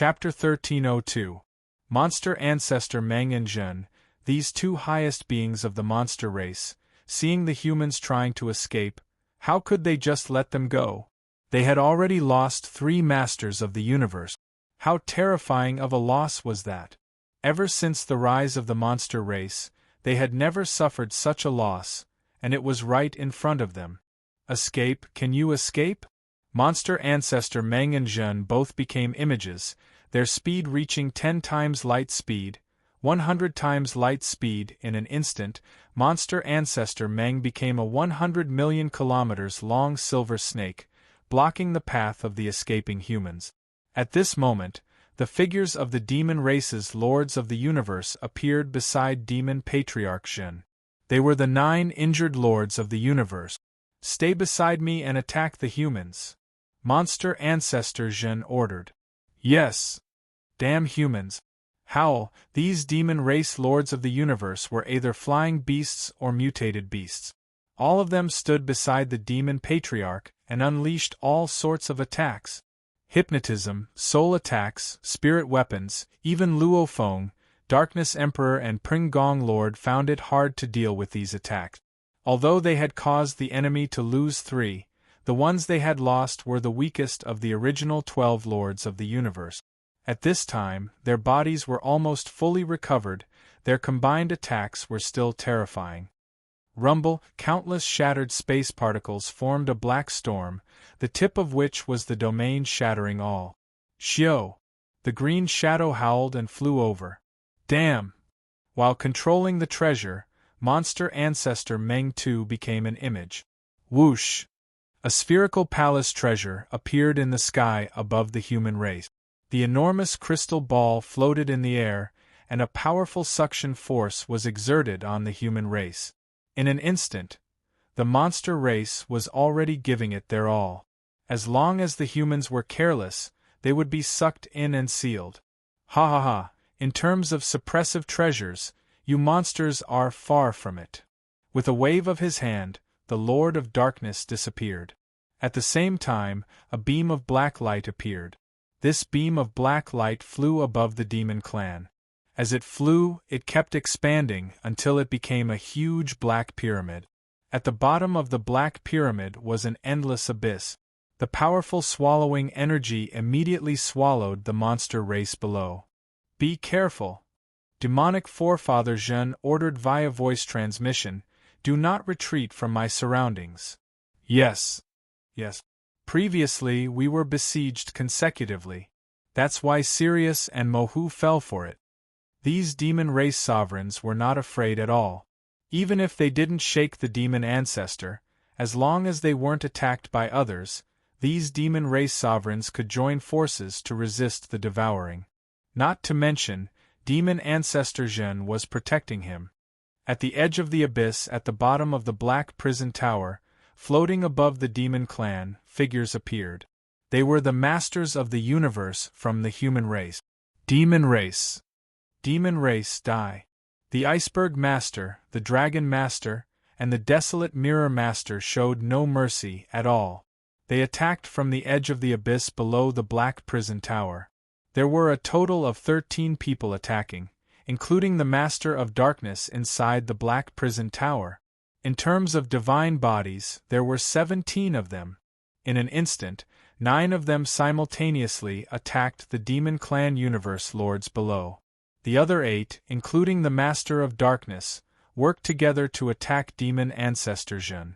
Chapter 1302. Monster Ancestor Meng and Zhen, these two highest beings of the monster race, seeing the humans trying to escape, how could they just let them go? They had already lost 3 masters of the universe. How terrifying of a loss was that? Ever since the rise of the monster race, they had never suffered such a loss, and it was right in front of them. Escape? Can you escape? Monster Ancestor Meng and Zhen both became images, their speed reaching 10 times light speed, 100 times light speed in an instant. Monster Ancestor Meng became a 100 million kilometers long silver snake, blocking the path of the escaping humans. At this moment, the figures of the demon race's lords of the universe appeared beside Demon Patriarch Zhen. They were the 9 injured lords of the universe. Stay beside me and attack the humans. Monster Ancestor Zhen ordered. Yes. Damn humans. Howl, these demon race lords of the universe were either flying beasts or mutated beasts. All of them stood beside the Demon Patriarch and unleashed all sorts of attacks. Hypnotism, soul attacks, spirit weapons, even Luo Feng, Darkness Emperor and Pring Gong Lord found it hard to deal with these attacks. Although they had caused the enemy to lose 3, the ones they had lost were the weakest of the original 12 lords of the universe. At this time, their bodies were almost fully recovered, their combined attacks were still terrifying. Rumble, countless shattered space particles formed a black storm, the tip of which was the domain shattering all. Xiao! The green shadow howled and flew over. Damn! While controlling the treasure, Monster Ancestor Meng too became an image. Whoosh! A spherical palace treasure appeared in the sky above the human race. The enormous crystal ball floated in the air, and a powerful suction force was exerted on the human race. In an instant, the monster race was already giving it their all. As long as the humans were careless, they would be sucked in and sealed. Ha ha ha, in terms of suppressive treasures, you monsters are far from it. With a wave of his hand, the Lord of Darkness disappeared. At the same time, a beam of black light appeared. This beam of black light flew above the demon clan. As it flew, it kept expanding until it became a huge black pyramid. At the bottom of the black pyramid was an endless abyss. The powerful swallowing energy immediately swallowed the monster race below. Be careful. Demonic Forefather Zhen ordered via voice transmission, do not retreat from my surroundings. Yes. Yes. Previously we were besieged consecutively. That's why Sirius and Mohu fell for it. These demon race sovereigns were not afraid at all. Even if they didn't shake the demon ancestor, as long as they weren't attacked by others, these demon race sovereigns could join forces to resist the devouring. Not to mention, Demon Ancestor Zhen was protecting him. At the edge of the abyss at the bottom of the black prison tower, floating above the demon clan, figures appeared. They were the masters of the universe from the human race. Demon race. Demon race die. The Iceberg Master, the Dragon Master, and the Desolate Mirror Master showed no mercy at all. They attacked from the edge of the abyss below the black prison tower. There were a total of 13 people attacking, including the Master of Darkness inside the black prison tower. In terms of divine bodies, there were 17 of them. In an instant, 9 of them simultaneously attacked the Demon Clan Universe Lords below. The other 8, including the Master of Darkness, worked together to attack Demon Ancestor Zhen.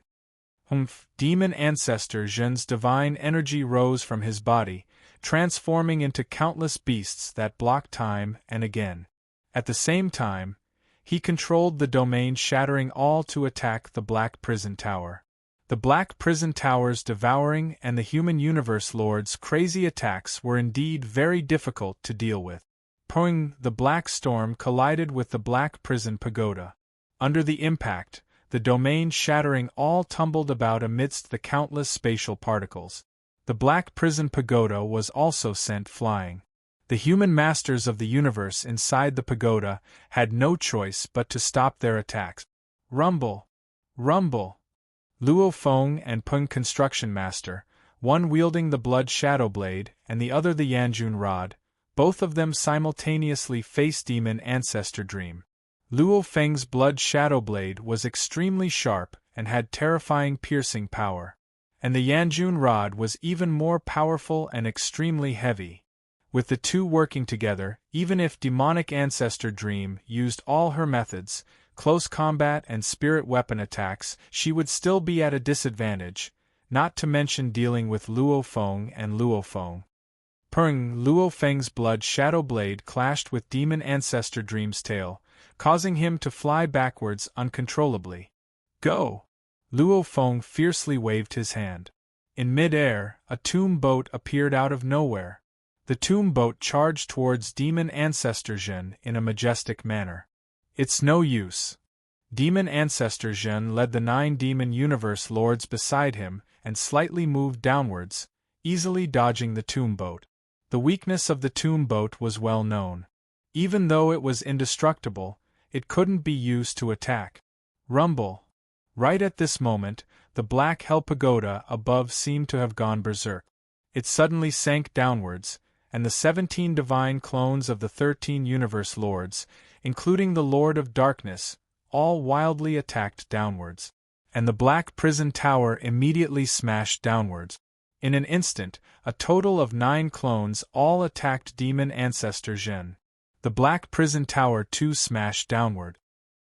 Demon Ancestor Zhen's divine energy rose from his body, transforming into countless beasts that blocked time and again. At the same time, he controlled the domain shattering all to attack the Black Prison Tower. The Black Prison Tower's devouring and the human universe lord's crazy attacks were indeed very difficult to deal with. The Black Storm collided with the Black Prison Pagoda. Under the impact, the domain shattering all tumbled about amidst the countless spatial particles. The Black Prison Pagoda was also sent flying. The human masters of the universe inside the pagoda had no choice but to stop their attacks. Rumble! Rumble! Luo Feng and Peng Construction Master, one wielding the Blood Shadow Blade and the other the Yanjun Rod, Both of them simultaneously faced Demon Ancestor Dream. Luo Feng's blood shadow blade was extremely sharp and had terrifying piercing power. And the Yanjun rod was even more powerful and extremely heavy. With the two working together, even if Demonic Ancestor Dream used all her methods, close combat and spirit weapon attacks, she would still be at a disadvantage, not to mention dealing with Luo Feng and Luo Feng. Peng, Luo Feng's blood shadow blade clashed with Demon Ancestor Dream's tail, causing him to fly backwards uncontrollably. Go! Luo Feng fiercely waved his hand. In mid-air, a tomb boat appeared out of nowhere. The tomb boat charged towards Demon Ancestor Zhen in a majestic manner. It's no use. Demon Ancestor Zhen led the 9 Demon Universe Lords beside him and slightly moved downwards, easily dodging the tomb boat. The weakness of the tomb boat was well known. Even though it was indestructible, it couldn't be used to attack. Rumble. Right at this moment, the black hell pagoda above seemed to have gone berserk. It suddenly sank downwards, and the 17 divine clones of the 13 Universe Lords, including the Lord of Darkness, all wildly attacked downwards. And the black prison tower immediately smashed downwards. In an instant, a total of 9 clones all attacked Demon Ancestor Zhen. The black prison tower too smashed downward.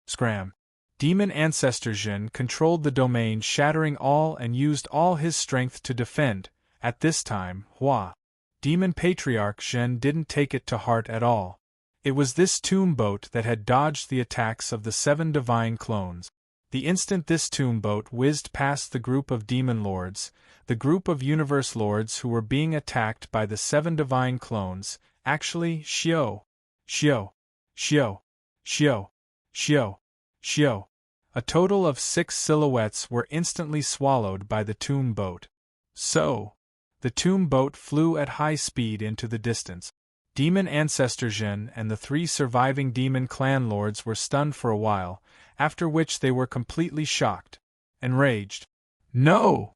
Scram. Demon Ancestor Zhen controlled the domain, shattering all and used all his strength to defend. At this time, Demon Patriarch Zhen didn't take it to heart at all. It was this tomb boat that had dodged the attacks of the 7 divine clones. The instant this tomb boat whizzed past the group of demon lords, the group of universe lords who were being attacked by the 7 divine clones, actually, Xiao. A total of 6 silhouettes were instantly swallowed by the tomb boat. So, the tomb boat flew at high speed into the distance. Demon Ancestor Zhen and the 3 surviving demon clan lords were stunned for a while, after which they were completely shocked. Enraged. No!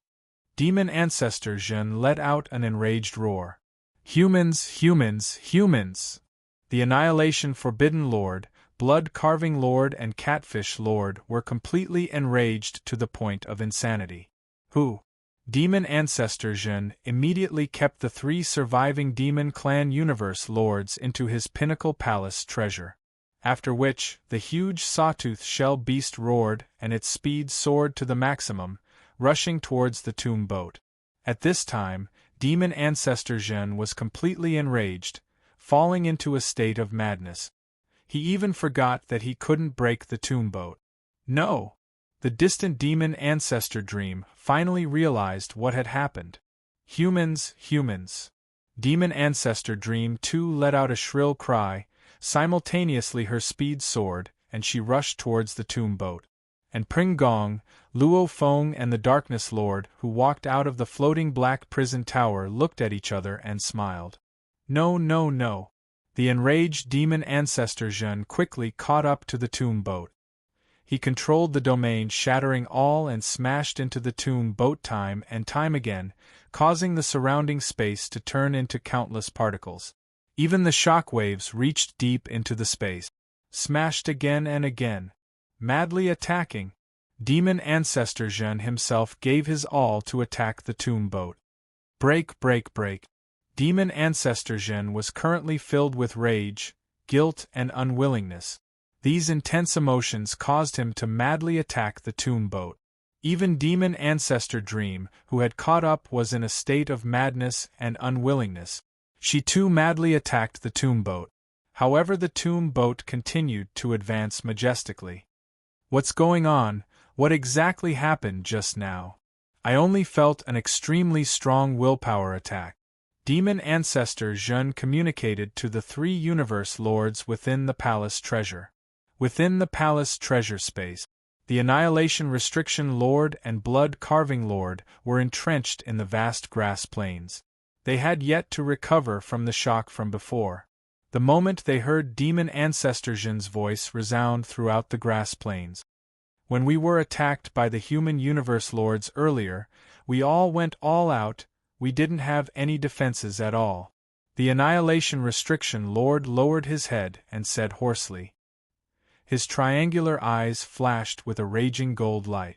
Demon Ancestor Zhen let out an enraged roar. Humans, humans, humans! The Annihilation Forbidden Lord, Blood-Carving Lord and Catfish Lord were completely enraged to the point of insanity. Who? Demon Ancestor Zhen immediately kept the 3 surviving Demon Clan Universe Lords into his Pinnacle Palace treasure. After which, the huge sawtooth shell beast roared and its speed soared to the maximum, rushing towards the tomb boat. At this time, Demon Ancestor Zhen was completely enraged, falling into a state of madness. He even forgot that he couldn't break the tomb boat. No! The distant Demon Ancestor Dream finally realized what had happened. Humans, humans! Demon Ancestor Dream too let out a shrill cry. Simultaneously her speed soared, and she rushed towards the tomb boat. And Pring Gong, Luo Feng and the Darkness Lord who walked out of the floating black prison tower looked at each other and smiled. No, no, no. The enraged Demon Ancestor Zhen quickly caught up to the tomb boat. He controlled the domain, shattering all and smashed into the tomb boat time and time again, causing the surrounding space to turn into countless particles. Even the shock waves reached deep into the space. Smashed again and again. Madly attacking. Demon Ancestor Zhen himself gave his all to attack the tomb boat. Break, break, break. Demon Ancestor Zhen was currently filled with rage, guilt and unwillingness. These intense emotions caused him to madly attack the tomb boat. Even Demon Ancestor Dream, who had caught up, was in a state of madness and unwillingness. She too madly attacked the tomb boat. However, the tomb boat continued to advance majestically. What's going on? What exactly happened just now? I only felt an extremely strong willpower attack. Demon Ancestor Zhen communicated to the 3 Universe Lords within the palace treasure. Within the palace treasure space, the Annihilation Restriction Lord and Blood Carving Lord were entrenched in the vast grass plains. They had yet to recover from the shock from before. The moment they heard Demon Ancestor Zhen's voice resound throughout the grass plains. When we were attacked by the human universe lords earlier, we all went all out, we didn't have any defenses at all. The Annihilation Restriction Lord lowered his head and said hoarsely. His triangular eyes flashed with a raging gold light.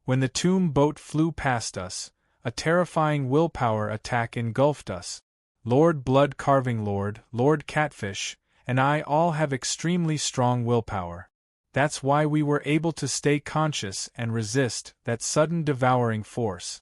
When the tomb boat flew past us, a terrifying willpower attack engulfed us. Lord Blood Carving Lord, Lord Catfish, and I all have extremely strong willpower. That's why we were able to stay conscious and resist that sudden devouring force.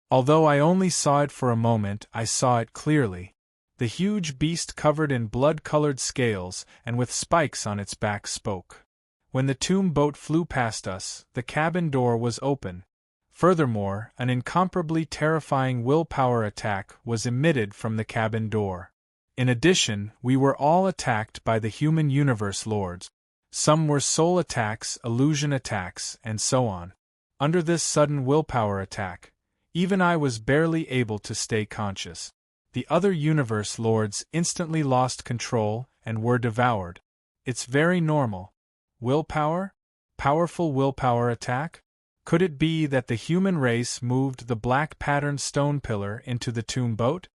Although I only saw it for a moment, I saw it clearly. The huge beast covered in blood-colored scales and with spikes on its back spoke. When the tomb boat flew past us, the cabin door was open. Furthermore, an incomparably terrifying willpower attack was emitted from the cabin door. In addition, we were all attacked by the human universe lords. Some were soul attacks, illusion attacks, and so on. Under this sudden willpower attack, even I was barely able to stay conscious. The other universe lords instantly lost control and were devoured. It's very normal. Willpower? Powerful willpower attack? Could it be that the human race moved the black patterned stone pillar into the tomb boat?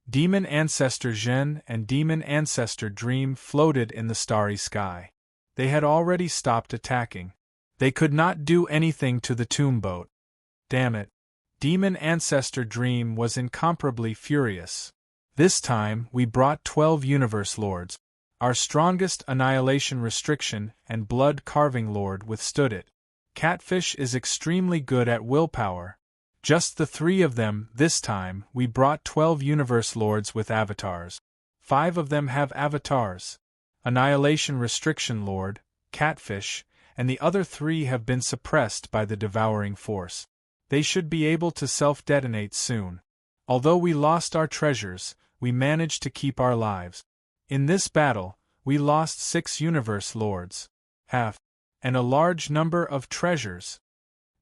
Demon Ancestor Zhen and Demon Ancestor Dream floated in the starry sky. They had already stopped attacking. They could not do anything to the tomb boat. Damn it. Demon Ancestor Dream was incomparably furious. This time, we brought 12 Universe Lords. Our strongest Annihilation Restriction and Blood Carving Lord withstood it. Catfish is extremely good at willpower. Just the 3 of them. This time, we brought 12 Universe Lords with avatars. 5 of them have avatars. Annihilation Restriction Lord, Catfish, and the other 3 have been suppressed by the devouring force. They should be able to self-detonate soon. Although we lost our treasures, we managed to keep our lives. In this battle, we lost 6 Universe Lords, half, and a large number of treasures.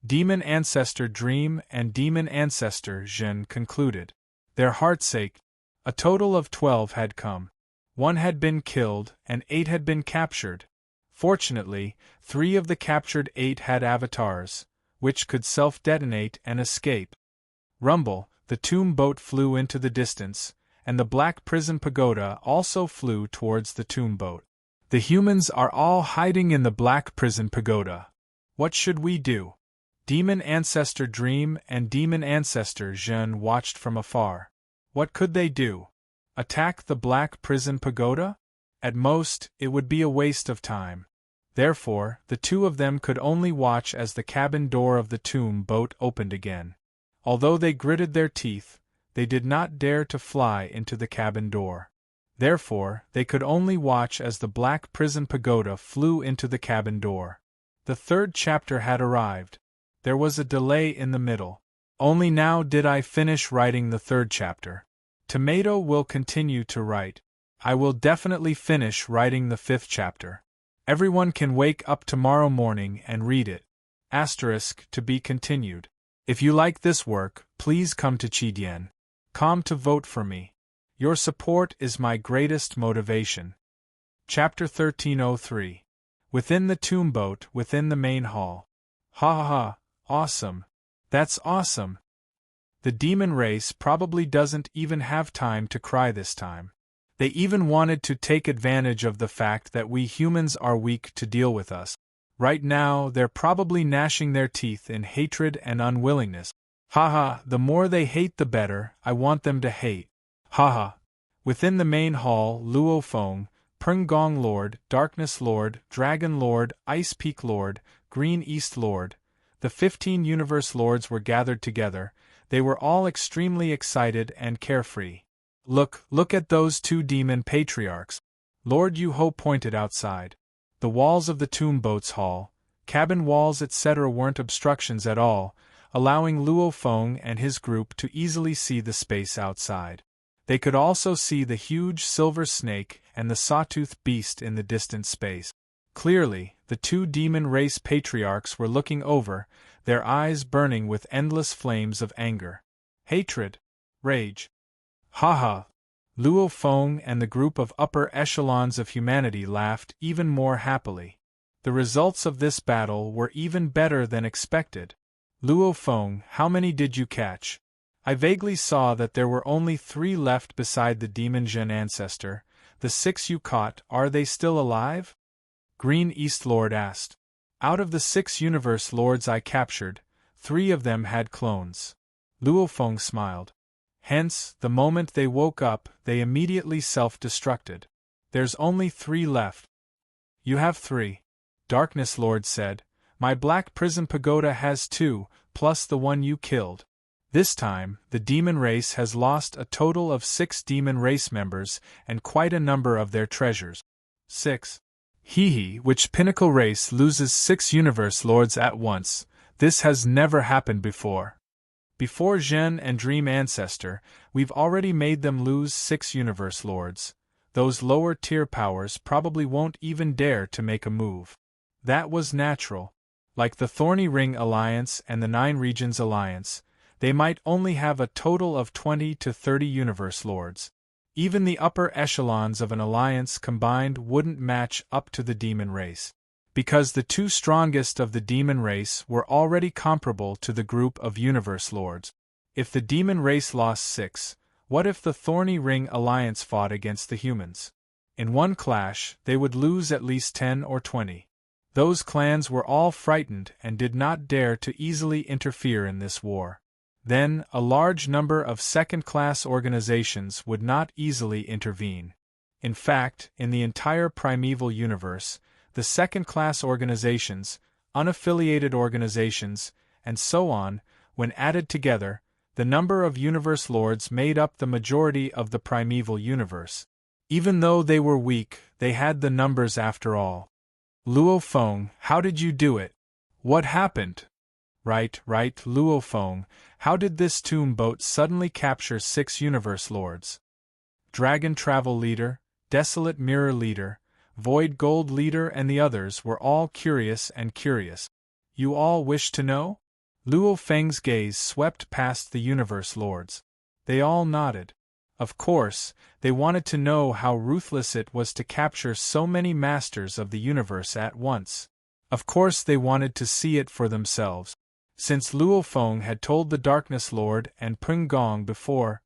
Demon Ancestor Dream and Demon Ancestor Zhen concluded. Their hearts ached. A total of 12 had come. 1 had been killed, and 8 had been captured. Fortunately, 3 of the captured 8 had avatars, which could self-detonate and escape. Rumble, the tomb boat flew into the distance, and the Black Prison Pagoda also flew towards the tomb boat. The humans are all hiding in the Black Prison Pagoda. What should we do? Demon Ancestor Dream and Demon Ancestor Zhen watched from afar. What could they do? Attack the Black Prison Pagoda? At most, it would be a waste of time. Therefore, the 2 of them could only watch as the cabin door of the tomb boat opened again. Although they gritted their teeth, they did not dare to fly into the cabin door. Therefore, they could only watch as the Black Prison Pagoda flew into the cabin door. The 3rd chapter had arrived. There was a delay in the middle. Only now did I finish writing the 3rd chapter. Tomato will continue to write. I will definitely finish writing the 5th chapter. Everyone can wake up tomorrow morning and read it. * to be continued. If you like this work, please come to Chidien.com to vote for me. Your support is my greatest motivation. Chapter 1303. Within the tomb boat, within the main hall. Ha ha ha, awesome. That's awesome. The demon race probably doesn't even have time to cry this time. They even wanted to take advantage of the fact that we humans are weak to deal with us. Right now, they're probably gnashing their teeth in hatred and unwillingness. Haha, the more they hate the better, I want them to hate. Haha. Within the main hall, Luo Feng, Pengong Lord, Darkness Lord, Dragon Lord, Ice Peak Lord, Green East Lord, the 15 Universe Lords were gathered together. They were all extremely excited and carefree. Look at those 2 demon patriarchs. Lord Yu-Ho pointed outside. The walls of the tomb boat's hall, cabin walls etc. weren't obstructions at all, allowing Luo Feng and his group to easily see the space outside. They could also see the huge silver snake and the sawtooth beast in the distant space. Clearly, the 2 demon race patriarchs were looking over, their eyes burning with endless flames of anger, hatred, rage. Haha! Luo Feng and the group of upper echelons of humanity laughed even more happily. The results of this battle were even better than expected. Luo Feng, how many did you catch? I vaguely saw that there were only 3 left beside the demon Jin ancestor. The 6 you caught, are they still alive? Green East Lord asked. Out of the 6 universe lords I captured, 3 of them had clones. Luo Feng smiled. Hence, the moment they woke up, they immediately self-destructed. There's only 3 left. You have 3. Darkness Lord said. My Black Prism Pagoda has 2, plus the one you killed. This time, the demon race has lost a total of 6 demon race members and quite a number of their treasures. 6. Hee, which pinnacle race loses 6 universe lords at once? This has never happened before. Before Zhen and Dream Ancestor, we've already made them lose 6 universe lords. Those lower tier powers probably won't even dare to make a move. That was natural. Like the Thorny Ring Alliance and the 9 Regions Alliance, they might only have a total of 20 to 30 universe lords. Even the upper echelons of an alliance combined wouldn't match up to the demon race, because the 2 strongest of the demon race were already comparable to the group of universe lords. If the demon race lost 6, what if the Thorny Ring Alliance fought against the humans? In one clash, they would lose at least 10 or 20. Those clans were all frightened and did not dare to easily interfere in this war. Then, a large number of second-class organizations would not easily intervene. In fact, in the entire primeval universe, the second-class organizations, unaffiliated organizations, and so on, when added together, the number of universe lords made up the majority of the primeval universe. Even though they were weak, they had the numbers after all. Luo Feng, how did you do it? What happened? Right, Luo Feng, how did this tomb boat suddenly capture 6 universe lords? Dragon Travel Leader, Desolate Mirror Leader, Void Gold Leader and the others were all curious and curious. You all wish to know? Luo Feng's gaze swept past the universe lords. They all nodded. Of course, they wanted to know how ruthless it was to capture so many masters of the universe at once. Of course they wanted to see it for themselves. Since Luo Feng had told the Darkness Lord and Peng Gong before,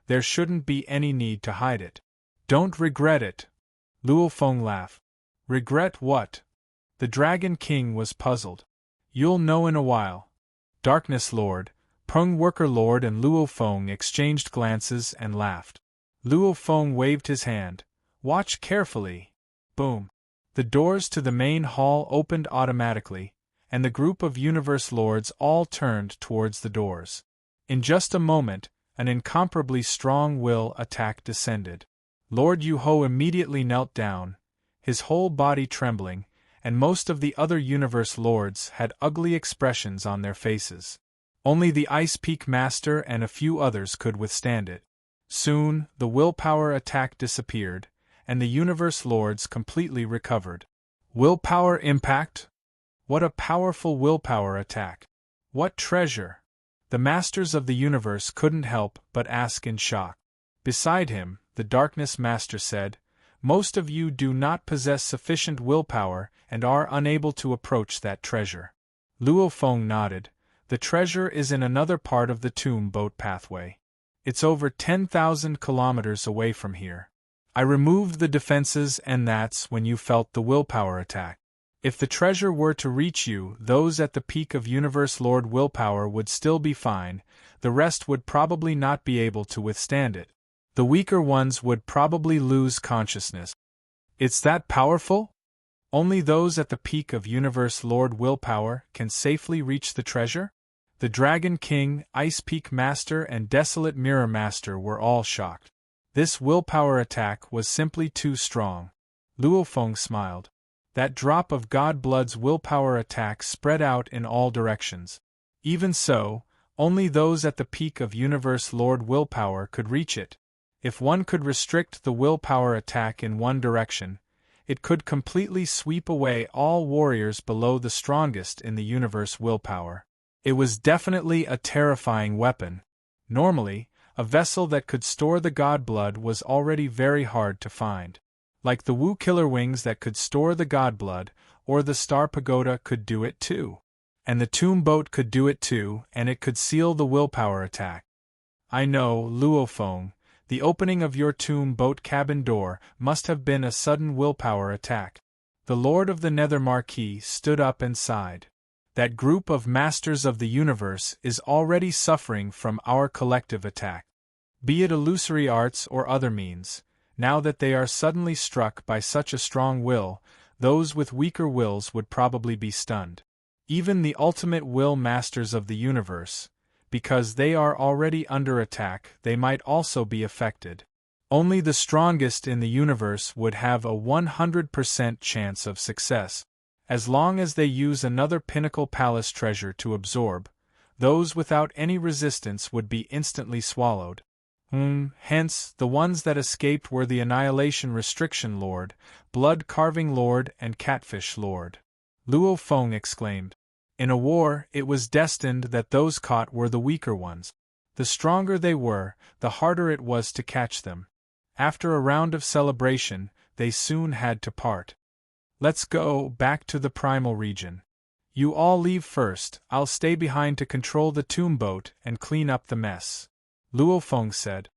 there shouldn't be any need to hide it. Don't regret it. Luo Feng laughed. Regret what? The Dragon King was puzzled. You'll know in a while. Darkness Lord, Peng Worker Lord and Luo Feng exchanged glances and laughed. Luo Feng waved his hand. Watch carefully. Boom. The doors to the main hall opened automatically, and the group of universe lords all turned towards the doors. In just a moment, an incomparably strong will attack descended. Lord Yu-Ho immediately knelt down, his whole body trembling, and most of the other universe lords had ugly expressions on their faces. Only the Ice Peak Master and a few others could withstand it. Soon, the willpower attack disappeared, and the universe lords completely recovered. Willpower impact? What a powerful willpower attack! What treasure! The masters of the universe couldn't help but ask in shock. Beside him, the Darkness Master said, Most of you do not possess sufficient willpower and are unable to approach that treasure. Luo Feng nodded. The treasure is in another part of the tomb boat pathway. It's over 10,000 kilometers away from here. I removed the defenses and that's when you felt the willpower attack. If the treasure were to reach you, those at the peak of Universe Lord willpower would still be fine, the rest would probably not be able to withstand it. The weaker ones would probably lose consciousness. It's that powerful? Only those at the peak of Universe Lord willpower can safely reach the treasure? The Dragon King, Ice Peak Master and Desolate Mirror Master were all shocked. This willpower attack was simply too strong. Luo Feng smiled. That drop of God Blood's willpower attack spread out in all directions. Even so, only those at the peak of Universe Lord willpower could reach it. If one could restrict the willpower attack in one direction, it could completely sweep away all warriors below the strongest in the universe willpower. It was definitely a terrifying weapon. Normally, a vessel that could store the God Blood was already very hard to find. Like the Wu Killer Wings that could store the God Blood, or the Star Pagoda could do it too. And the Tomb Boat could do it too, and it could seal the willpower attack. I know, Luofeng, the opening of your tomb boat cabin door must have been a sudden willpower attack. The Lord of the Nether Marquis stood up and sighed. That group of masters of the universe is already suffering from our collective attack. Be it illusory arts or other means, now that they are suddenly struck by such a strong will, those with weaker wills would probably be stunned. Even the ultimate will masters of the universe, because they are already under attack, they might also be affected. Only the strongest in the universe would have a 100% chance of success. As long as they use another pinnacle palace treasure to absorb, those without any resistance would be instantly swallowed. Hence, the ones that escaped were the Annihilation Restriction Lord, Blood Carving Lord, and Catfish Lord. Luofeng exclaimed. In a war, it was destined that those caught were the weaker ones. The stronger they were, the harder it was to catch them. After a round of celebration, they soon had to part. Let's go back to the primal region. You all leave first, I'll stay behind to control the tomb boat and clean up the mess. Luofeng said.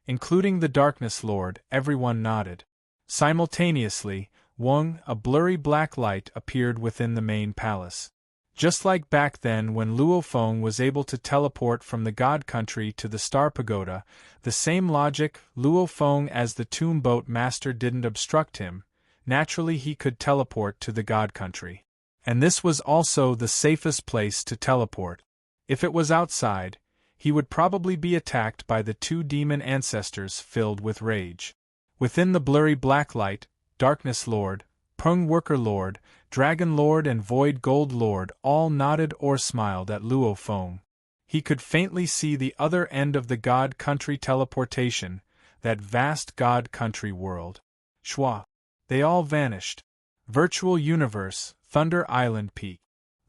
Including the Darkness Lord, everyone nodded. Simultaneously, a blurry black light appeared within the main palace. Just like back then when Luofeng was able to teleport from the God Country to the Star Pagoda, the same logic, Luofeng as the tomb boat master didn't obstruct him, naturally he could teleport to the God Country. And this was also the safest place to teleport. If it was outside, he would probably be attacked by the two demon ancestors filled with rage. Within the blurry black light, Darkness Lord, Pung Worker Lord, Dragon Lord and Void Gold Lord all nodded or smiled at Luofeng. He could faintly see the other end of the God Country teleportation, that vast God Country world. Schwa. They all vanished. Virtual Universe, Thunder Island Peak.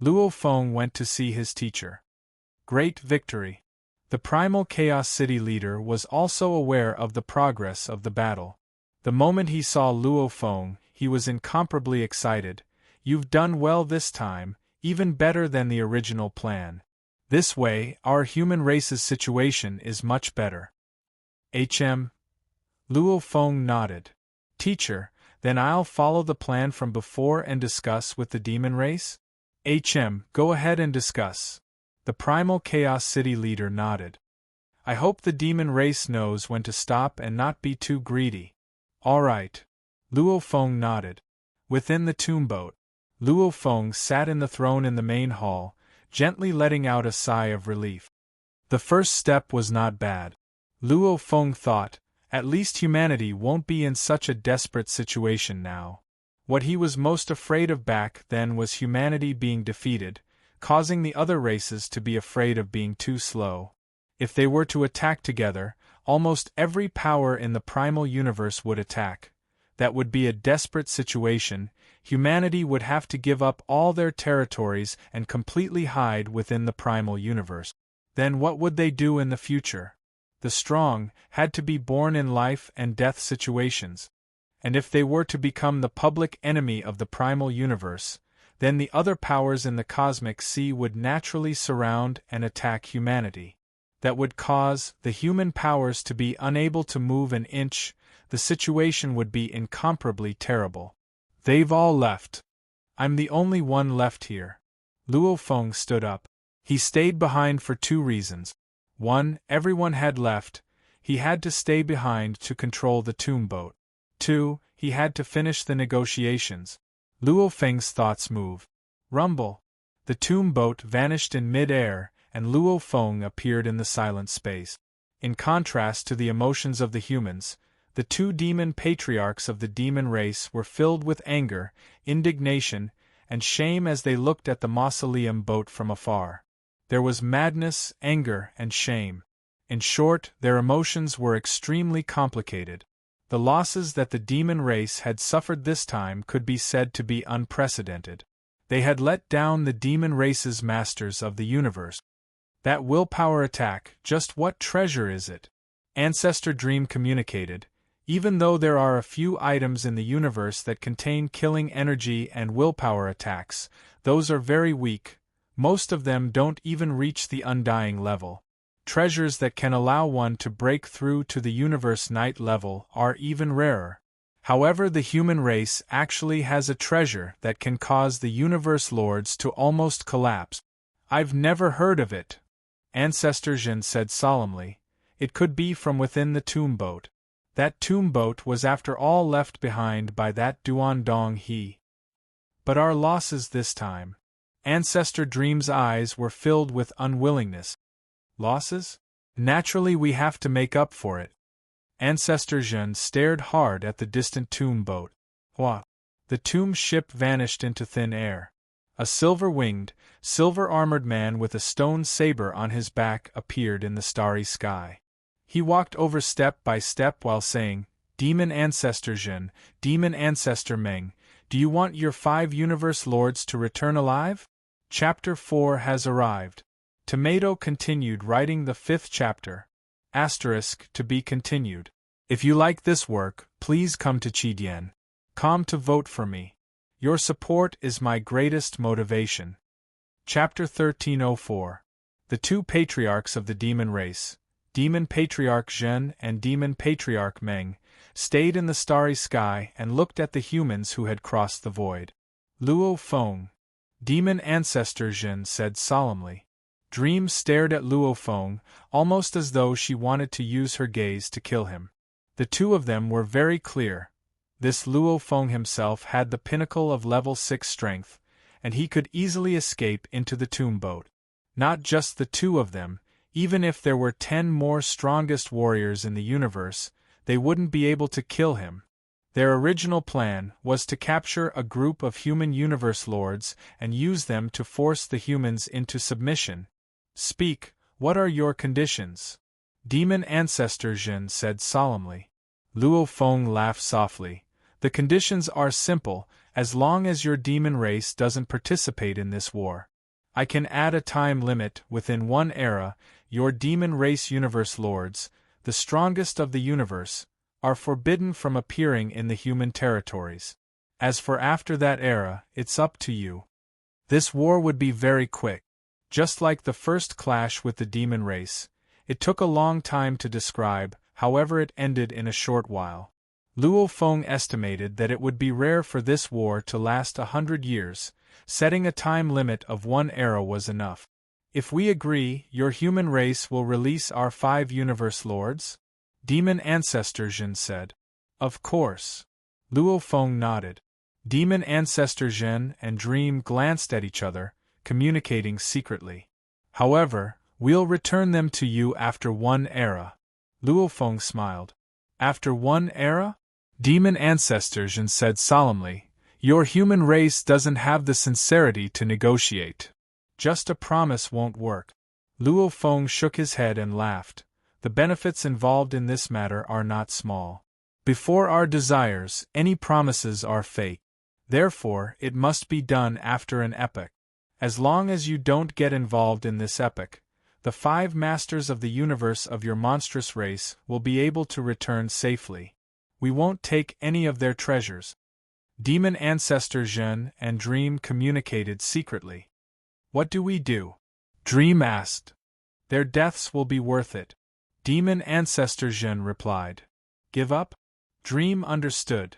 Luofeng went to see his teacher. Great victory. The Primal Chaos City leader was also aware of the progress of the battle. The moment he saw Luofeng, he was incomparably excited. You've done well this time, even better than the original plan. This way, our human race's situation is much better. Luofeng nodded. Teacher, then I'll follow the plan from before and discuss with the demon race? Go ahead and discuss. The Primal Chaos City leader nodded. I hope the demon race knows when to stop and not be too greedy. All right. Luofeng nodded. Within the tomb boat, Luofeng sat in the throne in the main hall, gently letting out a sigh of relief. The first step was not bad. Luofeng thought, at least humanity won't be in such a desperate situation now. What he was most afraid of back then was humanity being defeated, causing the other races to be afraid of being too slow. If they were to attack together, almost every power in the primal universe would attack. That would be a desperate situation. Humanity would have to give up all their territories and completely hide within the primal universe. Then what would they do in the future? The strong had to be born in life and death situations. And if they were to become the public enemy of the primal universe, then the other powers in the cosmic sea would naturally surround and attack humanity. That would cause the human powers to be unable to move an inch. The situation would be incomparably terrible. They've all left. I'm the only one left here. Luofeng stood up. He stayed behind for two reasons. 1. Everyone had left. He had to stay behind to control the tomb boat. 2. He had to finish the negotiations. Luofeng's thoughts moved. Rumble. The tomb boat vanished in mid-air, and Luofeng appeared in the silent space. In contrast to the emotions of the humans, the two demon patriarchs of the demon race were filled with anger, indignation, and shame as they looked at the mausoleum boat from afar. There was madness, anger, and shame. In short, their emotions were extremely complicated. The losses that the demon race had suffered this time could be said to be unprecedented. They had let down the demon race's masters of the universe. That willpower attack, just what treasure is it? Ancestor Dream communicated. Even though there are a few items in the universe that contain killing energy and willpower attacks, those are very weak. Most of them don't even reach the undying level. treasures that can allow one to break through to the universe night level are even rarer. However, the human race actually has a treasure that can cause the universe lords to almost collapse. I've never heard of it, Ancestor Jin said solemnly. It could be from within the tomb boat. That tomb boat was after all left behind by that Duan Dong He. But our losses this time. Ancestor Dream's eyes were filled with unwillingness. Losses? Naturally we have to make up for it. Ancestor Jin stared hard at the distant tomb boat. What? The tomb ship vanished into thin air. A silver-winged, silver-armored man with a stone saber on his back appeared in the starry sky. He walked over step by step while saying, "Demon Ancestor Jin, Demon Ancestor Meng, do you want your 5 universe lords to return alive? Chapter 4 has arrived." Tomato continued writing the 5th chapter. To be continued. If you like this work, please come to Chidien.com to vote for me. Your support is my greatest motivation. Chapter 1304. The 2 patriarchs of the demon race, Demon Patriarch Zhen and Demon Patriarch Meng, stayed in the starry sky and looked at the humans who had crossed the void. Luo Feng. Demon Ancestor Zhen said solemnly. Dream stared at Luo Feng, almost as though she wanted to use her gaze to kill him. The two of them were very clear. This Luo Feng himself had the pinnacle of level 6 strength, and he could easily escape into the tomb boat. Not just the two of them, even if there were 10 more strongest warriors in the universe, they wouldn't be able to kill him. Their original plan was to capture a group of human universe lords and use them to force the humans into submission. Speak, what are your conditions? Demon Ancestor Jin said solemnly. Luo Feng laughed softly. The conditions are simple, as long as your demon race doesn't participate in this war. I can add a time limit within 1 era. Your demon race universe lords, the strongest of the universe, are forbidden from appearing in the human territories. As for after that era, it's up to you. This war would be very quick. Just like the first clash with the demon race, it took a long time to describe, however it ended in a short while. Luo Feng estimated that it would be rare for this war to last 100 years, setting a time limit of 1 era was enough. If we agree, your human race will release our 5 universe lords? Demon Ancestor Jin said. Of course. Luo Feng nodded. Demon Ancestor Jin and Dream glanced at each other, communicating secretly. However, we'll return them to you after 1 era. Luo Feng smiled. After 1 era? Demon Ancestor Jin said solemnly. Your human race doesn't have the sincerity to negotiate. Just a promise won't work. Luo Feng shook his head and laughed. The benefits involved in this matter are not small. Before our desires, any promises are fake. Therefore, it must be done after an epoch. As long as you don't get involved in this epoch, the 5 masters of the universe of your monstrous race will be able to return safely. We won't take any of their treasures. Demon Ancestor Zhen and Dream communicated secretly. What do we do? Dream asked. Their deaths will be worth it. Demon Ancestor Zhen replied. Give up? Dream understood.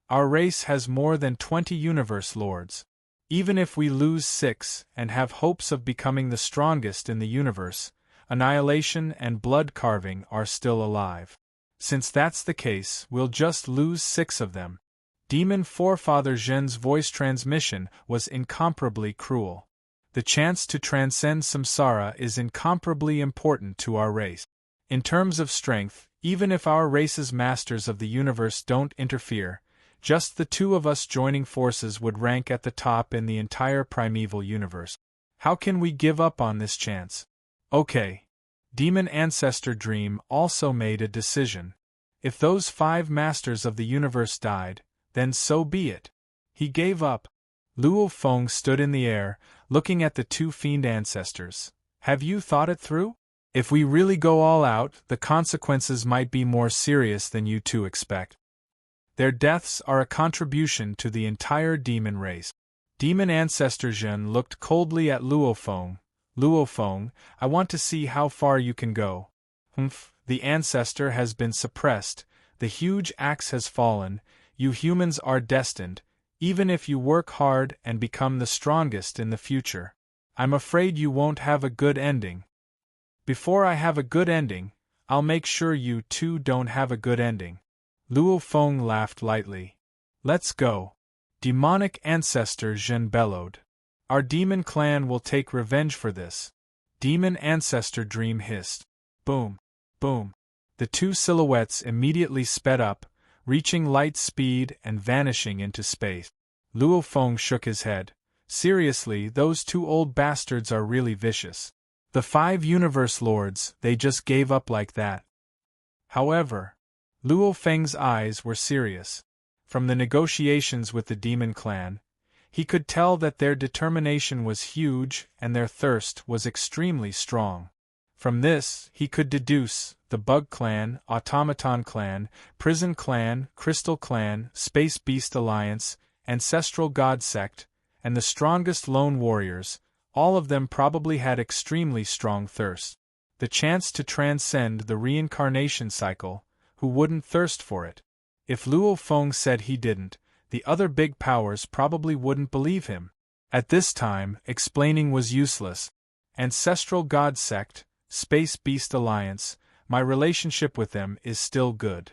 Our race has more than 20 universe lords. Even if we lose 6 and have hopes of becoming the strongest in the universe, annihilation and blood carving are still alive. Since that's the case, we'll just lose 6 of them. Demon Forefather Zhen's voice transmission was incomparably cruel. The chance to transcend samsara is incomparably important to our race. In terms of strength, even if our race's masters of the universe don't interfere, just the 2 of us joining forces would rank at the top in the entire primeval universe. How can we give up on this chance? Okay. Demon Ancestor Dream also made a decision. If those 5 masters of the universe died, then so be it. He gave up. Luo Feng stood in the air, looking at the 2 fiend ancestors. Have you thought it through? If we really go all out, the consequences might be more serious than you 2 expect. Their deaths are a contribution to the entire demon race. Demon Ancestor Zhen looked coldly at Luo Feng, Luo Feng, I want to see how far you can go. Humph, the ancestor has been suppressed, the huge axe has fallen, you humans are destined, even if you work hard and become the strongest in the future. I'm afraid you won't have a good ending. Before I have a good ending, I'll make sure you two don't have a good ending. Luo Feng laughed lightly. Let's go. Demonic ancestor Zhen bellowed. Our demon clan will take revenge for this. Demon ancestor Dream hissed. Boom. Boom. The two silhouettes immediately sped up, reaching light speed and vanishing into space. Luo Feng shook his head. Seriously, those two old bastards are really vicious. The 5 universe lords, they just gave up like that. However, Luo Feng's eyes were serious. From the negotiations with the demon clan, he could tell that their determination was huge and their thirst was extremely strong. From this, he could deduce the Bug Clan, Automaton Clan, Prison Clan, Crystal Clan, Space Beast Alliance, Ancestral God Sect, and the strongest lone warriors, all of them probably had extremely strong thirst. The chance to transcend the reincarnation cycle, who wouldn't thirst for it? If Luo Feng said he didn't, the other big powers probably wouldn't believe him. At this time, explaining was useless. Ancestral God Sect, Space Beast Alliance, my relationship with them is still good.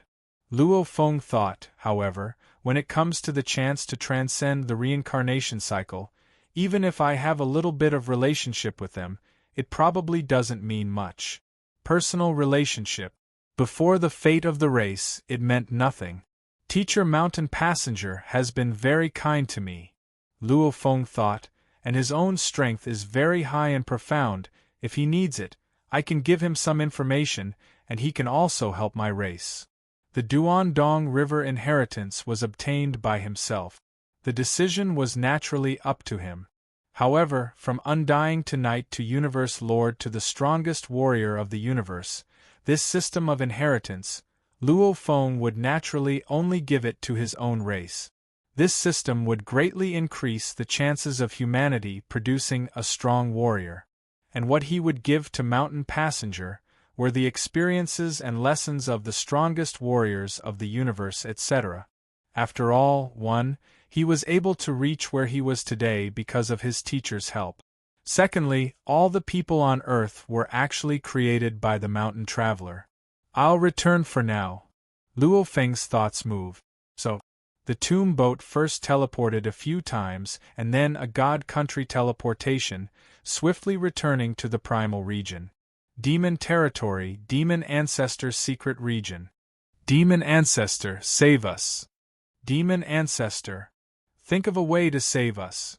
Luo Feng thought, however, when it comes to the chance to transcend the reincarnation cycle, even if I have a little bit of relationship with them, it probably doesn't mean much. Personal relationship. Before the fate of the race, it meant nothing. Teacher Mountain Passenger has been very kind to me, Luo Feng thought, and his own strength is very high and profound. If he needs it, I can give him some information, and he can also help my race. The Duandong River inheritance was obtained by himself. The decision was naturally up to him. However, from Undying to Knight to Universe Lord to the strongest warrior of the universe, this system of inheritance, Luo Feng would naturally only give it to his own race. This system would greatly increase the chances of humanity producing a strong warrior. And what he would give to Mountain Passenger were the experiences and lessons of the strongest warriors of the universe, etc. After all, 1. He was able to reach where he was today because of his teacher's help. Secondly, all the people on Earth were actually created by the mountain traveler. I'll return for now. Luo Feng's thoughts moved. So, the tomb boat first teleported a few times and then a God Country teleportation, swiftly returning to the primal region. Demon Territory, Demon Ancestor Secret Region. Demon Ancestor, save us. Demon Ancestor, think of a way to save us.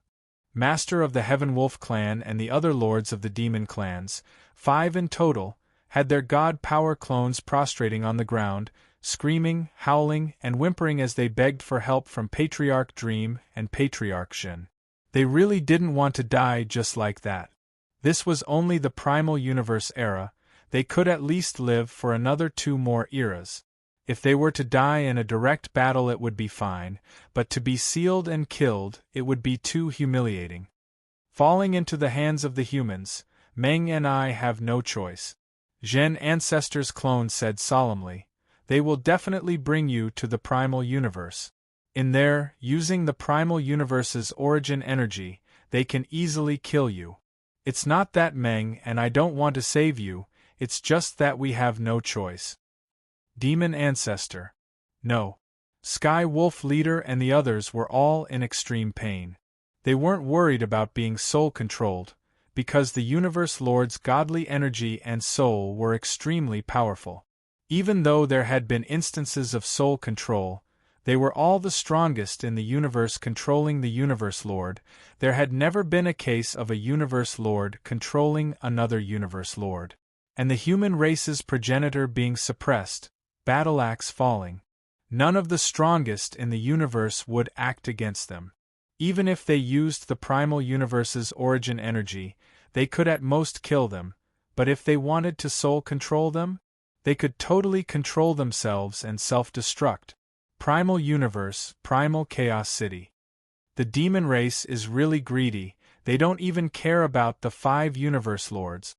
Master of the Heaven Wolf Clan and the other lords of the demon clans, 5 in total, had their god power clones prostrating on the ground, screaming, howling, and whimpering as they begged for help from Patriarch Dream and Patriarch Zhen. They really didn't want to die just like that. This was only the primal universe era, they could at least live for another 2 more eras. If they were to die in a direct battle it would be fine, but to be sealed and killed, it would be too humiliating. Falling into the hands of the humans, Meng and I have no choice. Zhen Ancestor's clone said solemnly, they will definitely bring you to the primal universe. In there, using the primal universe's origin energy, they can easily kill you. It's not that, Meng, and I don't want to save you, it's just that we have no choice. Demon Ancestor. No. Sky Wolf Leader and the others were all in extreme pain. They weren't worried about being soul-controlled, because the Universe Lord's godly energy and soul were extremely powerful. Even though there had been instances of soul control, they were all the strongest in the universe controlling the Universe Lord. There had never been a case of a Universe Lord controlling another Universe Lord. And the human race's progenitor being suppressed, battle axe falling. None of the strongest in the universe would act against them. Even if they used the primal universe's origin energy, they could at most kill them, but if they wanted to soul control them, they could totally control themselves and self-destruct. Primal Universe, Primal Chaos City. The demon race is really greedy, They don't even care about the 5 universe lords.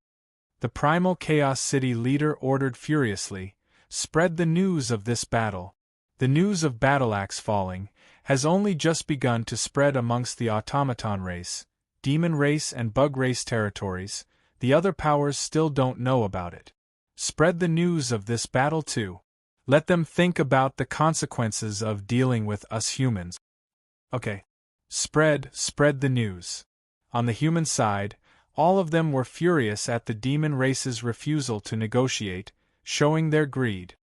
The primal Chaos City leader ordered furiously, "Spread the news of this battle." The news of Battleaxe falling has only just begun to spread amongst the automaton race, demon race and bug race territories. The other powers still don't know about it. Spread the news of this battle too. Let them think about the consequences of dealing with us humans. Okay. Spread the news. On the human side, all of them were furious at the demon race's refusal to negotiate, showing their greed.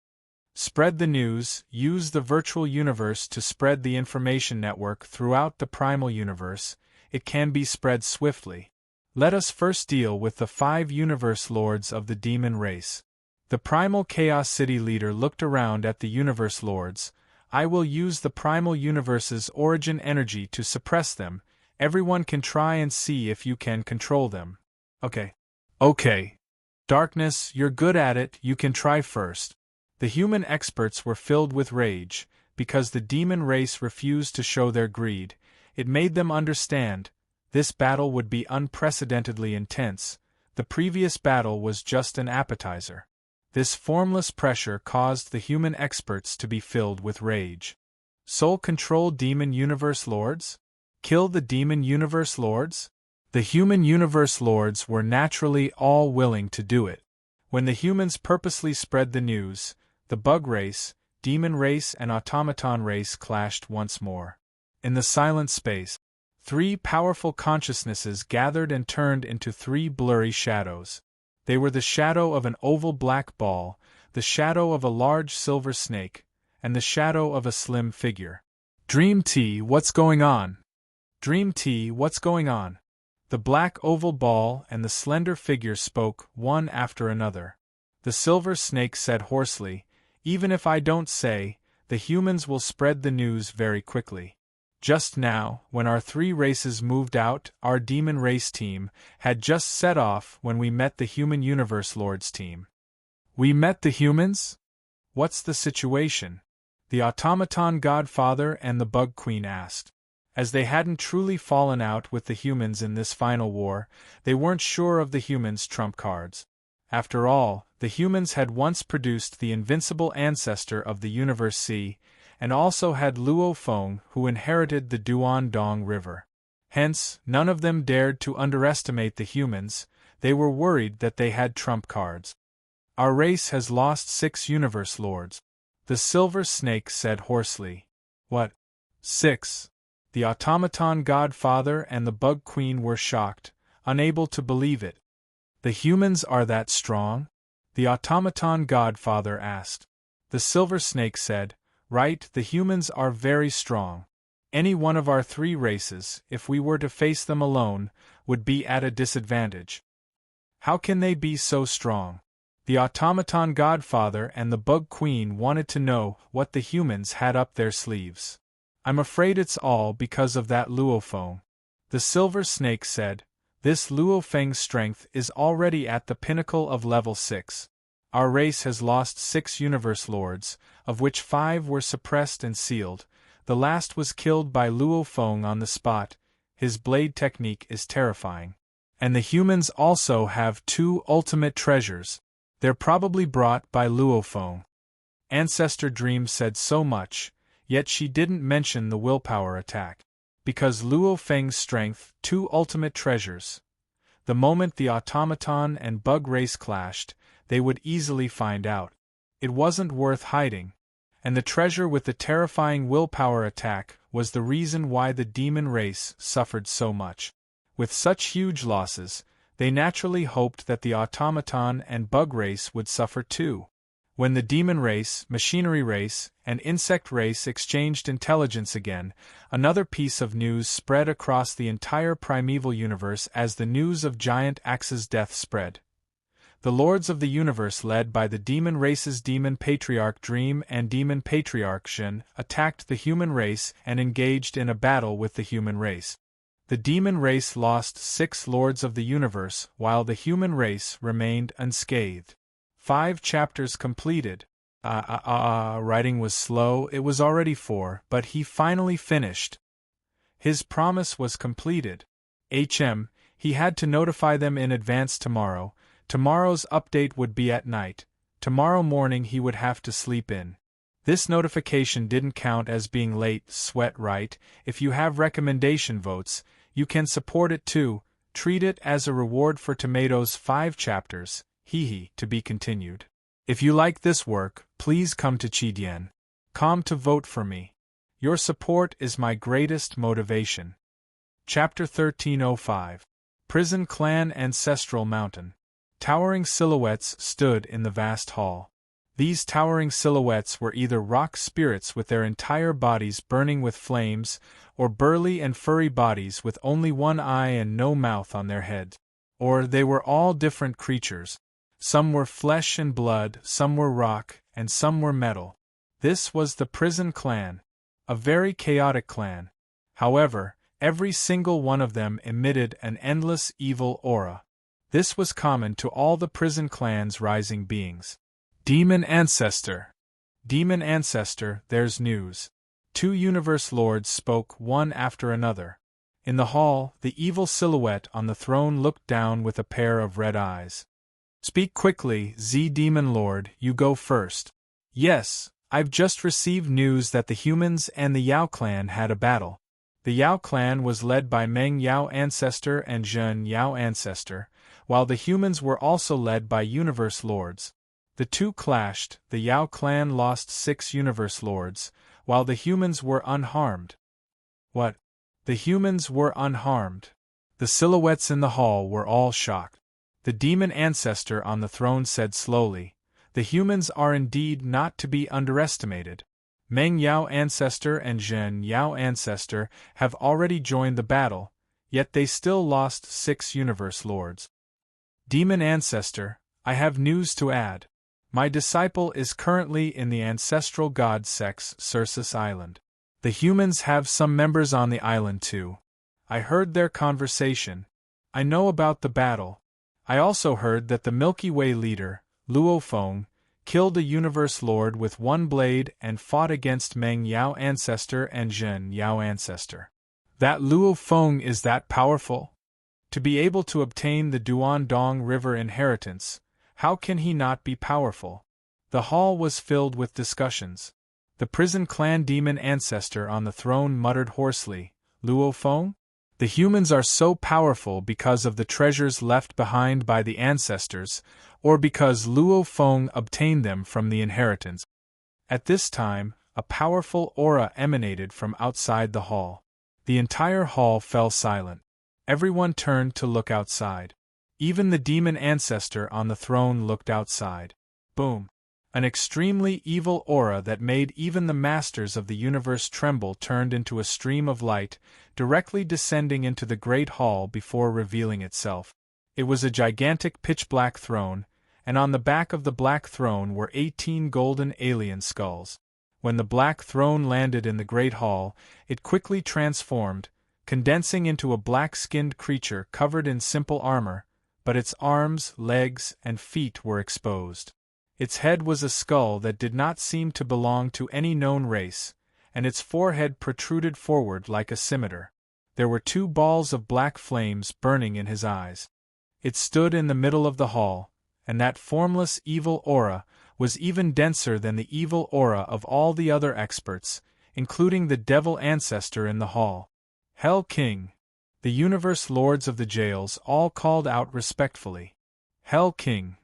Spread the news. Use the virtual universe to spread the information network throughout the primal universe. It can be spread swiftly. Let us first deal with the 5 universe lords of the demon race. The primal Chaos City leader looked around at the universe lords. "I will use the primal universe's origin energy to suppress them. Everyone can try and see if you can control them." Okay. Darkness, you're good at it, you can try first. The human experts were filled with rage, because the demon race refused to show their greed. It made them understand. This battle would be unprecedentedly intense. The previous battle was just an appetizer. This formless pressure caused the human experts to be filled with rage. Soul control demon universe lords? Kill the demon universe lords? The human universe lords were naturally all willing to do it. When the humans purposely spread the news, the bug race, demon race and automaton race clashed once more. In the silent space, 3 powerful consciousnesses gathered and turned into 3 blurry shadows. They were the shadow of an oval black ball, the shadow of a large silver snake, and the shadow of a slim figure. "Dream Tea, what's going on? Dream Tea, what's going on?" The black oval ball and the slender figure spoke, one after another. The silver snake said hoarsely, "Even if I don't say, the humans will spread the news very quickly. Just now, when our 3 races moved out, our demon race team had just set off when we met the human universe lords team." "We met the humans? What's the situation?" the automaton godfather and the bug queen asked. As they hadn't truly fallen out with the humans in this final war, they weren't sure of the humans' trump cards. After all, the humans had once produced the invincible ancestor of the Universe Sea, and also had Luo Feng, who inherited the Duan Dong River. Hence, none of them dared to underestimate the humans. They were worried that they had trump cards. "Our race has lost 6 universe lords," the silver snake said hoarsely. "What? 6? The automaton godfather and the bug queen were shocked, unable to believe it. "The humans are that strong?" the automaton godfather asked. The silver snake said, "Right, the humans are very strong. Any one of our 3 races, if we were to face them alone, would be at a disadvantage." "How can they be so strong?" The automaton godfather and the bug queen wanted to know what the humans had up their sleeves. "I'm afraid it's all because of that Luo Feng," the silver snake said. "This Luo Feng's strength is already at the pinnacle of level 6. Our race has lost 6 universe lords, of which 5 were suppressed and sealed. The last was killed by Luo Feng on the spot. His blade technique is terrifying. And the humans also have 2 ultimate treasures. They're probably brought by Luo Feng." Ancestor Dream said so much, yet she didn't mention the willpower attack. Because Luo Feng's strength, 2 ultimate treasures. The moment the automaton and bug race clashed, they would easily find out. It wasn't worth hiding. And the treasure with the terrifying willpower attack was the reason why the demon race suffered so much. With such huge losses, they naturally hoped that the automaton and bug race would suffer too. When the demon race, machinery race, and insect race exchanged intelligence again, another piece of news spread across the entire primeval universe as the news of Giant Axe's death spread. The Lords of the Universe, led by the demon race's demon patriarch Dream and demon patriarch Shen, attacked the human race and engaged in a battle with the human race. The demon race lost 6 Lords of the Universe, while the human race remained unscathed. 5 chapters completed. Writing was slow, it was already 4, but he finally finished. His promise was completed. He had to notify them in advance tomorrow. Tomorrow's update would be at night. Tomorrow morning he would have to sleep in. This notification didn't count as being late, sweat right. If you have recommendation votes, you can support it too. Treat it as a reward for Tomatoes 5 chapters. To be continued. If you like this work, please come to Chidien.com to vote for me. Your support is my greatest motivation. Chapter 1305. Prison Clan Ancestral Mountain. Towering silhouettes stood in the vast hall. These towering silhouettes were either rock spirits with their entire bodies burning with flames, or burly and furry bodies with only one eye and no mouth on their heads. Or they were all different creatures. Some were flesh and blood, some were rock, and some were metal. This was the Prison Clan. A very chaotic clan. However, every single one of them emitted an endless evil aura. This was common to all the prison clan's rising beings. Demon Ancestor. Demon Ancestor, there's news. 2 Universe Lords spoke one after another. In the hall, the evil silhouette on the throne looked down with a pair of red eyes. Speak quickly, Z Demon Lord, you go first. Yes, I've just received news that the humans and the Yao clan had a battle. The Yao clan was led by Meng Yao Ancestor and Zhen Yao Ancestor, while the humans were also led by Universe Lords. The two clashed. The Yao clan lost 6 Universe Lords, while the humans were unharmed. What? The humans were unharmed. The silhouettes in the hall were all shocked. The demon ancestor on the throne said slowly, "The humans are indeed not to be underestimated. Meng Yao Ancestor and Zhen Yao Ancestor have already joined the battle, yet they still lost 6 Universe Lords. Demon Ancestor, I have news to add. My disciple is currently in the ancestral god Sex Circus Island. The humans have some members on the island too. I heard their conversation. I know about the battle. I also heard that the Milky Way leader, Luo Feng, killed a Universe Lord with 1 blade and fought against Meng Yao Ancestor and Zhen Yao Ancestor. That Luo Feng is that powerful? To be able to obtain the Duandong River inheritance, how can he not be powerful?" The hall was filled with discussions. The prison clan demon ancestor on the throne muttered hoarsely, "Luo Feng? The humans are so powerful because of the treasures left behind by the ancestors, or because Luo Feng obtained them from the inheritance." At this time, a powerful aura emanated from outside the hall. The entire hall fell silent. Everyone turned to look outside. Even the demon ancestor on the throne looked outside. Boom! An extremely evil aura that made even the masters of the universe tremble turned into a stream of light, directly descending into the great hall before revealing itself. It was a gigantic pitch-black throne, and on the back of the black throne were 18 golden alien skulls. When the black throne landed in the great hall, it quickly transformed, condensing into a black-skinned creature covered in simple armor, but its arms, legs, and feet were exposed. Its head was a skull that did not seem to belong to any known race, and its forehead protruded forward like a scimitar. There were 2 balls of black flames burning in his eyes. It stood in the middle of the hall, and that formless evil aura was even denser than the evil aura of all the other experts, including the devil ancestor in the hall. Hell King! The Universe Lords of the jails all called out respectfully. Hell King!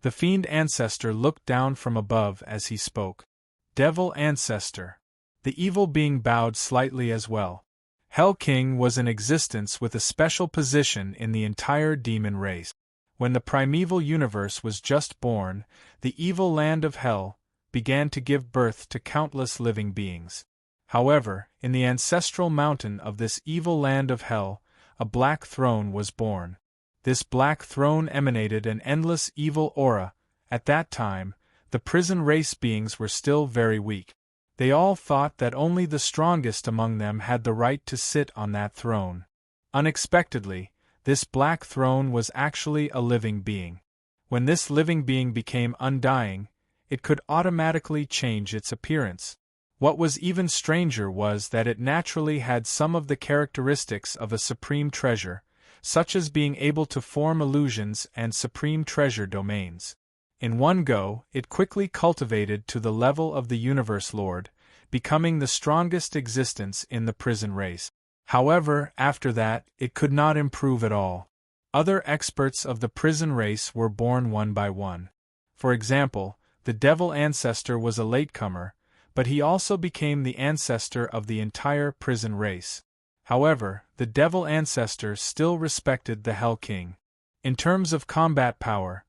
The Fiend Ancestor looked down from above as he spoke. Devil Ancestor! The evil being bowed slightly as well. Hell King was in existence with a special position in the entire demon race. When the primeval universe was just born, the evil land of Hell began to give birth to countless living beings. However, in the ancestral mountain of this evil land of Hell, a black throne was born. This black throne emanated an endless evil aura. At that time, the prison race beings were still very weak. They all thought that only the strongest among them had the right to sit on that throne. Unexpectedly, this black throne was actually a living being. When this living being became undying, it could automatically change its appearance. What was even stranger was that it naturally had some of the characteristics of a supreme treasure, such as being able to form illusions and supreme treasure domains. In one go, it quickly cultivated to the level of the Universe Lord, becoming the strongest existence in the prison race. However, after that, it could not improve at all. Other experts of the prison race were born one by one. For example, the Devil Ancestor was a latecomer, but he also became the ancestor of the entire prison race. However, the Devil Ancestor still respected the Hell King. In terms of combat power,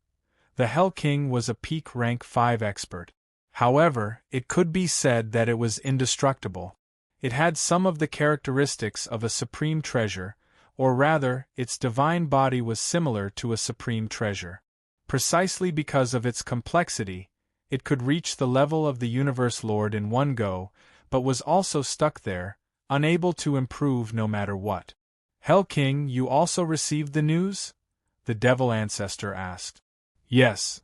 the Hell King was a peak rank 5 expert. However, it could be said that it was indestructible. It had some of the characteristics of a supreme treasure, or rather, its divine body was similar to a supreme treasure. Precisely because of its complexity, it could reach the level of the Universe Lord in one go, but was also stuck there, unable to improve no matter what. Hell King, you also received the news? The Devil Ancestor asked. Yes.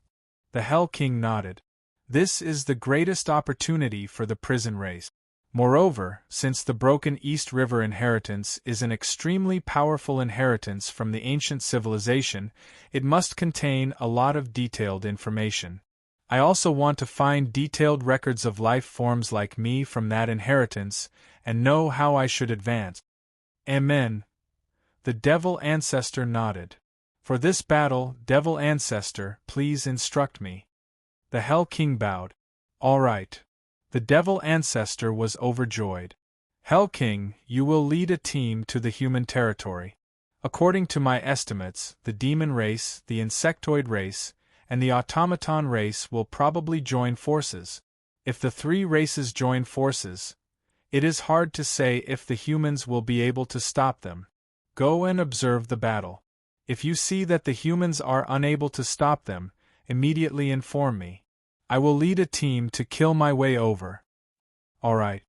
The Hell King nodded. This is the greatest opportunity for the prison race. Moreover, since the Broken East River inheritance is an extremely powerful inheritance from the ancient civilization, it must contain a lot of detailed information. I also want to find detailed records of life forms like me from that inheritance, and know how I should advance. Amen. The Devil Ancestor nodded. For this battle, Devil Ancestor, please instruct me. The Hell King bowed. All right. The Devil Ancestor was overjoyed. Hell King, you will lead a team to the human territory. According to my estimates, the demon race, the insectoid race, and the automaton race will probably join forces. If the three races join forces, it is hard to say if the humans will be able to stop them. Go and observe the battle. If you see that the humans are unable to stop them, immediately inform me. I will lead a team to kill my way over. All right.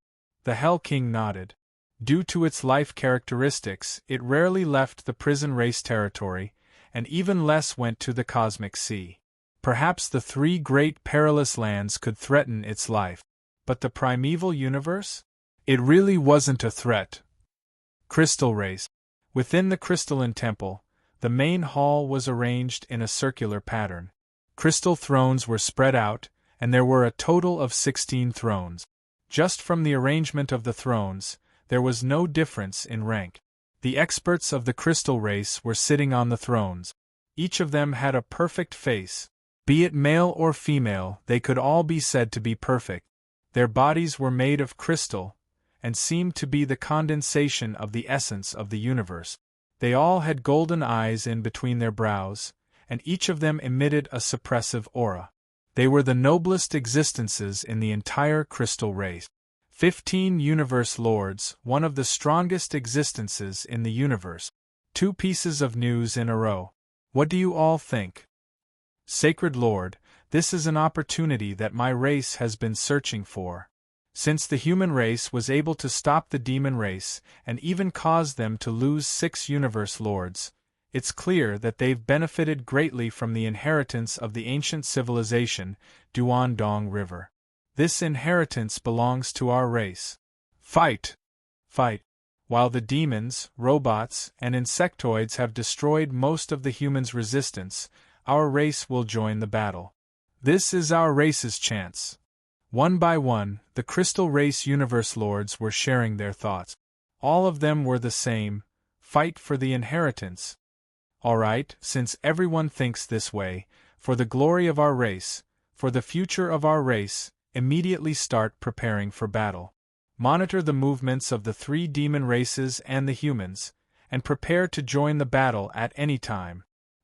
The Hell King nodded. Due to its life characteristics, it rarely left the prison race territory, and even less went to the cosmic sea. Perhaps the three great perilous lands could threaten its life. But the primeval universe? It really wasn't a threat. Crystal race. Within the crystalline temple, the main hall was arranged in a circular pattern. Crystal thrones were spread out, and there were a total of 16 thrones. Just from the arrangement of the thrones, there was no difference in rank. The experts of the crystal race were sitting on the thrones. Each of them had a perfect face. Be it male or female, they could all be said to be perfect. Their bodies were made of crystal, and seemed to be the condensation of the essence of the universe. They all had golden eyes in between their brows, and each of them emitted a suppressive aura. They were the noblest existences in the entire crystal race. 15 universe lords, one of the strongest existences in the universe. 2 pieces of news in a row. What do you all think? Sacred Lord, this is an opportunity that my race has been searching for. Since the human race was able to stop the demon race, and even cause them to lose 6 universe lords, it's clear that they've benefited greatly from the inheritance of the ancient civilization, Duandong River. This inheritance belongs to our race. Fight! Fight! While the demons, robots, and insectoids have destroyed most of the humans' resistance, our race will join the battle. This is our race's chance. One by one, the Crystal Race Universe Lords were sharing their thoughts. All of them were the same: fight for the inheritance. All right, since everyone thinks this way, for the glory of our race, for the future of our race, immediately start preparing for battle. Monitor the movements of the 3 demon races and the humans, and prepare to join the battle at any time.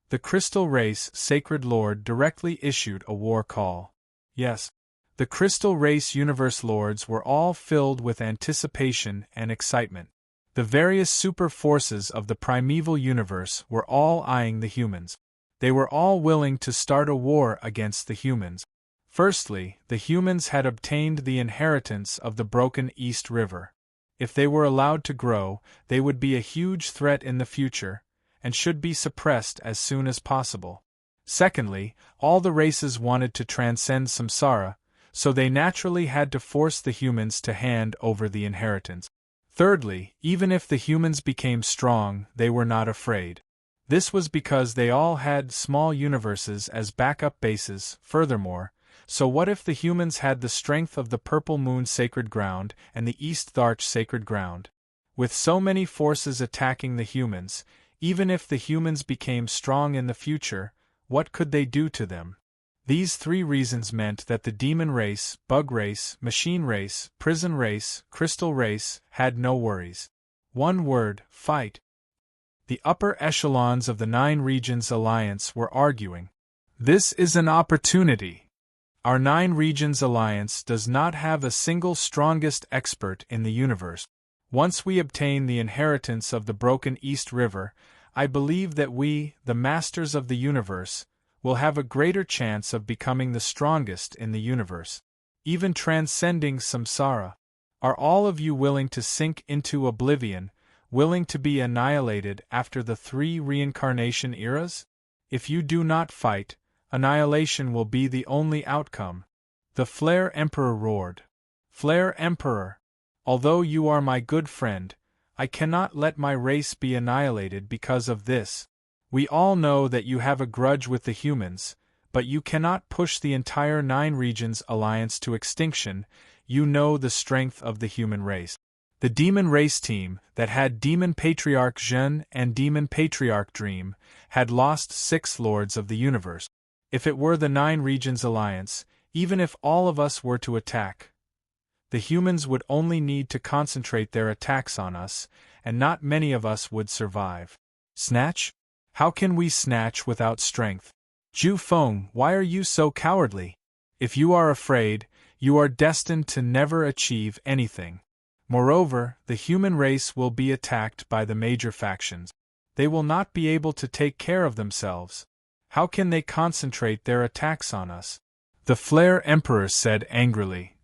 The Crystal Race Sacred Lord directly issued a war call. Yes. The Crystal Race Universe Lords were all filled with anticipation and excitement. The various super forces of the primeval universe were all eyeing the humans. They were all willing to start a war against the humans. Firstly, the humans had obtained the inheritance of the Broken East River. If they were allowed to grow, they would be a huge threat in the future, and should be suppressed as soon as possible. Secondly, all the races wanted to transcend samsara, so they naturally had to force the humans to hand over the inheritance. Thirdly, even if the humans became strong, they were not afraid. This was because they all had small universes as backup bases. Furthermore, so what if the humans had the strength of the Purple Moon Sacred Ground and the East Tharch Sacred Ground? With so many forces attacking the humans, even if the humans became strong in the future, what could they do to them? These three reasons meant that the demon race, bug race, machine race, prison race, crystal race, had no worries. One word: fight. The upper echelons of the Nine Regions Alliance were arguing. This is an opportunity. Our Nine Regions Alliance does not have a single strongest expert in the universe. Once we obtain the inheritance of the Broken East River, I believe that we, the Masters of the Universe, will have a greater chance of becoming the strongest in the universe, even transcending samsara. Are all of you willing to sink into oblivion, willing to be annihilated after the 3 reincarnation eras? If you do not fight, annihilation will be the only outcome. The Flare Emperor roared. Flare Emperor, although you are my good friend, I cannot let my race be annihilated because of this. We all know that you have a grudge with the humans, but you cannot push the entire Nine Regions Alliance to extinction. You know the strength of the human race. The Demon Race team, that had Demon Patriarch Zhen and Demon Patriarch Dream, had lost 6 Lords of the Universe. If it were the Nine Regions Alliance, even if all of us were to attack, the humans would only need to concentrate their attacks on us, and not many of us would survive. Snatch? How can we snatch without strength? Zhu Feng, why are you so cowardly? If you are afraid, you are destined to never achieve anything. Moreover, the human race will be attacked by the major factions. They will not be able to take care of themselves. How can they concentrate their attacks on us? The Flare Emperor said angrily.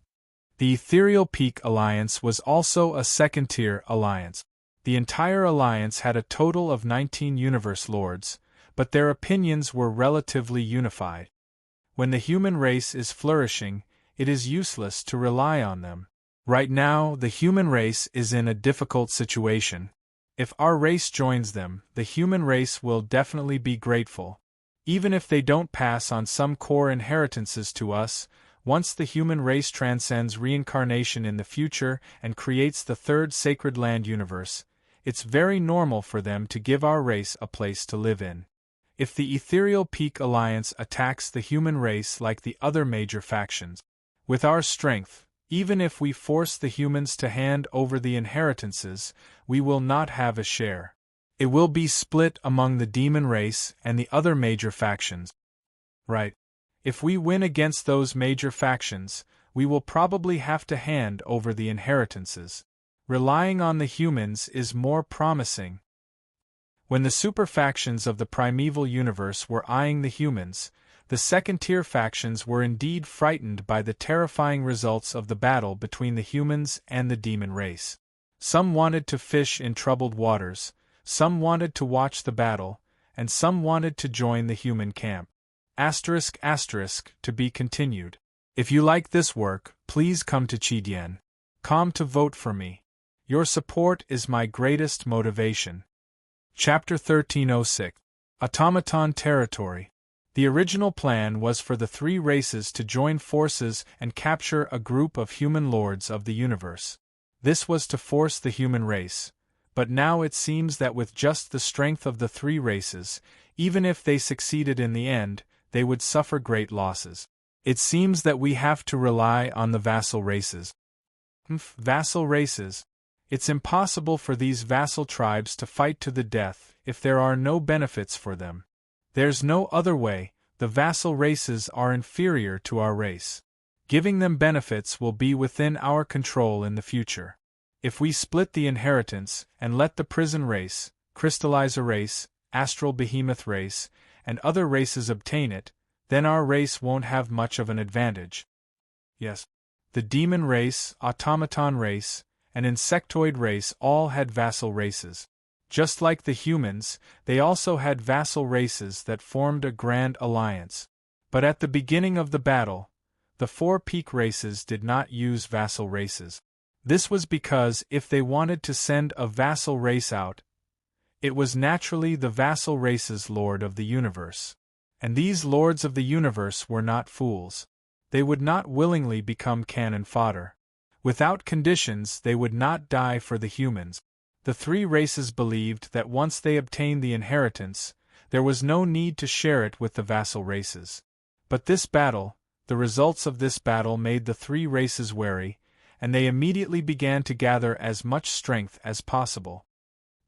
The Ethereal Peak Alliance was also a second-tier alliance. The entire alliance had a total of 19 Universe Lords, but their opinions were relatively unified. When the human race is flourishing, it is useless to rely on them. Right now, the human race is in a difficult situation. If our race joins them, the human race will definitely be grateful. Even if they don't pass on some core inheritances to us, once the human race transcends reincarnation in the future and creates the 3rd Sacred Land universe, it's very normal for them to give our race a place to live in. If the Ethereal Peak Alliance attacks the human race like the other major factions, with our strength, even if we force the humans to hand over the inheritances, we will not have a share. It will be split among the demon race and the other major factions. Right. If we win against those major factions, we will probably have to hand over the inheritances. Relying on the humans is more promising. When the super factions of the primeval universe were eyeing the humans, the second-tier factions were indeed frightened by the terrifying results of the battle between the humans and the demon race. Some wanted to fish in troubled waters, some wanted to watch the battle, and some wanted to join the human camp. To be continued. If you like this work, please come to Chidien.com to vote for me. Your support is my greatest motivation. Chapter 1306. Automaton Territory. The original plan was for the 3 races to join forces and capture a group of human lords of the universe. This was to force the human race, but now it seems that with just the strength of the 3 races, even if they succeeded in the end, they would suffer great losses. It seems that we have to rely on the vassal races. Vassal races. It's impossible for these vassal tribes to fight to the death if there are no benefits for them. There's no other way. The vassal races are inferior to our race. Giving them benefits will be within our control in the future. If we split the inheritance and let the prison race, crystallizer race, astral behemoth race, and other races obtain it, then our race won't have much of an advantage. Yes, the demon race, automaton race, and insectoid race all had vassal races. Just like the humans, they also had vassal races that formed a grand alliance. But at the beginning of the battle, the 4 peak races did not use vassal races. This was because if they wanted to send a vassal race out, It was naturally the vassal race's lord of the universe. And these lords of the universe were not fools. They would not willingly become cannon fodder. Without conditions, they would not die for the humans. The three races believed that once they obtained the inheritance, there was no need to share it with the vassal races. But this battle, the results of this battle made the three races wary, and they immediately began to gather as much strength as possible.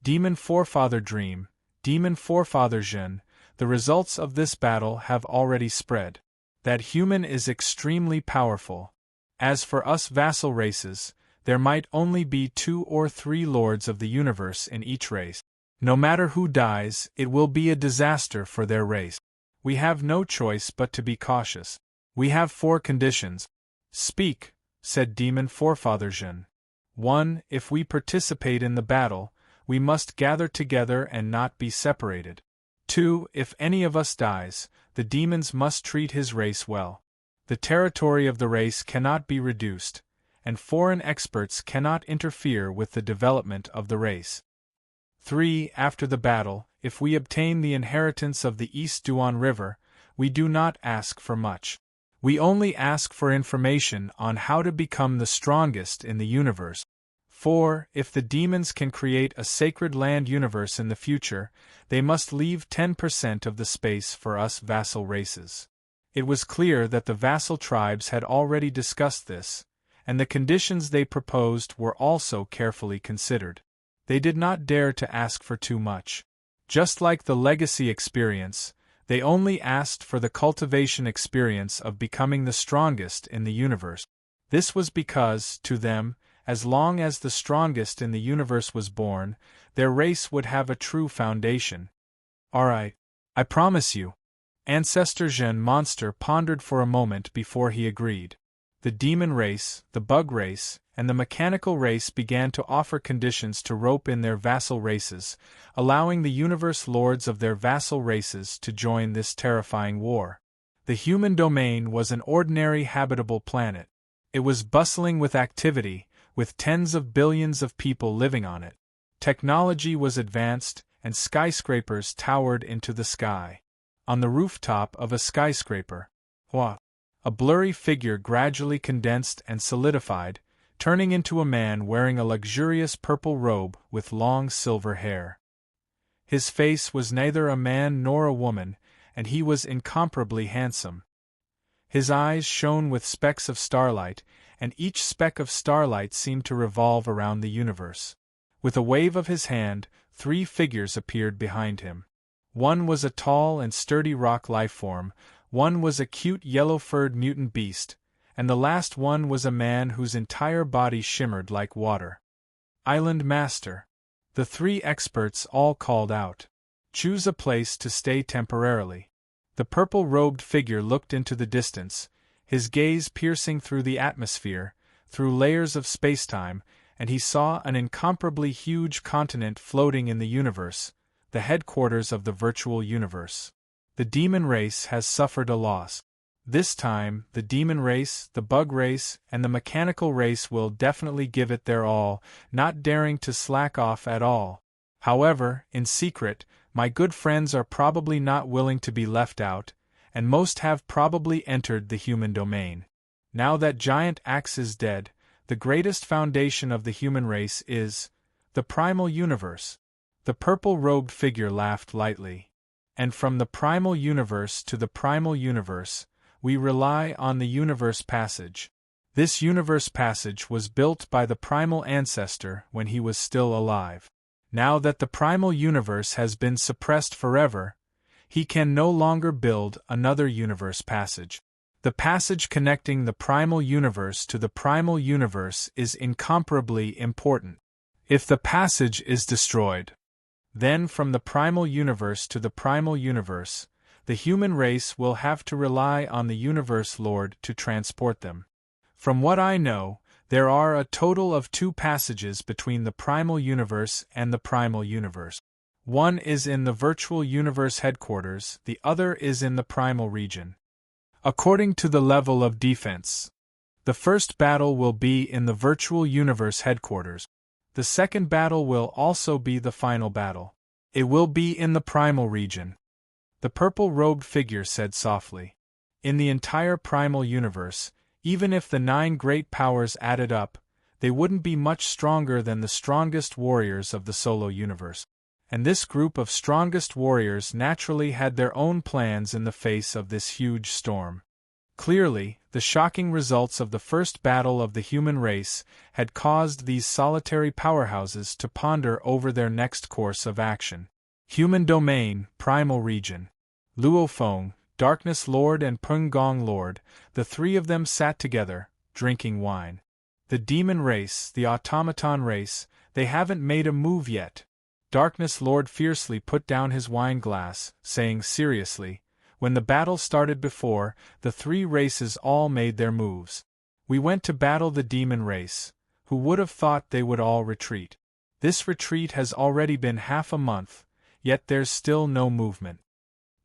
Demon Forefather Dream, Demon Forefather Jin, the results of this battle have already spread. That human is extremely powerful. As for us vassal races, there might only be 2 or 3 lords of the universe in each race. No matter who dies, it will be a disaster for their race. We have no choice but to be cautious. We have 4 conditions. Speak, said Demon Forefather Jin. 1. If we participate in the battle, we must gather together and not be separated. 2. If any of us dies, the demons must treat his race well. The territory of the race cannot be reduced, and foreign experts cannot interfere with the development of the race. 3. After the battle, if we obtain the inheritance of the East Duan River, we do not ask for much. We only ask for information on how to become the strongest in the universe. 4. If the demons can create a sacred land universe in the future, they must leave 10% of the space for us vassal races. It was clear that the vassal tribes had already discussed this, and the conditions they proposed were also carefully considered. They did not dare to ask for too much. Just like the legacy experience, they only asked for the cultivation experience of becoming the strongest in the universe. This was because, to them, as long as the strongest in the universe was born, their race would have a true foundation. Alright, I promise you. Ancestor Zhen Monster pondered for a moment before he agreed. The demon race, the bug race, and the mechanical race began to offer conditions to rope in their vassal races, allowing the universe lords of their vassal races to join this terrifying war. The human domain was an ordinary habitable planet. It was bustling with activity, with tens of billions of people living on it. Technology was advanced, and skyscrapers towered into the sky. On the rooftop of a skyscraper, a blurry figure gradually condensed and solidified, turning into a man wearing a luxurious purple robe with long silver hair. His face was neither a man nor a woman, and he was incomparably handsome. His eyes shone with specks of starlight, and each speck of starlight seemed to revolve around the universe. With a wave of his hand, 3 figures appeared behind him. One was a tall and sturdy rock life-form, one was a cute yellow-furred mutant beast, and the last one was a man whose entire body shimmered like water. Island Master. The 3 experts all called out. Choose a place to stay temporarily. The purple-robed figure looked into the distance, his gaze piercing through the atmosphere, through layers of spacetime, and he saw an incomparably huge continent floating in the universe, the headquarters of the virtual universe. The demon race has suffered a loss. This time, the demon race, the bug race, and the mechanical race will definitely give it their all, not daring to slack off at all. However, in secret, my good friends are probably not willing to be left out, and most have probably entered the human domain. Now that Giant Axe is dead, the greatest foundation of the human race is the primal universe. The purple-robed figure laughed lightly. And from the primal universe to the primal universe, we rely on the universe passage. This universe passage was built by the primal ancestor when he was still alive. Now that the primal universe has been suppressed forever, he can no longer build another universe passage. The passage connecting the primal universe to the primal universe is incomparably important. If the passage is destroyed, then from the primal universe to the primal universe, the human race will have to rely on the universe lord to transport them. From what I know, there are a total of 2 passages between the primal universe and the primal universe. One is in the virtual universe headquarters, the other is in the primal region. According to the level of defense, the first battle will be in the virtual universe headquarters. The second battle will also be the final battle. It will be in the primal region. The purple-robed figure said softly. In the entire primal universe, even if the 9 great powers added up, they wouldn't be much stronger than the strongest warriors of the solo universe. And this group of strongest warriors naturally had their own plans in the face of this huge storm. Clearly, the shocking results of the first battle of the human race had caused these solitary powerhouses to ponder over their next course of action. Human domain, primal region. Luo Feng, Darkness Lord and Peng Gong Lord, the 3 of them sat together, drinking wine. The demon race, the automaton race, they haven't made a move yet. Darkness Lord fiercely put down his wine glass, saying seriously, when the battle started before, the 3 races all made their moves. We went to battle the demon race. Who would have thought they would all retreat? This retreat has already been half a month, yet there's still no movement.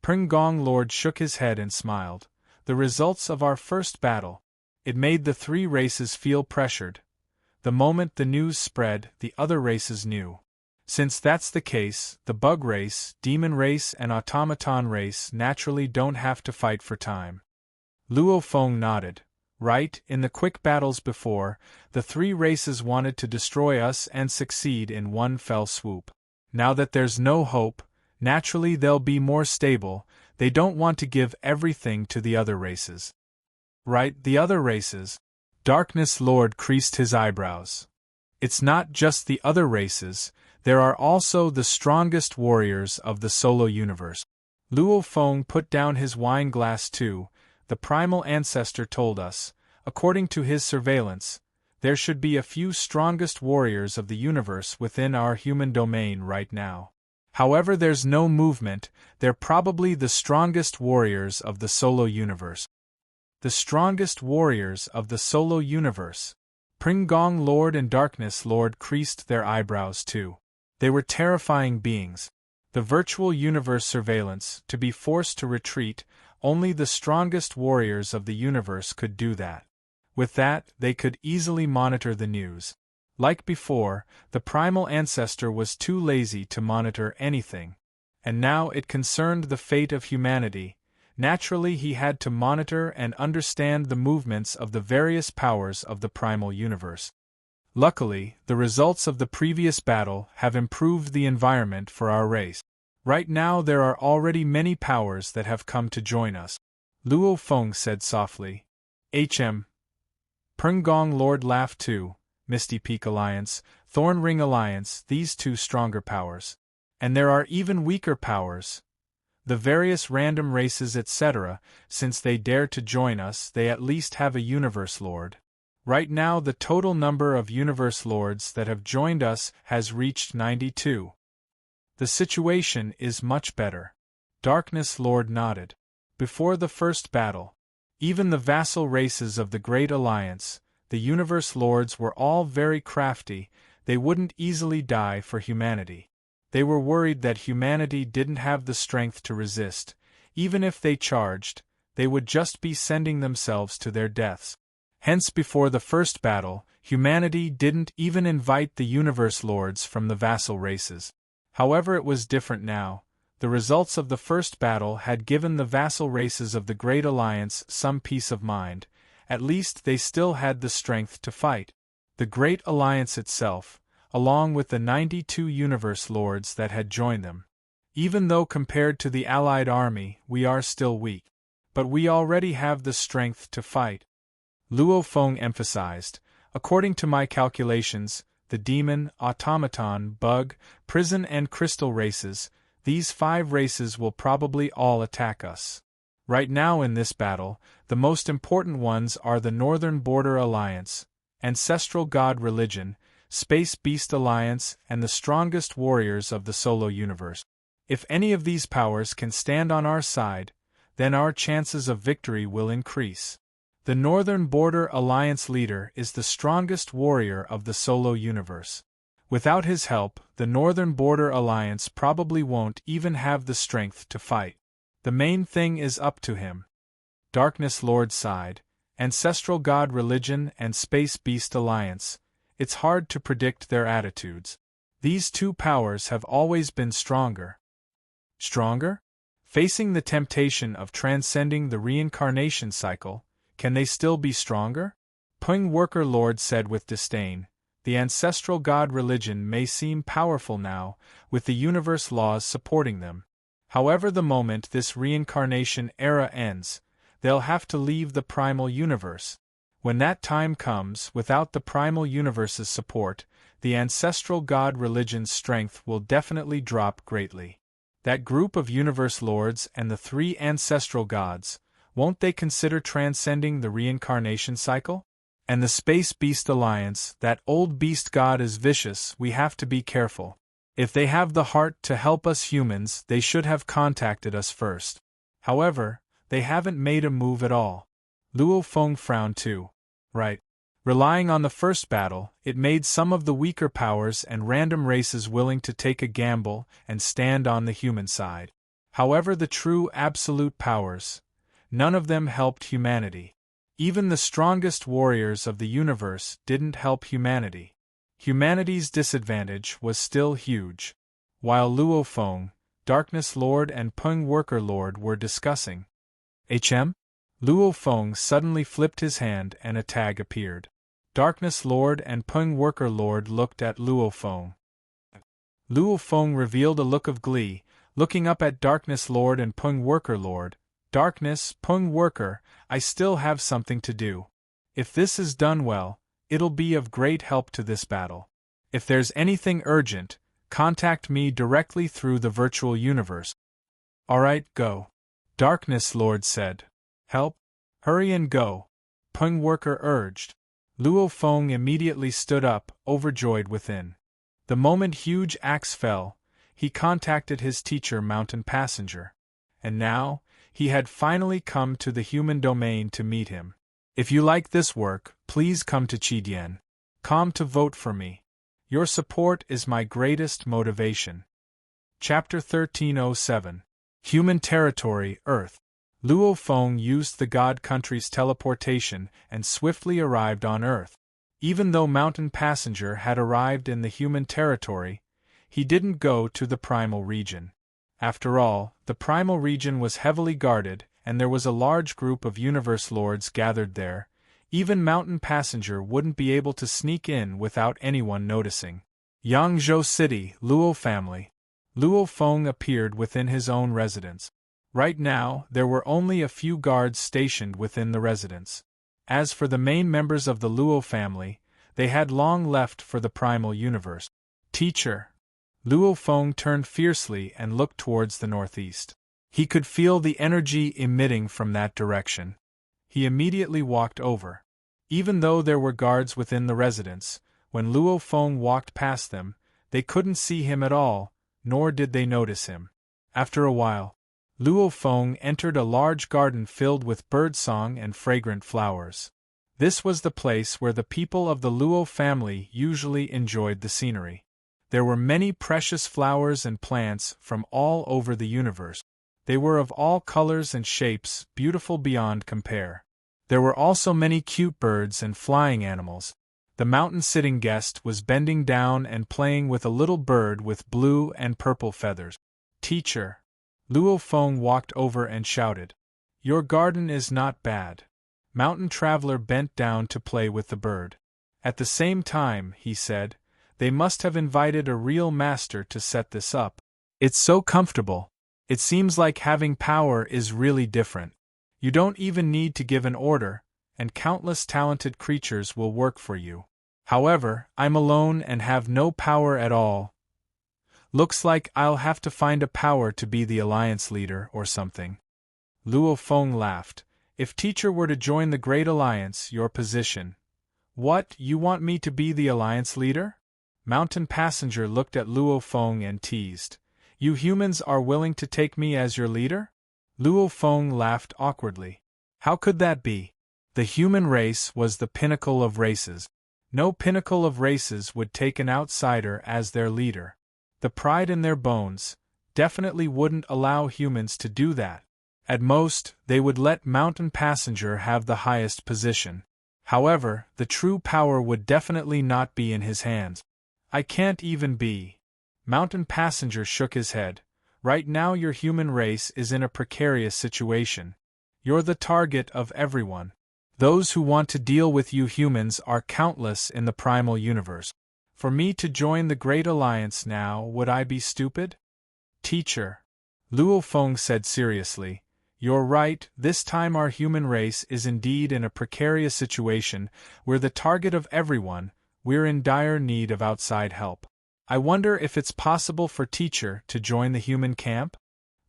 Peng Gong Lord shook his head and smiled. The results of our first battle. It made the 3 races feel pressured. The moment the news spread, the other races knew. Since that's the case, the bug race, demon race and automaton race naturally don't have to fight for time. Luo Feng nodded. Right, in the quick battles before, the 3 races wanted to destroy us and succeed in one fell swoop. Now that there's no hope, naturally they'll be more stable. They don't want to give everything to the other races. Right, the other races? Darkness Lord creased his eyebrows. It's not just the other races, there are also the strongest warriors of the solo universe. Luo Feng put down his wine glass too. The primal ancestor told us, according to his surveillance, there should be a few strongest warriors of the universe within our human domain right now. However, there's no movement. They're probably the strongest warriors of the solo universe. The strongest warriors of the solo universe. Peng Gong Lord and Darkness Lord creased their eyebrows too. They were terrifying beings. The virtual universe surveillance, to be forced to retreat, only the strongest warriors of the universe could do that. With that, they could easily monitor the news. Like before, the primal ancestor was too lazy to monitor anything. And now it concerned the fate of humanity. Naturally, he had to monitor and understand the movements of the various powers of the primal universe. Luckily, the results of the previous battle have improved the environment for our race. Right now there are already many powers that have come to join us. Luo Feng said softly. Peng Gong Lord laughed too. Misty Peak Alliance, Thorn Ring Alliance, these 2 stronger powers. And there are even weaker powers. The various random races etc., since they dare to join us, they at least have a Universe Lord. Right now the total number of Universe Lords that have joined us has reached 92. The situation is much better. Darkness Lord nodded. Before the first battle, even the vassal races of the Great Alliance, the Universe Lords were all very crafty. They wouldn't easily die for humanity. They were worried that humanity didn't have the strength to resist. Even if they charged, they would just be sending themselves to their deaths. Hence before the first battle, humanity didn't even invite the Universe Lords from the vassal races. However, it was different now. The results of the first battle had given the vassal races of the Great Alliance some peace of mind. At least they still had the strength to fight. The Great Alliance itself, along with the 92 Universe Lords that had joined them. Even though compared to the Allied army, we are still weak. But we already have the strength to fight. Luo Feng emphasized. According to my calculations, the demon, automaton, bug, prison and crystal races, these 5 races will probably all attack us. Right now in this battle, the most important ones are the Northern Border Alliance, Ancestral God Religion, Space Beast Alliance and the strongest warriors of the solo universe. If any of these powers can stand on our side, then our chances of victory will increase. The Northern Border Alliance leader is the strongest warrior of the solo universe. Without his help, the Northern Border Alliance probably won't even have the strength to fight. The main thing is up to him. Darkness Lord sighed. Ancestral God Religion and Space Beast Alliance. It's hard to predict their attitudes. These two powers have always been stronger. Stronger? Facing the temptation of transcending the reincarnation cycle, can they still be stronger? Pung Worker Lord said with disdain. The ancestral god religion may seem powerful now, with the universe laws supporting them. However, the moment this reincarnation era ends, they'll have to leave the primal universe. When that time comes, without the primal universe's support, the ancestral god religion's strength will definitely drop greatly. That group of universe lords and the three ancestral gods, won't they consider transcending the reincarnation cycle? And the Space Beast Alliance, that old beast god is vicious, we have to be careful. If they have the heart to help us humans, they should have contacted us first. However, they haven't made a move at all. Luo Feng frowned too. Right. Relying on the first battle, it made some of the weaker powers and random races willing to take a gamble and stand on the human side. However, the true absolute powers, none of them helped humanity. Even the strongest warriors of the universe didn't help humanity. Humanity's disadvantage was still huge. While Luo Feng, Darkness Lord and Pung Worker Lord were discussing. Luo Feng suddenly flipped his hand and a tag appeared. Darkness Lord and Pung Worker Lord looked at Luo Feng. Luo Feng revealed a look of glee, looking up at Darkness Lord and Pung Worker Lord. Darkness, Pung Worker, I still have something to do. If this is done well, it'll be of great help to this battle. If there's anything urgent, contact me directly through the virtual universe. Alright, go. Darkness Lord said. Help? Hurry and go. Pung Worker urged. Luo Feng immediately stood up, overjoyed within. The moment huge axe fell, he contacted his teacher Mountain Passenger. And now, he had finally come to the human domain to meet him. If you like this work, please come to Chidien.com to vote for me. Your support is my greatest motivation. Chapter 1307. Human Territory, Earth. Luo Feng used the God Country's teleportation and swiftly arrived on Earth. Even though Mountain Passenger had arrived in the human territory, he didn't go to the primal region. After all, the primal region was heavily guarded, and there was a large group of universe lords gathered there. Even Mountain Passenger wouldn't be able to sneak in without anyone noticing. Yangzhou City, Luo family. Luo Feng appeared within his own residence. Right now, there were only a few guards stationed within the residence. As for the main members of the Luo family, they had long left for the primal universe. Teacher. Luo Feng turned fiercely and looked towards the northeast. He could feel the energy emitting from that direction. He immediately walked over. Even though there were guards within the residence, when Luo Feng walked past them, they couldn't see him at all, nor did they notice him. After a while, Luo Feng entered a large garden filled with birdsong and fragrant flowers. This was the place where the people of the Luo family usually enjoyed the scenery. There were many precious flowers and plants from all over the universe. They were of all colors and shapes, beautiful beyond compare. There were also many cute birds and flying animals. The mountain-sitting guest was bending down and playing with a little bird with blue and purple feathers. Teacher. Luo Feng walked over and shouted. Your garden is not bad. Mountain Traveler bent down to play with the bird. At the same time, he said, they must have invited a real master to set this up. It's so comfortable. It seems like having power is really different. You don't even need to give an order, and countless talented creatures will work for you. However, I'm alone and have no power at all. Looks like I'll have to find a power to be the alliance leader or something. Luo Feng laughed. If teacher were to join the Great Alliance, your position. What, you want me to be the alliance leader? Mountain Passenger looked at Luo Feng and teased. You humans are willing to take me as your leader? Luo Feng laughed awkwardly. How could that be? The human race was the pinnacle of races. No pinnacle of races would take an outsider as their leader. The pride in their bones definitely wouldn't allow humans to do that. At most, they would let Mountain Passenger have the highest position. However, the true power would definitely not be in his hands. I can't even be. Mountain Passenger shook his head. Right now your human race is in a precarious situation. You're the target of everyone. Those who want to deal with you humans are countless in the primal universe. For me to join the Great Alliance now, would I be stupid? Teacher, Luo Feng said seriously, you're right, this time our human race is indeed in a precarious situation, we're the target of everyone, we're in dire need of outside help. I wonder if it's possible for Teacher to join the human camp?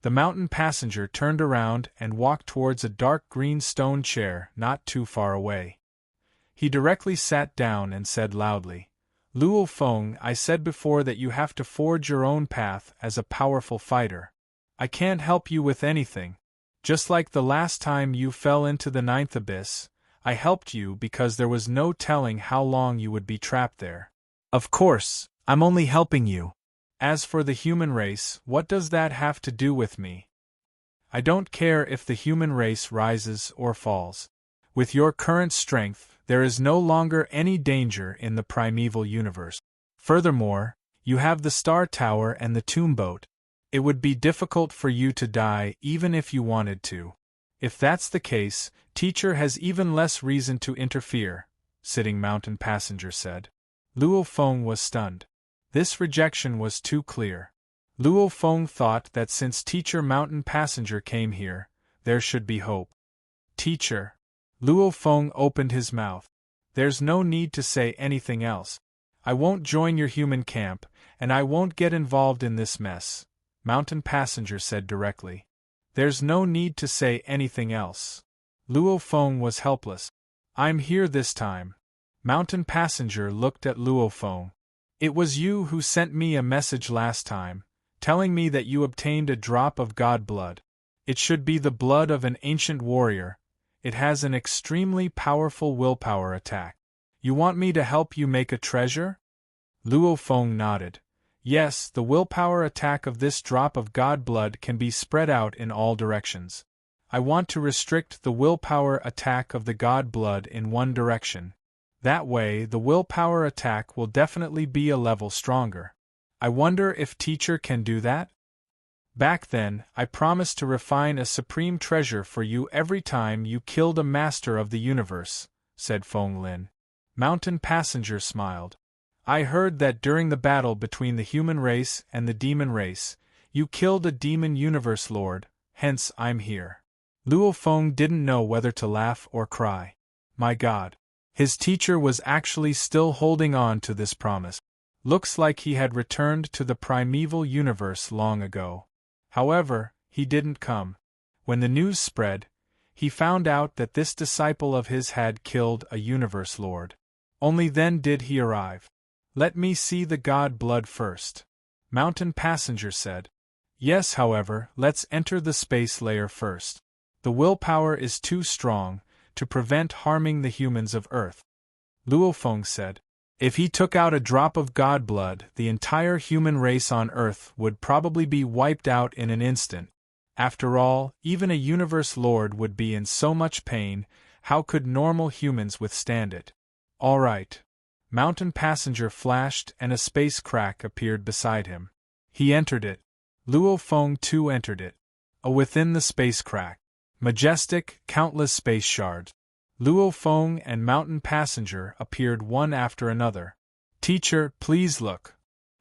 The Mountain Passenger turned around and walked towards a dark green stone chair not too far away. He directly sat down and said loudly, Luo Feng, I said before that you have to forge your own path as a powerful fighter. I can't help you with anything. Just like the last time you fell into the ninth abyss, I helped you because there was no telling how long you would be trapped there. Of course, I'm only helping you. As for the human race, what does that have to do with me? I don't care if the human race rises or falls. With your current strength, there is no longer any danger in the primeval universe. Furthermore, you have the Star Tower and the Tomb Boat. It would be difficult for you to die even if you wanted to. If that's the case, Teacher has even less reason to interfere, Sitting Mountain Passenger said. Luo Feng was stunned. This rejection was too clear. Luo Feng thought that since Teacher Mountain Passenger came here, there should be hope. Teacher. Luo Feng opened his mouth. There's no need to say anything else. I won't join your human camp, and I won't get involved in this mess, Mountain Passenger said directly. There's no need to say anything else. Luo Feng was helpless. I'm here this time. Mountain Passenger looked at Luo Feng. It was you who sent me a message last time, telling me that you obtained a drop of god blood. It should be the blood of an ancient warrior. It has an extremely powerful willpower attack. You want me to help you make a treasure? Luo Feng nodded. Yes, the willpower attack of this drop of god blood can be spread out in all directions. I want to restrict the willpower attack of the god blood in one direction. That way, the willpower attack will definitely be a level stronger. I wonder if Teacher can do that? Back then, I promised to refine a supreme treasure for you every time you killed a master of the universe, said Feng Lin. Mountain Passenger smiled. I heard that during the battle between the human race and the demon race, you killed a demon universe lord, hence I'm here. Luo Feng didn't know whether to laugh or cry. My God. His teacher was actually still holding on to this promise. Looks like he had returned to the primeval universe long ago. However, he didn't come. When the news spread, he found out that this disciple of his had killed a universe lord. Only then did he arrive. Let me see the god blood first. Mountain Passenger said. Yes, however, let's enter the space layer first. The willpower is too strong to prevent harming the humans of Earth. Luo Feng said. If he took out a drop of god blood, the entire human race on Earth would probably be wiped out in an instant. After all, even a universe lord would be in so much pain, how could normal humans withstand it? All right. Mountain Passenger flashed and a space crack appeared beside him. He entered it. Luo Feng too entered it. Within the space crack. Majestic, countless space shards. Luo Feng and Mountain Passenger appeared one after another. Teacher, please look.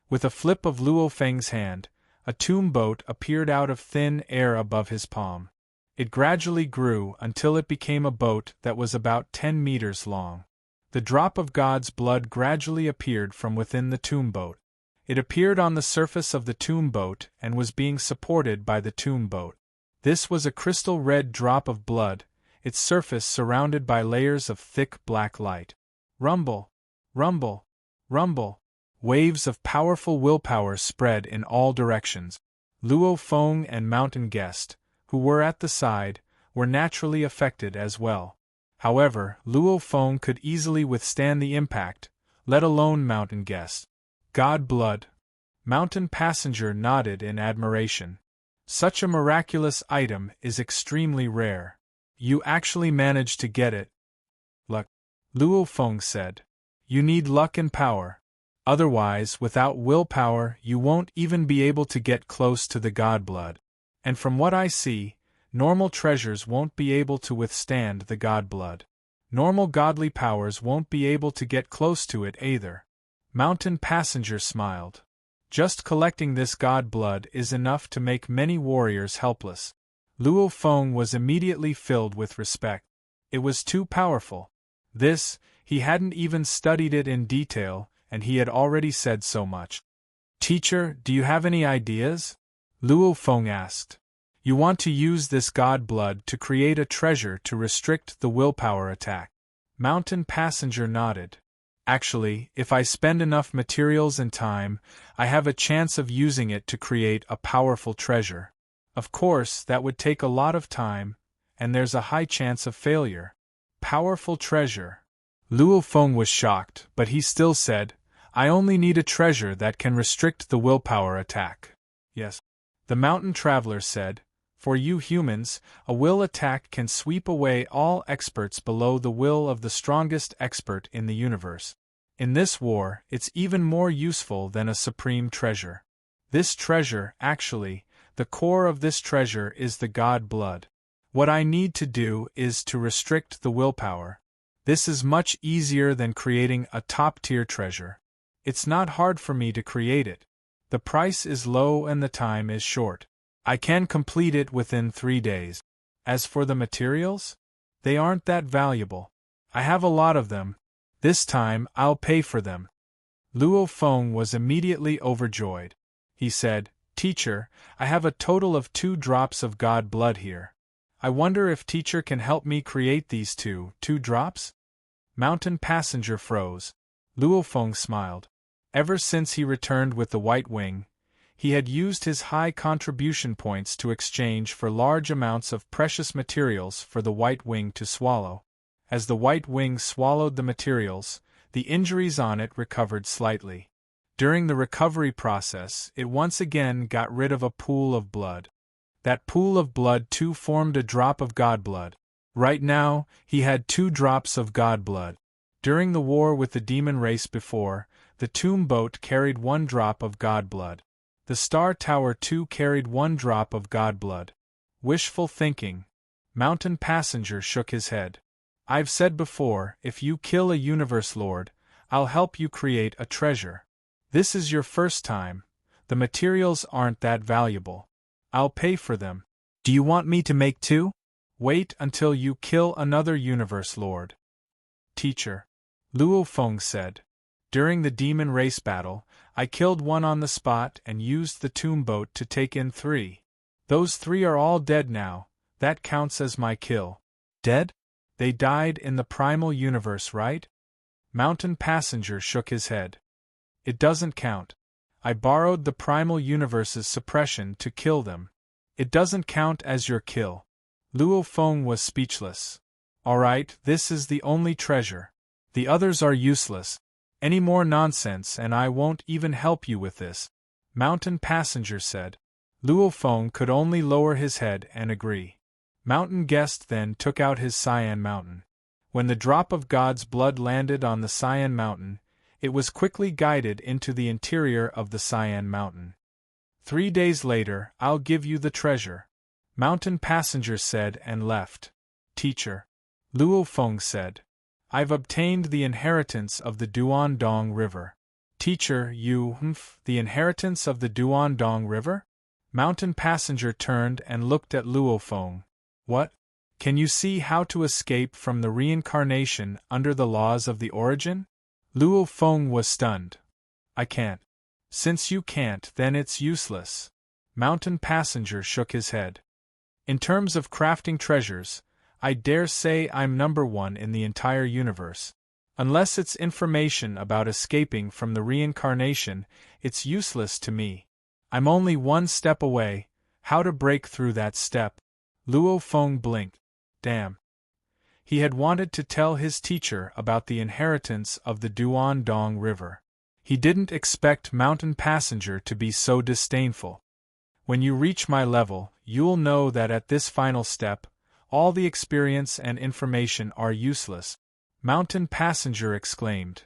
With a flip of Luo Feng's hand, a tomb boat appeared out of thin air above his palm. It gradually grew until it became a boat that was about 10 meters long. The drop of God's blood gradually appeared from within the tomb boat. It appeared on the surface of the tomb boat and was being supported by the tomb boat. This was a crystal red drop of blood, its surface surrounded by layers of thick black light. Rumble, rumble, rumble. Waves of powerful willpower spread in all directions. Luo Feng and Mountain Guest, who were at the side, were naturally affected as well. However, Luo Feng could easily withstand the impact, let alone Mountain Guest. God blood. Mountain Passenger nodded in admiration. Such a miraculous item is extremely rare. You actually managed to get it. Luck. Luo Feng said. You need luck and power. Otherwise, without willpower, you won't even be able to get close to the god blood. And from what I see, normal treasures won't be able to withstand the god blood. Normal godly powers won't be able to get close to it either. Mountain Passenger smiled. Just collecting this god blood is enough to make many warriors helpless. Luo Feng was immediately filled with respect. It was too powerful. This, he hadn't even studied it in detail, and he had already said so much. Teacher, do you have any ideas? Luo Feng asked. You want to use this god blood to create a treasure to restrict the willpower attack. Mountain Passenger nodded. Actually, if I spend enough materials and time, I have a chance of using it to create a powerful treasure. Of course, that would take a lot of time, and there's a high chance of failure. Powerful treasure. Luo Feng was shocked, but he still said, I only need a treasure that can restrict the willpower attack. Yes. The mountain traveler said, for you humans, a will attack can sweep away all experts below the will of the strongest expert in the universe. In this war, it's even more useful than a supreme treasure. This treasure, actually, the core of this treasure is the god blood. What I need to do is to restrict the willpower. This is much easier than creating a top-tier treasure. It's not hard for me to create it. The price is low and the time is short. I can complete it within 3 days. As for the materials, they aren't that valuable. I have a lot of them. This time, I'll pay for them. Luo Feng was immediately overjoyed. He said, Teacher, I have a total of 2 drops of god blood here. I wonder if teacher can help me create these two drops? Mountain Passenger froze. Luo Feng smiled. Ever since he returned with the White Wing, he had used his high contribution points to exchange for large amounts of precious materials for the White Wing to swallow. As the White Wing swallowed the materials, the injuries on it recovered slightly. During the recovery process, it once again got rid of a pool of blood. That pool of blood too formed a drop of god blood. Right now, he had 2 drops of god blood. During the war with the demon race before, the tomb boat carried 1 drop of god blood. The Star Tower too carried 1 drop of god blood. Wishful thinking. Mountain Passenger shook his head. I've said before, if you kill a universe lord, I'll help you create a treasure. This is your first time. The materials aren't that valuable. I'll pay for them. Do you want me to make 2? Wait until you kill another universe lord. Teacher. Luo Feng said. During the demon race battle, I killed 1 on the spot and used the tomb boat to take in 3. Those 3 are all dead now. That counts as my kill. Dead? They died in the primal universe, right? Mountain Passenger shook his head. It doesn't count. I borrowed the primal universe's suppression to kill them. It doesn't count as your kill. Luo Feng was speechless. Alright, this is the only treasure. The others are useless. Any more nonsense and I won't even help you with this. Mountain Passenger said. Luo Feng could only lower his head and agree. Mountain Guest then took out his Cyan Mountain. When the drop of God's blood landed on the Cyan Mountain, it was quickly guided into the interior of the Cyan Mountain. 3 days later, I'll give you the treasure. Mountain Passenger said and left. Teacher. Luo Feng said. I've obtained the inheritance of the Duandong River. Teacher, the inheritance of the Duandong River? Mountain Passenger turned and looked at Luo Feng. What? Can you see how to escape from the reincarnation under the laws of the origin? Luo Feng was stunned. I can't. Since you can't, then it's useless. Mountain Passenger shook his head. In terms of crafting treasures, I dare say I'm number 1 in the entire universe. Unless it's information about escaping from the reincarnation, it's useless to me. I'm only 1 step away. How to break through that step? Luo Feng blinked. Damn. He had wanted to tell his teacher about the inheritance of the Duandong River. He didn't expect Mountain Passenger to be so disdainful. When you reach my level, you'll know that at this final step, all the experience and information are useless. Mountain Passenger exclaimed.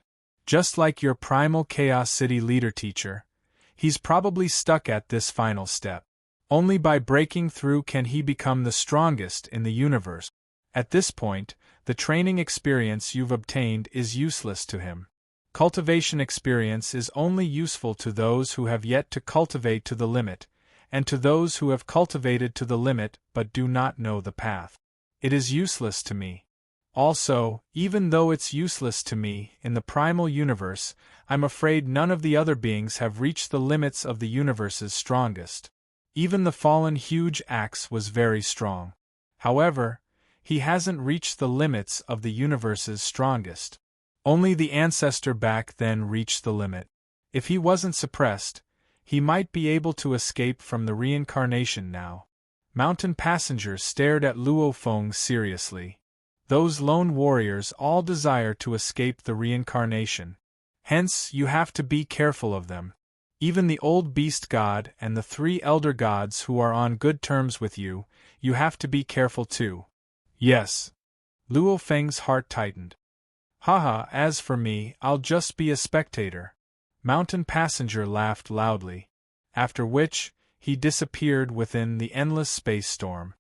Just like your primal Chaos City leader teacher, he's probably stuck at this final step. Only by breaking through can he become the strongest in the universe. At this point, the training experience you've obtained is useless to him. Cultivation experience is only useful to those who have yet to cultivate to the limit, and to those who have cultivated to the limit but do not know the path. It is useless to me. Also, even though it's useless to me in the primal universe, I'm afraid none of the other beings have reached the limits of the universe's strongest. Even the fallen huge axe was very strong. However, he hasn't reached the limits of the universe's strongest. Only the ancestor back then reached the limit. If he wasn't suppressed, he might be able to escape from the reincarnation now. Mountain passengers stared at Luo Feng seriously. Those lone warriors all desire to escape the reincarnation. Hence, you have to be careful of them. Even the old beast god and the 3 elder gods who are on good terms with you, you have to be careful too. Yes. Luo Feng's heart tightened. Haha, as for me, I'll just be a spectator. Mountain passenger laughed loudly. After which, he disappeared within the endless space storm.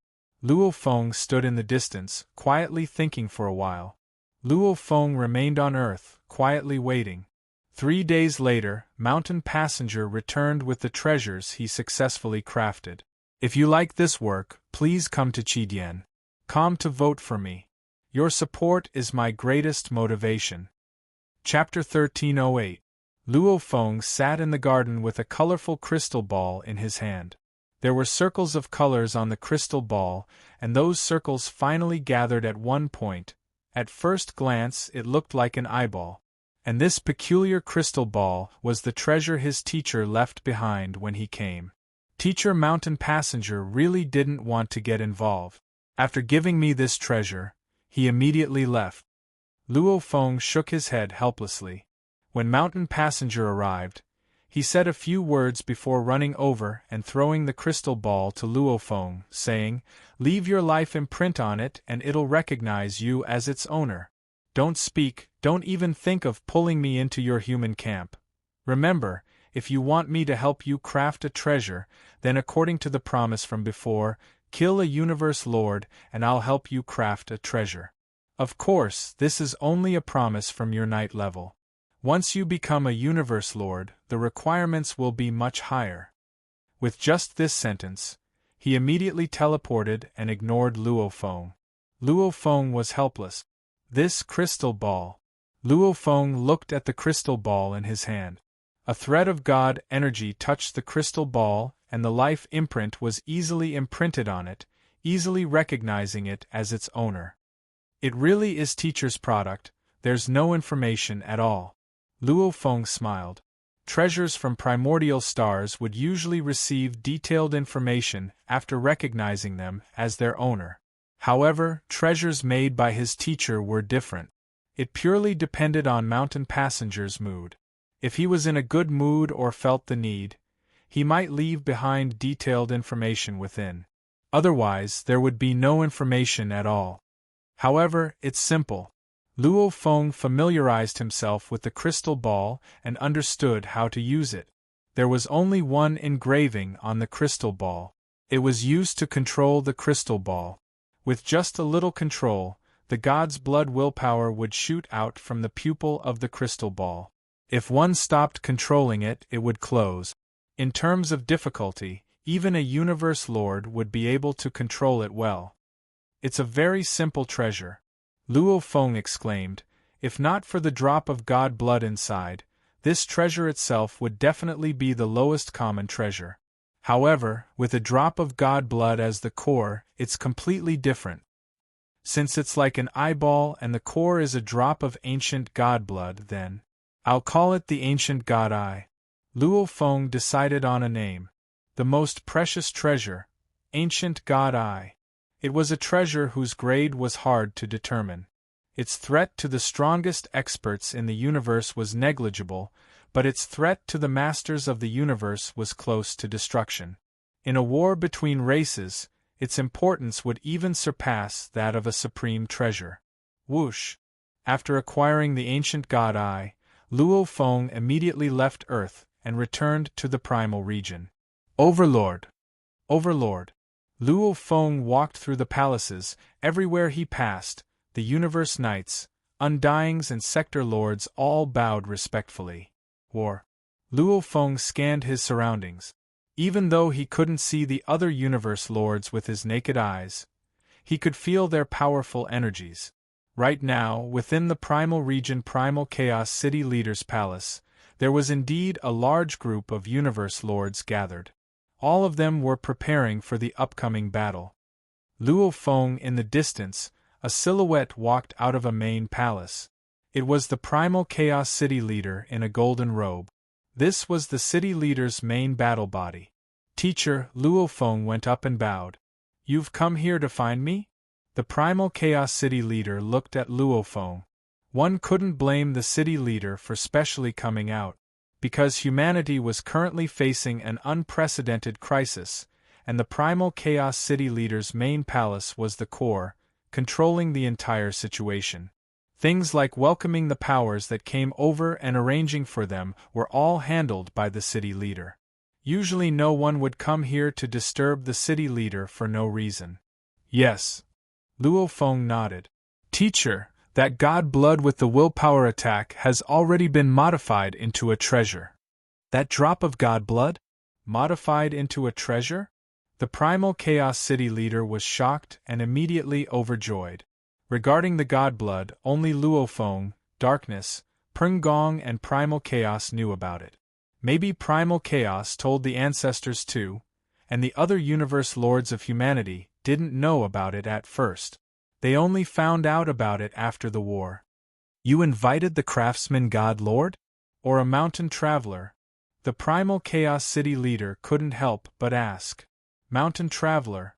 Luo Feng stood in the distance, quietly thinking for a while. Luo Feng remained on Earth, quietly waiting. 3 days later, Mountain Passenger returned with the treasures he successfully crafted. If you like this work, please come to Chidien.com to vote for me. Your support is my greatest motivation. Chapter 1308. Luo Feng sat in the garden with a colorful crystal ball in his hand. There were circles of colors on the crystal ball, and those circles finally gathered at one point. At first glance, it looked like an eyeball. And this peculiar crystal ball was the treasure his teacher left behind when he came. Teacher Mountain Passenger really didn't want to get involved. After giving me this treasure, he immediately left. Luo Feng shook his head helplessly. When Mountain Passenger arrived, he said a few words before running over and throwing the crystal ball to Luo Feng, saying, "Leave your life imprint on it and it'll recognize you as its owner. Don't speak, don't even think of pulling me into your human camp. Remember, if you want me to help you craft a treasure, then according to the promise from before, kill a universe lord and I'll help you craft a treasure. Of course, this is only a promise from your night level. Once you become a universe lord, the requirements will be much higher." With just this sentence, he immediately teleported and ignored Luo Feng. Luo Feng was helpless. This crystal ball. Luo Feng looked at the crystal ball in his hand. A thread of God energy touched the crystal ball, and the life imprint was easily imprinted on it, easily recognizing it as its owner. It really is teacher's product, there's no information at all. Luo Feng smiled. Treasures from primordial stars would usually receive detailed information after recognizing them as their owner. However, treasures made by his teacher were different. It purely depended on Mountain Passenger's mood. If he was in a good mood or felt the need, he might leave behind detailed information within. Otherwise, there would be no information at all. However, it's simple. Luo Feng familiarized himself with the crystal ball and understood how to use it. There was only one engraving on the crystal ball. It was used to control the crystal ball. With just a little control, the god's blood willpower would shoot out from the pupil of the crystal ball. If one stopped controlling it, it would close. In terms of difficulty, even a universe lord would be able to control it well. It's a very simple treasure. Luo Feng exclaimed. If not for the drop of god blood inside, this treasure itself would definitely be the lowest common treasure. However, with a drop of god blood as the core, it's completely different. Since it's like an eyeball and the core is a drop of ancient god blood, then I'll call it the ancient god eye. Luo Feng decided on a name. The most precious treasure, ancient god eye. It was a treasure whose grade was hard to determine. Its threat to the strongest experts in the universe was negligible, but its threat to the masters of the universe was close to destruction. In a war between races, its importance would even surpass that of a supreme treasure. Whoosh! After acquiring the ancient god eye, Luo Feng immediately left Earth and returned to the primal region. Overlord! Overlord! Luo Feng walked through the palaces. Everywhere he passed, the Universe Knights, Undyings and Sector Lords all bowed respectfully. Luo Feng scanned his surroundings. Even though he couldn't see the other Universe Lords with his naked eyes, he could feel their powerful energies. Right now, within the Primal Region Primal Chaos City Leader's Palace, there was indeed a large group of Universe Lords gathered. All of them were preparing for the upcoming battle. Luo Feng in the distance, a silhouette walked out of a main palace. It was the Primal Chaos City Leader in a golden robe. This was the city leader's main battle body. Teacher, Luo Feng went up and bowed. You've come here to find me? The Primal Chaos City Leader looked at Luo Feng. One couldn't blame the city leader for specially coming out, because humanity was currently facing an unprecedented crisis, and the Primal Chaos City Leader's main palace was the core, controlling the entire situation. Things like welcoming the powers that came over and arranging for them were all handled by the city leader. Usually no one would come here to disturb the city leader for no reason. Yes. Luo Feng nodded. Teacher, that god blood with the willpower attack has already been modified into a treasure. That drop of god blood? Modified into a treasure? The Primal Chaos City Leader was shocked and immediately overjoyed. Regarding the god blood, only Luo Feng, Darkness, Peng Gong and Primal Chaos knew about it. Maybe Primal Chaos told the ancestors too, and the other Universe Lords of humanity didn't know about it at first. They only found out about it after the war. You invited the Craftsman God Lord? Or a mountain traveler? The Primal Chaos City Leader couldn't help but ask. Mountain traveler?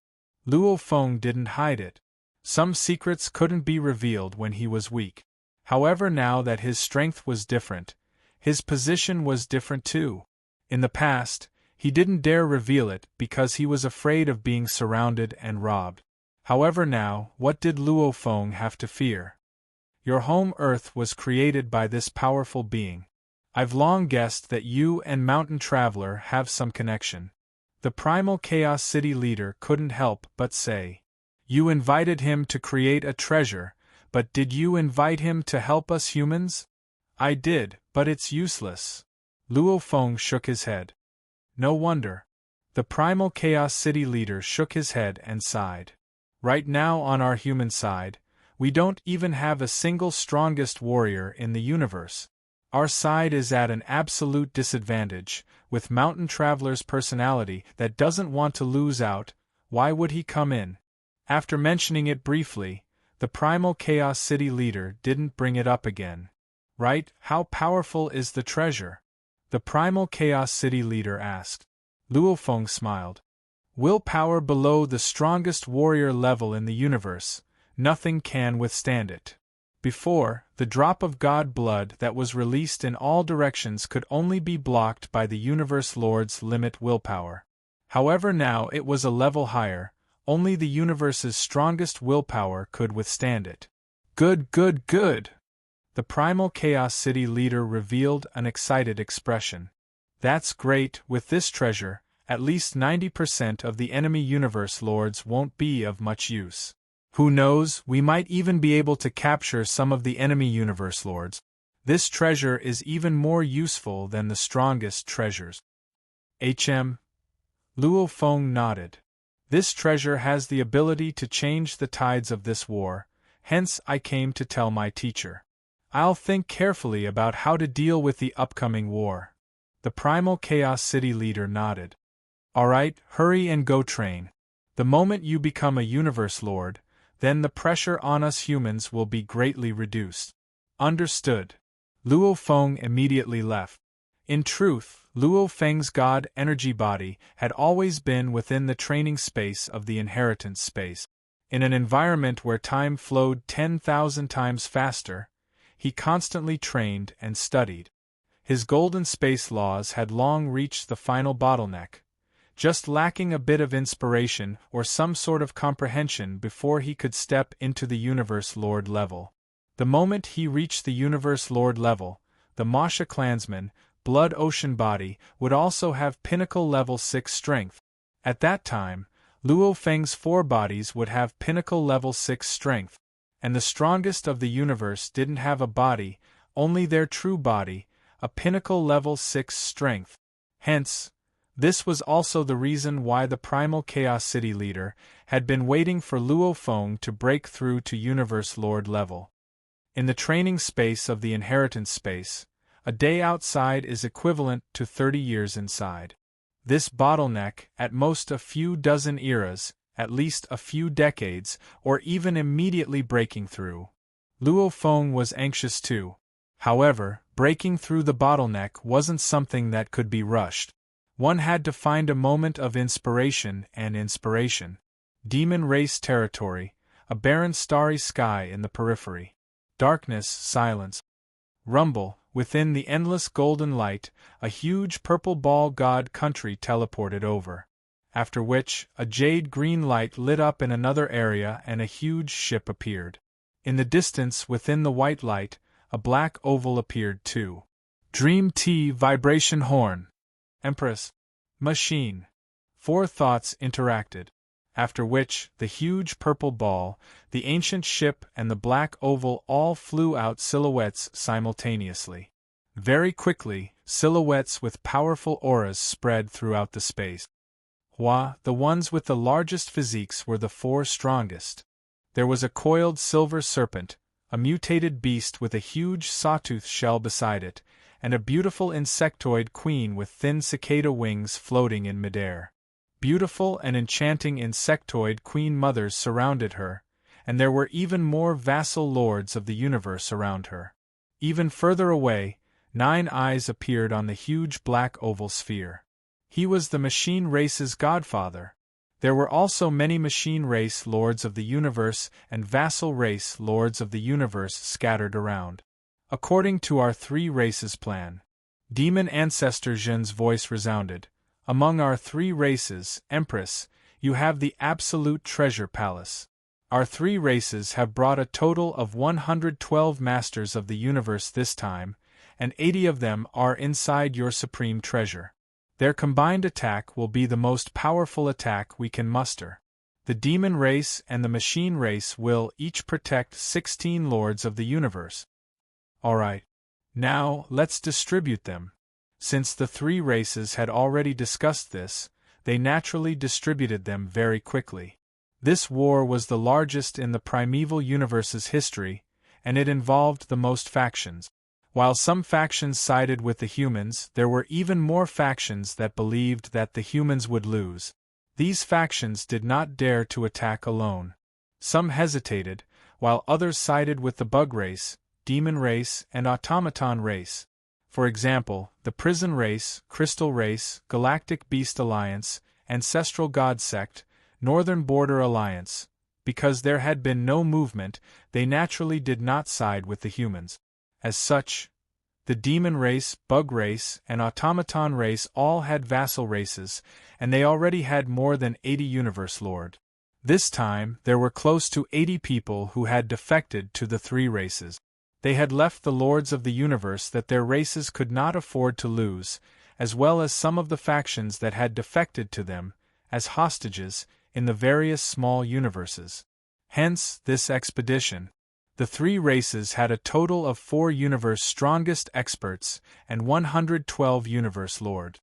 Luo Feng didn't hide it. Some secrets couldn't be revealed when he was weak. However, now that his strength was different, his position was different too. In the past, he didn't dare reveal it because he was afraid of being surrounded and robbed. However, now, what did Luo Feng have to fear? Your home Earth was created by this powerful being. I've long guessed that you and Mountain Traveler have some connection. The Primal Chaos City Leader couldn't help but say. You invited him to create a treasure, but did you invite him to help us humans? I did, but it's useless. Luo Feng shook his head. No wonder. The Primal Chaos City Leader shook his head and sighed. Right now on our human side, we don't even have a single strongest warrior in the universe. Our side is at an absolute disadvantage, with Mountain Traveler's personality that doesn't want to lose out. Why would he come in? After mentioning it briefly, the Primal Chaos City Leader didn't bring it up again. Right, how powerful is the treasure? The Primal Chaos City Leader asked. Luo Feng smiled. Willpower below the strongest warrior level in the universe, nothing can withstand it. Before, the drop of god blood that was released in all directions could only be blocked by the Universe Lord's limit willpower. However, now it was a level higher. Only the universe's strongest willpower could withstand it. Good, good, good! The Primal Chaos City Leader revealed an excited expression. That's great, with this treasure, at least 90% of the enemy Universe Lords won't be of much use. Who knows, we might even be able to capture some of the enemy Universe Lords. This treasure is even more useful than the strongest treasures. Luo Feng nodded. This treasure has the ability to change the tides of this war, hence I came to tell my teacher. I'll think carefully about how to deal with the upcoming war. The Primal Chaos City Leader nodded. Alright, hurry and go train. The moment you become a Universe Lord, then the pressure on us humans will be greatly reduced. Understood. Luo Feng immediately left. In truth, Luo Feng's god energy body had always been within the training space of the inheritance space. In an environment where time flowed 10,000 times faster, he constantly trained and studied. His golden space laws had long reached the final bottleneck, just lacking a bit of inspiration or some sort of comprehension before he could step into the Universe Lord level. The moment he reached the Universe Lord level, the Masha clansman, Blood Ocean Body, would also have pinnacle level 6 strength. At that time, Luo Feng's 4 bodies would have pinnacle level 6 strength, and the strongest of the universe didn't have a body, only their true body, a pinnacle level 6 strength. Hence, this was also the reason why the Primal Chaos City leader had been waiting for Luo Feng to break through to Universe Lord level. In the training space of the inheritance space, a day outside is equivalent to 30 years inside. This bottleneck, at most a few dozen eras, at least a few decades, or even immediately breaking through. Luo Feng was anxious too. However, breaking through the bottleneck wasn't something that could be rushed. One had to find a moment of inspiration and inspiration. Demon race territory, a barren starry sky in the periphery. Darkness, silence. Rumble, within the endless golden light, a huge purple ball god country teleported over. After which, a jade-green light lit up in another area and a huge ship appeared. In the distance within the white light, a black oval appeared too. Dream T vibration horn. Empress. Machine. 4 thoughts interacted. After which, the huge purple ball, the ancient ship and the black oval all flew out silhouettes simultaneously. Very quickly, silhouettes with powerful auras spread throughout the space. The ones with the largest physiques were the 4 strongest. There was a coiled silver serpent, a mutated beast with a huge sawtooth shell beside it, and a beautiful insectoid queen with thin cicada wings floating in midair. Beautiful and enchanting insectoid queen mothers surrounded her, and there were even more vassal lords of the universe around her. Even further away, 9 eyes appeared on the huge black oval sphere. He was the machine race's godfather. There were also many machine race lords of the universe and vassal race lords of the universe scattered around. According to our 3 races plan, Demon Ancestor Zhen's voice resounded. Among our 3 races, Empress, you have the Absolute Treasure Palace. Our 3 races have brought a total of 112 Masters of the Universe this time, and 80 of them are inside your Supreme Treasure. Their combined attack will be the most powerful attack we can muster. The Demon race and the Machine race will each protect 16 Lords of the Universe. Alright. Now, let's distribute them. Since the 3 races had already discussed this, they naturally distributed them very quickly. This war was the largest in the primeval universe's history, and it involved the most factions. While some factions sided with the humans, there were even more factions that believed that the humans would lose. These factions did not dare to attack alone. Some hesitated, while others sided with the bug race, demon race, and automaton race. For example, the prison race, crystal race, galactic beast alliance, ancestral god sect, northern border alliance. Because there had been no movement, they naturally did not side with the humans. As such, the demon race, bug race, and automaton race all had vassal races, and they already had more than 80 universe lord. This time, there were close to 80 people who had defected to the 3 races. They had left the lords of the universe that their races could not afford to lose, as well as some of the factions that had defected to them, as hostages, in the various small universes. Hence, this expedition. The 3 races had a total of 4 universe strongest experts and 112 universe lord.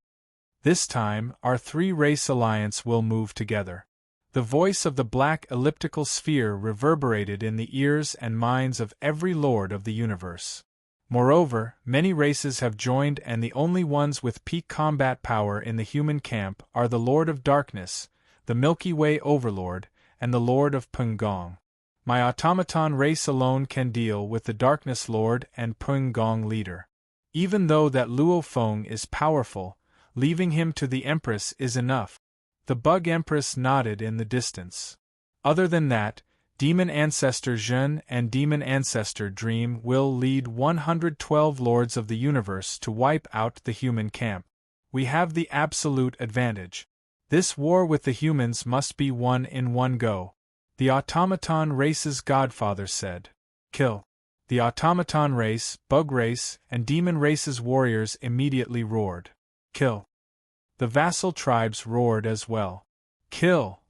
This time, our 3 race alliance will move together. The voice of the black elliptical sphere reverberated in the ears and minds of every lord of the universe. Moreover, many races have joined, and the only ones with peak combat power in the human camp are the Lord of Darkness, the Milky Way Overlord, and the Lord of Pungong. My automaton race alone can deal with the Darkness Lord and Pungong leader. Even though that Luo Feng is powerful, leaving him to the Empress is enough. The Bug Empress nodded in the distance. Other than that, Demon Ancestor Zhen and Demon Ancestor Dream will lead 112 Lords of the Universe to wipe out the human camp. We have the absolute advantage. This war with the humans must be won in one go. The automaton race's godfather said. Kill. The automaton race, bug race, and demon race's warriors immediately roared. Kill! The vassal tribes roared as well. Kill!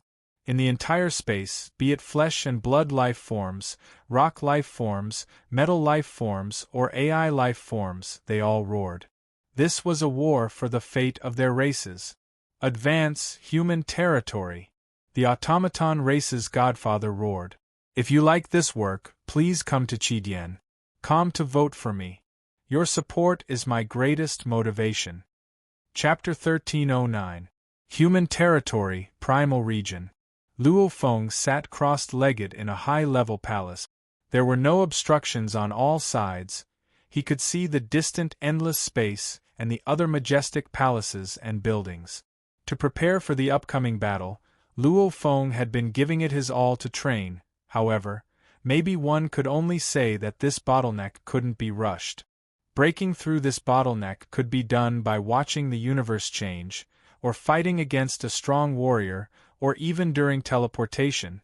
In the entire space, be it flesh and blood life forms, rock life forms, metal life forms, or AI life forms, they all roared. This was a war for the fate of their races. Advance, human territory! The automaton race's godfather roared. If you like this work, please come to Chidien. Come to vote for me. Your support is my greatest motivation. Chapter 1309. Human Territory, Primal Region. Luo Feng sat cross-legged in a high-level palace. There were no obstructions on all sides. He could see the distant endless space and the other majestic palaces and buildings. To prepare for the upcoming battle, Luo Feng had been giving it his all to train. However, maybe one could only say that this bottleneck couldn't be rushed. Breaking through this bottleneck could be done by watching the universe change, or fighting against a strong warrior, or even during teleportation.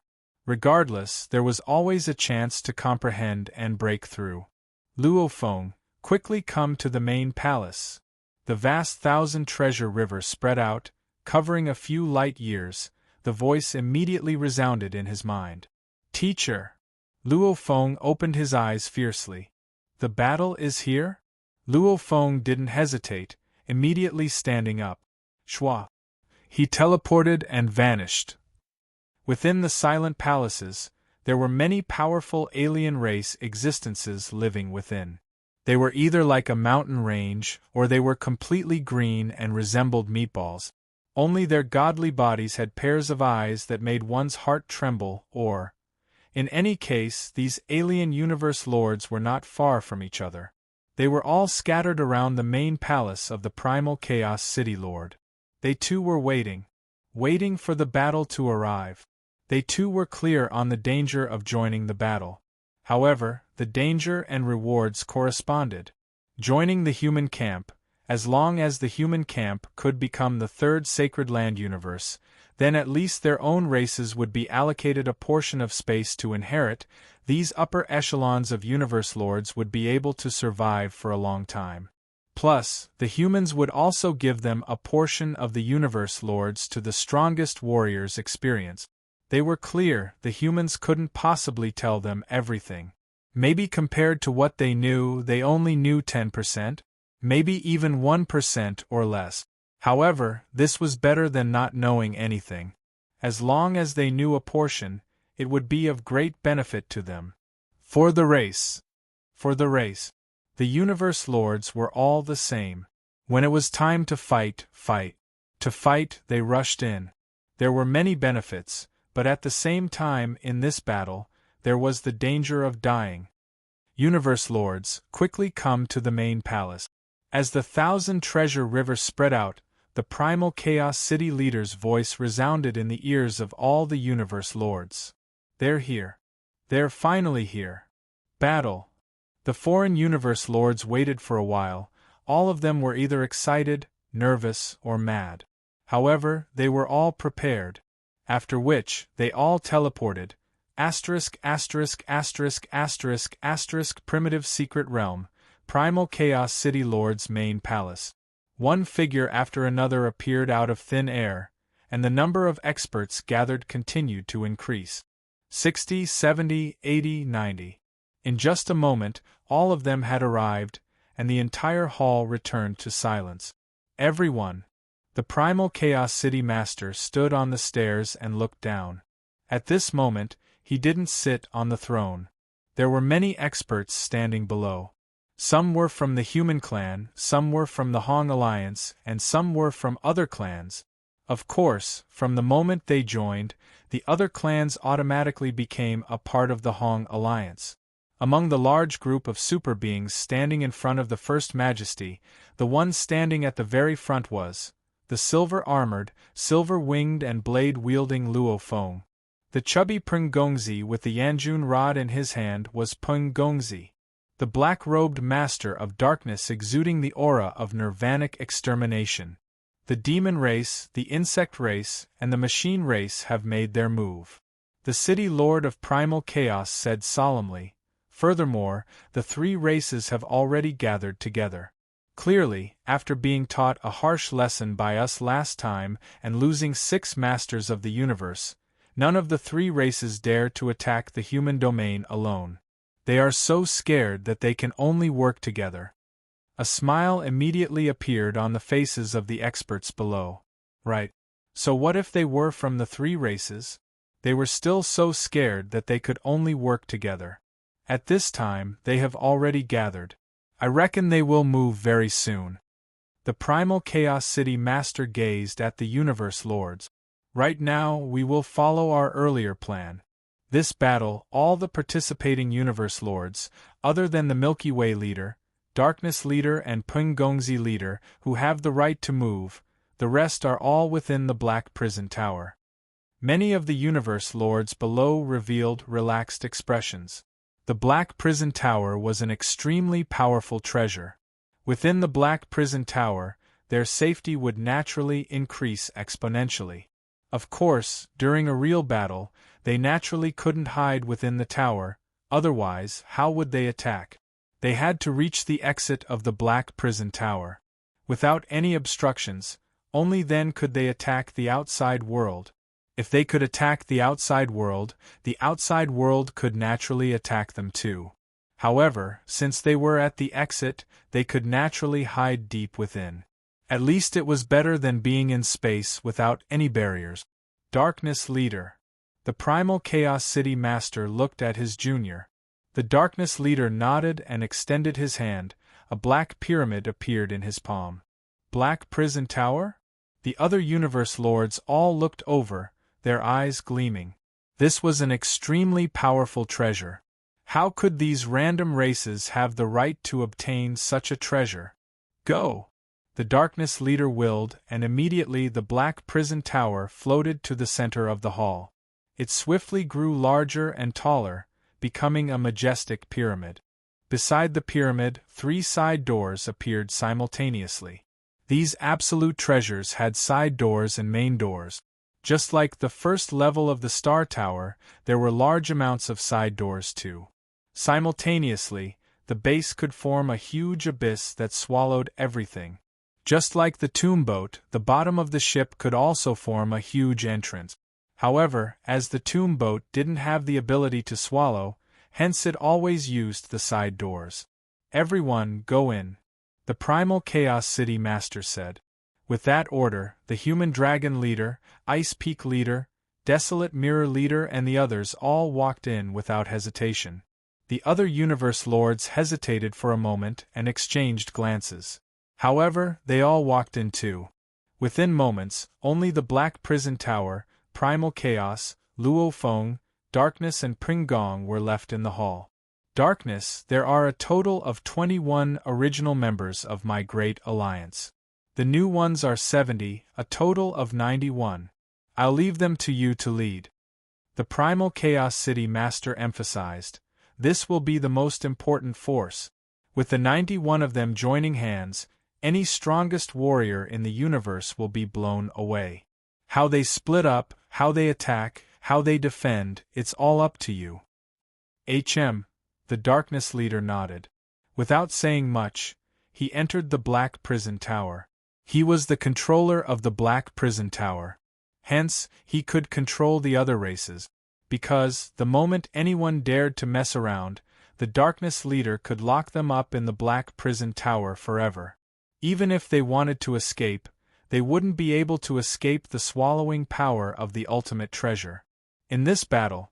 Regardless, there was always a chance to comprehend and break through. Luo Feng, quickly come to the main palace. The vast thousand-treasure river spread out, covering a few light years. The voice immediately resounded in his mind. Teacher! Luo Feng opened his eyes fiercely. The battle is here? Luo Feng didn't hesitate, immediately standing up. Shua! He teleported and vanished. Within the silent palaces, there were many powerful alien race existences living within. They were either like a mountain range, or they were completely green and resembled meatballs. Only their godly bodies had pairs of eyes that made one's heart tremble, or, in any case, these alien universe lords were not far from each other. They were all scattered around the main palace of the primal Chaos City Lord. They too were waiting for the battle to arrive. They too were clear on the danger of joining the battle. However, the danger and rewards corresponded. Joining the human camp, as long as the human camp could become the third sacred land universe, then at least their own races would be allocated a portion of space to inherit. These upper echelons of universe lords would be able to survive for a long time. Plus, the humans would also give them a portion of the universe lords to the strongest warriors' experience. They were clear the humans couldn't possibly tell them everything. Maybe compared to what they knew, they only knew 10%, maybe even 1% or less. However, this was better than not knowing anything. As long as they knew a portion, it would be of great benefit to them. For the race. The universe lords were all the same. When it was time to fight. To fight, they rushed in. There were many benefits, but at the same time in this battle, there was the danger of dying. Universe lords, quickly come to the main palace. As the thousand-treasure river spread out, the primal Chaos City leader's voice resounded in the ears of all the universe lords. They're here. They're finally here. Battle. The foreign universe lords waited for a while. All of them were either excited, nervous, or mad. However, they were all prepared. After which, they all teleported. ********** Primitive Secret Realm, Primal Chaos City Lord's main palace. One figure after another appeared out of thin air, and the number of experts gathered continued to increase. 60, 70, 80, 90. In just a moment, all of them had arrived, and the entire hall returned to silence. Everyone. The Primal Chaos City Master stood on the stairs and looked down. At this moment, he didn't sit on the throne. There were many experts standing below. Some were from the Human Clan, some were from the Hong Alliance, and some were from other clans. Of course, from the moment they joined, the other clans automatically became a part of the Hong Alliance. Among the large group of super beings standing in front of the First Majesty, the one standing at the very front was the silver-armored, silver-winged and blade-wielding Luo Feng. The chubby Peng Gongzi with the Yanjun rod in his hand was Peng Gongzi, the black-robed master of darkness exuding the aura of nirvanic extermination. The demon race, the insect race, and the machine race have made their move. The city lord of primal chaos said solemnly, Furthermore, the three races have already gathered together. Clearly, after being taught a harsh lesson by us last time and losing 6 masters of the universe, none of the three races dare to attack the human domain alone. They are so scared that they can only work together. A smile immediately appeared on the faces of the experts below. Right. So what if they were from the three races? They were still so scared that they could only work together. At this time, they have already gathered. I reckon they will move very soon. The Primal Chaos City Master gazed at the Universe Lords. Right now, we will follow our earlier plan. This battle, all the participating Universe Lords, other than the Milky Way leader, Darkness leader and Pungongzi leader, who have the right to move, the rest are all within the Black Prison Tower. Many of the Universe Lords below revealed relaxed expressions. The Black Prison Tower was an extremely powerful treasure. Within the Black Prison Tower, their safety would naturally increase exponentially. Of course, during a real battle, they naturally couldn't hide within the tower, otherwise, how would they attack? They had to reach the exit of the Black Prison Tower. Without any obstructions, only then could they attack the outside world. If they could attack the outside world could naturally attack them too. However, since they were at the exit, they could naturally hide deep within. At least it was better than being in space without any barriers. Darkness leader. The Primal Chaos City Master looked at his junior. The Darkness leader nodded and extended his hand. A black pyramid appeared in his palm. Black Prison Tower? The other Universe Lords all looked over, their eyes gleaming. This was an extremely powerful treasure. How could these random races have the right to obtain such a treasure? Go! The Darkness leader willed, and immediately the Black Prison Tower floated to the center of the hall. It swiftly grew larger and taller, becoming a majestic pyramid. Beside the pyramid, 3 side doors appeared simultaneously. These absolute treasures had side doors and main doors. Just like the first level of the Star Tower, there were large amounts of side doors too. Simultaneously, the base could form a huge abyss that swallowed everything. Just like the tomb boat, the bottom of the ship could also form a huge entrance. However, as the tomb boat didn't have the ability to swallow, hence it always used the side doors. Everyone, go in. The Primal Chaos City Master said. With that order, the Human Dragon leader, Ice Peak leader, Desolate Mirror leader and the others all walked in without hesitation. The other Universe Lords hesitated for a moment and exchanged glances. However, they all walked in too. Within moments, only the Black Prison Tower, Primal Chaos, Luo Feng, Darkness and Pringong were left in the hall. Darkness, there are a total of 21 original members of my Great Alliance. The new ones are 70, a total of 91. I'll leave them to you to lead. The Primal Chaos City Master emphasized, this will be the most important force. With the 91 of them joining hands, any strongest warrior in the universe will be blown away. How they split up, how they attack, how they defend, it's all up to you. The Darkness leader nodded. Without saying much, he entered the Black Prison Tower. He was the controller of the Black Prison Tower. Hence, he could control the other races. Because, the moment anyone dared to mess around, the Darkness leader could lock them up in the Black Prison Tower forever. Even if they wanted to escape, they wouldn't be able to escape the swallowing power of the ultimate treasure. In this battle,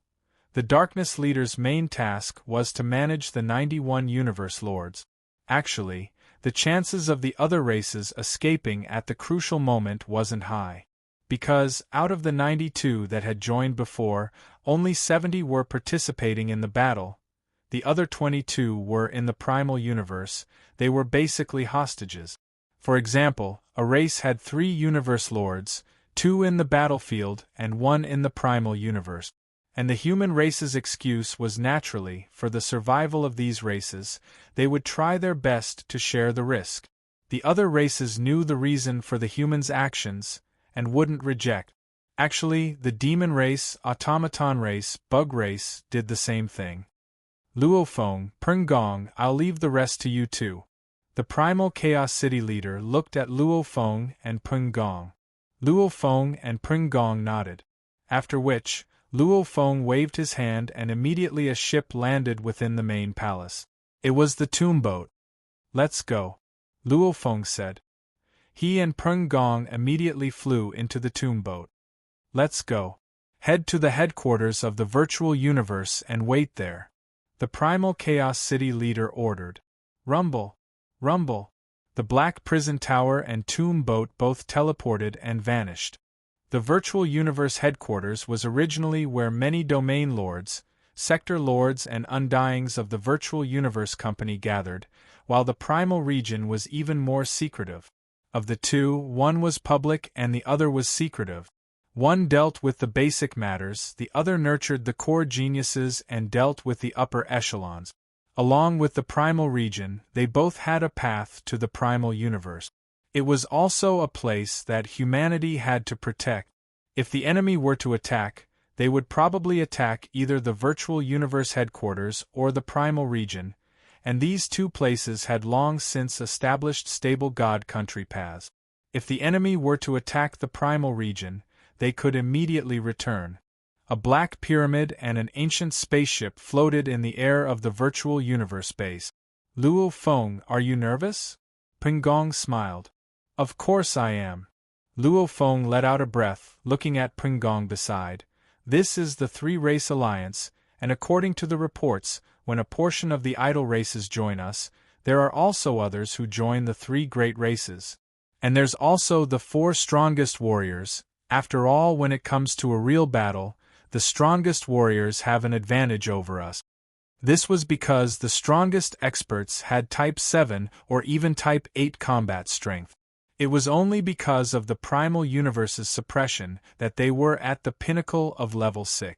the Darkness leader's main task was to manage the 91 Universe Lords. Actually, the chances of the other races escaping at the crucial moment wasn't high. Because, out of the 92 that had joined before, only 70 were participating in the battle. The other 22 were in the Primal Universe. They were basically hostages. For example, a race had 3 Universe Lords, 2 in the battlefield and 1 in the Primal Universe. And the human race's excuse was naturally, for the survival of these races, they would try their best to share the risk. The other races knew the reason for the humans' actions, and wouldn't reject. Actually, the demon race, automaton race, bug race did the same thing. Luo Feng, Peng Gong, I'll leave the rest to you two. The Primal Chaos City leader looked at Luo Feng and Peng Gong. Luo Feng and Peng Gong nodded. After which, Luo Feng waved his hand and immediately a ship landed within the main palace. It was the tomb boat. Let's go, Luo Feng said. He and Peng Gong immediately flew into the tomb boat. Let's go. Head to the headquarters of the virtual universe and wait there, the Primal Chaos City leader ordered. Rumble. Rumble. The black prison tower and tomb boat both teleported and vanished. The virtual universe headquarters was originally where many domain lords, sector lords and undyings of the virtual universe company gathered, while the primal region was even more secretive. Of the two, one was public and the other was secretive. One dealt with the basic matters, the other nurtured the core geniuses and dealt with the upper echelons. Along with the primal region, they both had a path to the primal universe. It was also a place that humanity had to protect. If the enemy were to attack, they would probably attack either the virtual universe headquarters or the primal region, and these two places had long since established stable God country paths. If the enemy were to attack the primal region, they could immediately return. A black pyramid and an ancient spaceship floated in the air of the virtual universe base. Luo Feng, are you nervous? Peng Gong smiled. Of course I am. Luo Feng let out a breath, looking at Peng Gong beside. This is the three-race alliance, and according to the reports, when a portion of the idol races join us, there are also others who join the three great races. And there's also the four strongest warriors. After all, when it comes to a real battle, the strongest warriors have an advantage over us. This was because the strongest experts had Type 7 or even Type 8 combat strength. It was only because of the primal universe's suppression that they were at the pinnacle of level 6.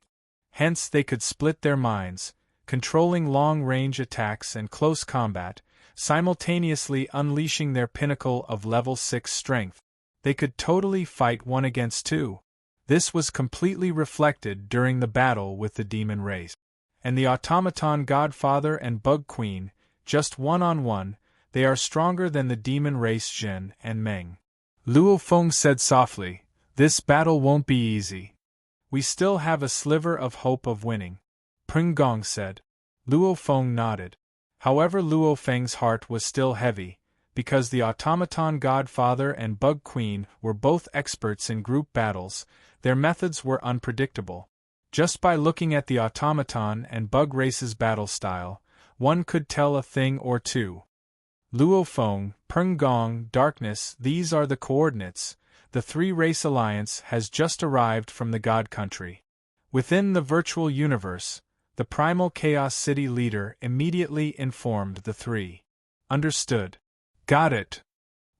Hence they could split their minds, controlling long-range attacks and close combat, simultaneously unleashing their pinnacle of level 6 strength. They could totally fight one against two. This was completely reflected during the battle with the demon race. And the automaton Godfather and Bug Queen, just one-on-one, they are stronger than the demon race Jin and Meng. Luo Feng said softly, this battle won't be easy. We still have a sliver of hope of winning. Peng Gong said. Luo Feng nodded. However, Luo Feng's heart was still heavy, because the automaton Godfather and Bug Queen were both experts in group battles. Their methods were unpredictable. Just by looking at the automaton and bug race's battle style, one could tell a thing or two. Luo Feng, Peng Gong, Darkness, these are the coordinates. The three-race alliance has just arrived from the God Country. Within the virtual universe, the Primal Chaos City leader immediately informed the three. Understood. Got it.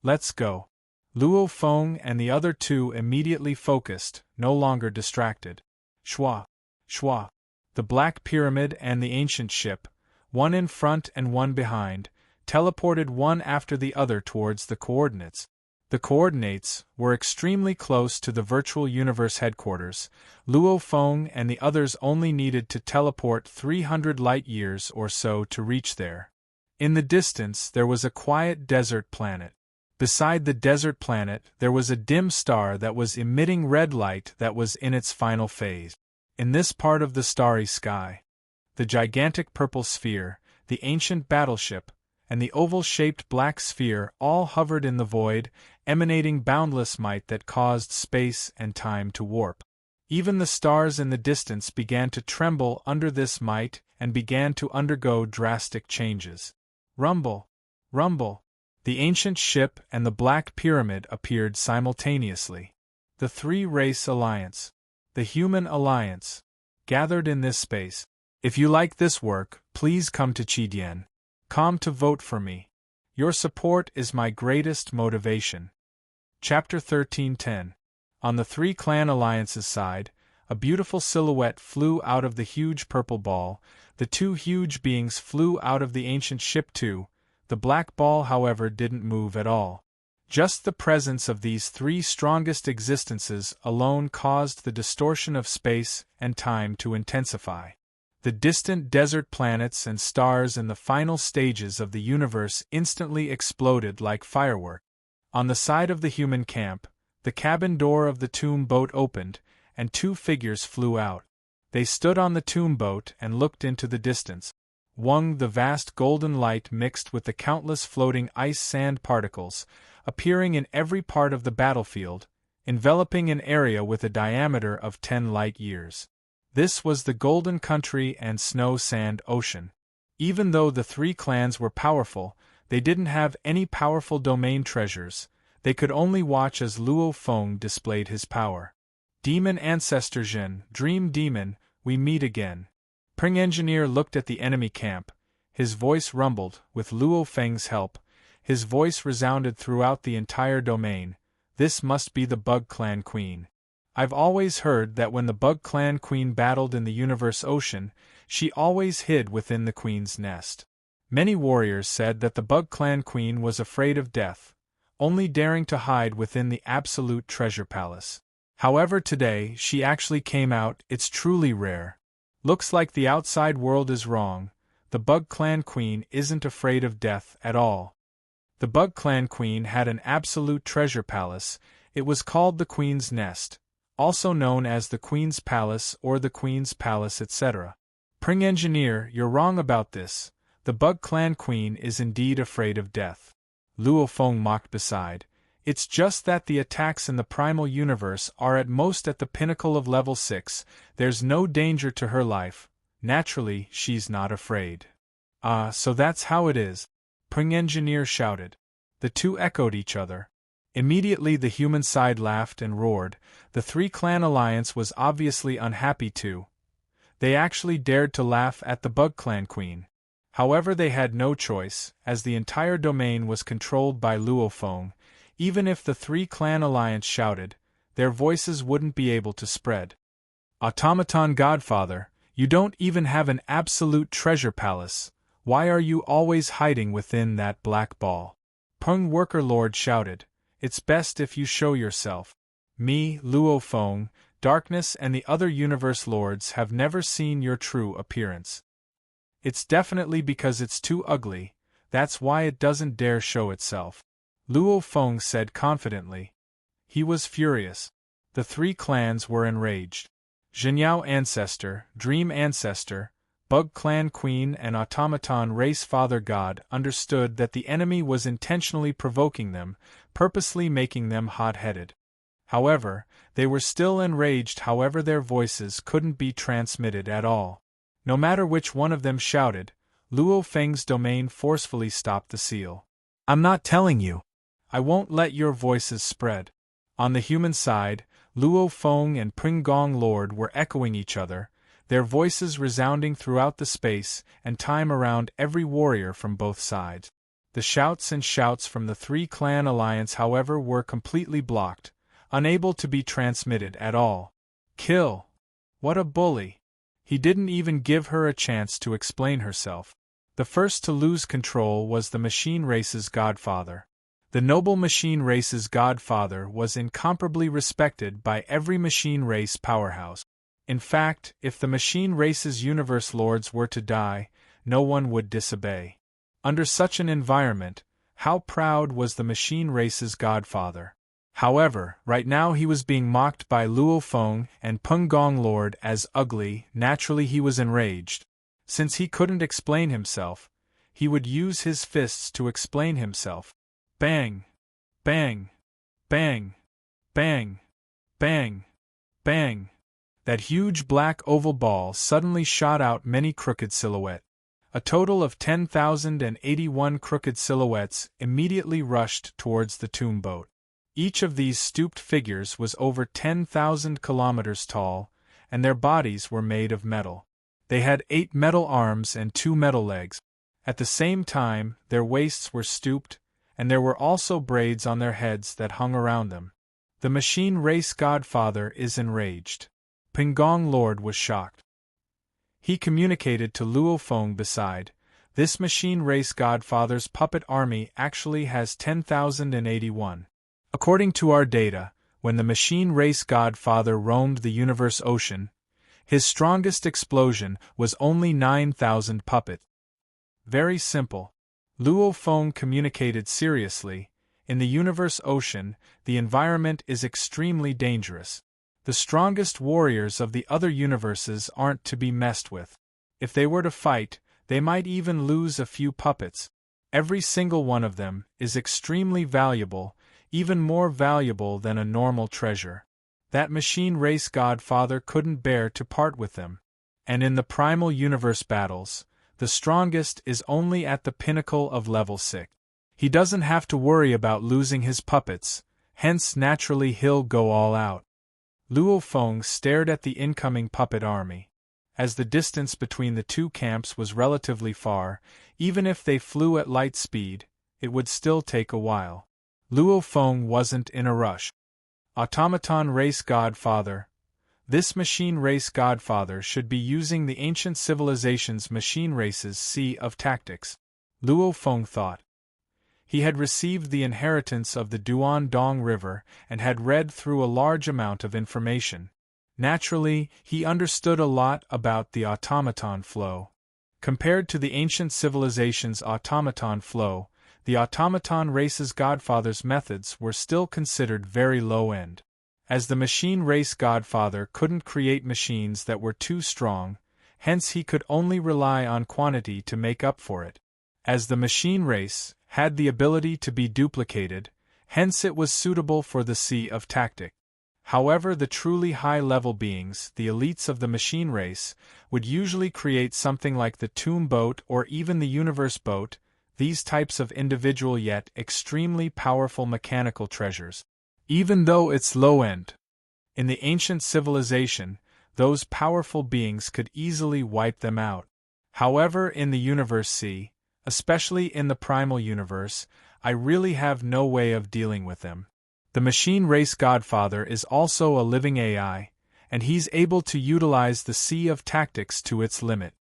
Let's go. Luo Feng and the other two immediately focused, no longer distracted. Shwa. Shwa. The Black Pyramid and the ancient ship, one in front and one behind, teleported one after the other towards the coordinates. The coordinates were extremely close to the virtual universe headquarters. Luo Feng and the others only needed to teleport 300 light-years or so to reach there. In the distance there was a quiet desert planet. Beside the desert planet there was a dim star that was emitting red light that was in its final phase. In this part of the starry sky, the gigantic purple sphere, the ancient battleship, and the oval-shaped black sphere all hovered in the void, emanating boundless might that caused space and time to warp. Even the stars in the distance began to tremble under this might and began to undergo drastic changes. Rumble! Rumble! The ancient ship and the Black Pyramid appeared simultaneously. The three-race alliance, the human alliance, gathered in this space. If you like this work, please come to Chidien.com to vote for me. Your support is my greatest motivation. Chapter 13:10. On the three clan alliances side, a beautiful silhouette flew out of the huge purple ball. The two huge beings flew out of the ancient ship too. The black ball, however, didn't move at all. Just the presence of these three strongest existences alone caused the distortion of space and time to intensify. The distant desert planets and stars in the final stages of the universe instantly exploded like fireworks. On the side of the human camp, the cabin door of the tomb boat opened, and two figures flew out. They stood on the tomb boat and looked into the distance. One, the vast golden light mixed with the countless floating ice-sand particles, appearing in every part of the battlefield, enveloping an area with a diameter of 10 light-years. This was the Golden Country and Snow-Sand Ocean. Even though the three clans were powerful, they didn't have any powerful domain treasures. They could only watch as Luo Feng displayed his power. Demon Ancestor Jin, Dream Demon, we meet again. Pring Engineer looked at the enemy camp. His voice rumbled, with Luo Feng's help. His voice resounded throughout the entire domain. This must be the Bug Clan Queen. I've always heard that when the Bug Clan Queen battled in the Universe Ocean, she always hid within the Queen's nest. Many warriors said that the Bug Clan Queen was afraid of death, only daring to hide within the Absolute Treasure Palace. However, today she actually came out. It's truly rare. Looks like the outside world is wrong. The Bug Clan Queen isn't afraid of death at all. The Bug Clan Queen had an absolute treasure palace. It was called the Queen's Nest, also known as the Queen's Palace or the Queen's Palace, etc. Pring Engineer, you're wrong about this. The Bug Clan Queen is indeed afraid of death. Luo Feng mocked beside. It's just that the attacks in the primal universe are at most at the pinnacle of level 6. There's no danger to her life. Naturally, she's not afraid. Ah, so that's how it is. Pring Engineer shouted. The two echoed each other. Immediately the human side laughed and roared. The three-clan alliance was obviously unhappy too. They actually dared to laugh at the Bug Clan Queen. However, they had no choice, as the entire domain was controlled by Luo Feng. Even if the three-clan alliance shouted, their voices wouldn't be able to spread. Automaton Godfather, you don't even have an absolute treasure palace. Why are you always hiding within that black ball? Peng Worker Lord shouted. It's best if you show yourself. Me, Luo Feng, Darkness and the other universe lords have never seen your true appearance. It's definitely because it's too ugly, that's why it doesn't dare show itself. Luo Feng said confidently. He was furious. The three clans were enraged. Zhenyao Ancestor, Dream Ancestor, Bug Clan Queen and Automaton Race Father God understood that the enemy was intentionally provoking them, purposely making them hot-headed. However, they were still enraged. However, their voices couldn't be transmitted at all. No matter which one of them shouted, Luo Feng's domain forcefully stopped the seal. I'm not telling you. I won't let your voices spread. On the human side, Luo Feng and Pring Gong Lord were echoing each other, their voices resounding throughout the space and time around every warrior from both sides. The shouts and shouts from the three-clan alliance, however, were completely blocked, unable to be transmitted at all. Kill! What a bully! He didn't even give her a chance to explain herself. The first to lose control was the machine race's godfather. The noble machine race's godfather was incomparably respected by every machine race powerhouse. In fact, if the machine race's universe lords were to die, no one would disobey. Under such an environment, how proud was the machine race's godfather? However, right now he was being mocked by Luo Feng and Peng Gong Lord as ugly. Naturally he was enraged. Since he couldn't explain himself, he would use his fists to explain himself. Bang! Bang! Bang! Bang! Bang! Bang! That huge black oval ball suddenly shot out many crooked silhouettes. A total of 10,081 crooked silhouettes immediately rushed towards the tomb boat. Each of these stooped figures was over 10,000 kilometers tall, and their bodies were made of metal. They had 8 metal arms and 2 metal legs. At the same time, their waists were stooped, and there were also braids on their heads that hung around them. The machine race godfather is enraged. Peng Gong Lord was shocked. He communicated to Luo Feng beside, this machine race godfather's puppet army actually has 10,081. According to our data, when the machine race godfather roamed the universe ocean, His strongest explosion was only 9,000 puppets. Very simple. Luo Feng communicated seriously. In the universe ocean, the environment is extremely dangerous. The strongest warriors of the other universes aren't to be messed with. If they were to fight, they might even lose a few puppets. Every single one of them is extremely valuable, even more valuable than a normal treasure. That machine race godfather couldn't bear to part with them. And in the primal universe battles, the strongest is only at the pinnacle of level 6. He doesn't have to worry about losing his puppets, hence naturally he'll go all out. Luo Feng stared at the incoming puppet army. As the distance between the two camps was relatively far, even if they flew at light speed, it would still take a while. Luo Feng wasn't in a rush. Automaton race godfather. This machine race godfather should be using the ancient civilization's machine race's sea of tactics. Luo Feng thought. He had received the inheritance of the Duan Dong River and had read through a large amount of information. Naturally, he understood a lot about the automaton flow. Compared to the ancient civilization's automaton flow, the automaton race's godfather's methods were still considered very low-end. As the machine race godfather couldn't create machines that were too strong, hence he could only rely on quantity to make up for it. As the machine race had the ability to be duplicated, hence it was suitable for the sea of tactic. However, the truly high-level beings, the elites of the machine race, would usually create something like the tomb boat or even the universe boat, these types of individual yet extremely powerful mechanical treasures. Even though it's low-end. In the ancient civilization, those powerful beings could easily wipe them out. However, in the universe sea, especially in the primal universe, I really have no way of dealing with them. The machine race godfather is also a living AI, and he's able to utilize the sea of tactics to its limit.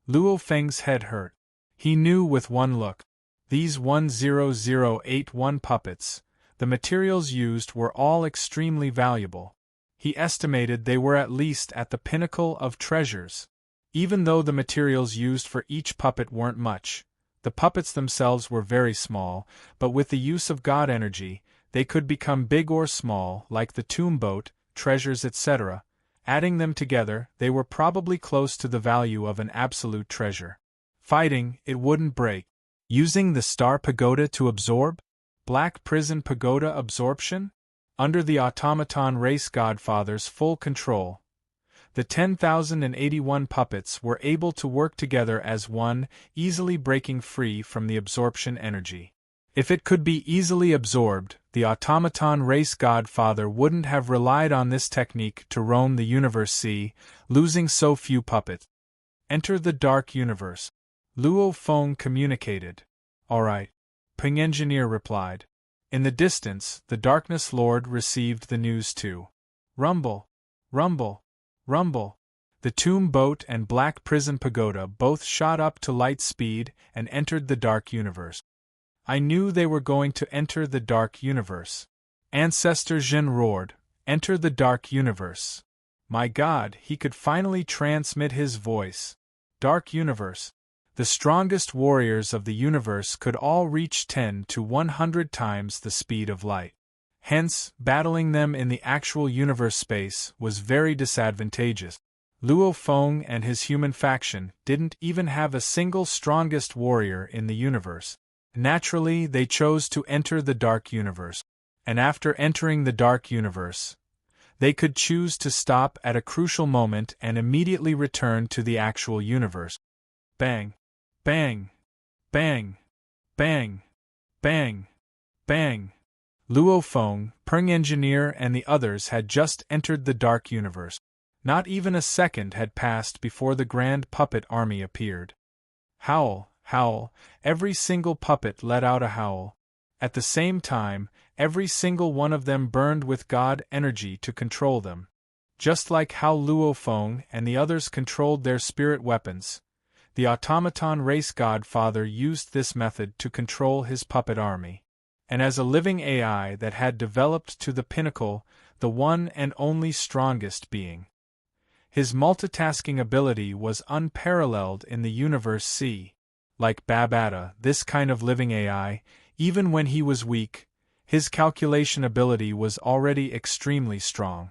Luo Feng's head hurt. He knew with one look. These 10081 puppets, the materials used were all extremely valuable. He estimated they were at least at the pinnacle of treasures. Even though the materials used for each puppet weren't much, the puppets themselves were very small, but with the use of God energy, they could become big or small, like the tomb boat, treasures, etc. Adding them together, they were probably close to the value of an absolute treasure. Fighting, it wouldn't break. Using the star pagoda to absorb? Black prison pagoda absorption? Under the automaton race godfather's full control, the 10,081 puppets were able to work together as one, easily breaking free from the absorption energy. If it could be easily absorbed, the automaton race godfather wouldn't have relied on this technique to roam the universe sea, losing so few puppets. Enter the dark universe. Luo Feng communicated. All right. Ping Engineer replied. In the distance, the Darkness Lord received the news too. Rumble, rumble, rumble. The tomb boat and black prison pagoda both shot up to light speed and entered the dark universe. I knew they were going to enter the dark universe. Ancestor Jin roared, "Enter the dark universe." My God, he could finally transmit his voice. Dark universe. The strongest warriors of the universe could all reach 10 to 100 times the speed of light. Hence, battling them in the actual universe space was very disadvantageous. Luo Feng and his human faction didn't even have a single strongest warrior in the universe. Naturally, they chose to enter the dark universe. And after entering the dark universe, they could choose to stop at a crucial moment and immediately return to the actual universe. Bang! Bang! Bang! Bang! Bang! Bang! Luo Feng, Peng Engineer and the others had just entered the dark universe. Not even a second had passed before the grand puppet army appeared. Howl, howl, every single puppet let out a howl. At the same time, every single one of them burned with God energy to control them. Just like how Luo Feng and the others controlled their spirit weapons, the automaton race godfather used this method to control his puppet army. And as a living AI that had developed to the pinnacle, the one and only strongest being, His multitasking ability was unparalleled in the universe C. Like Babata, this kind of living AI, even when he was weak, his calculation ability was already extremely strong.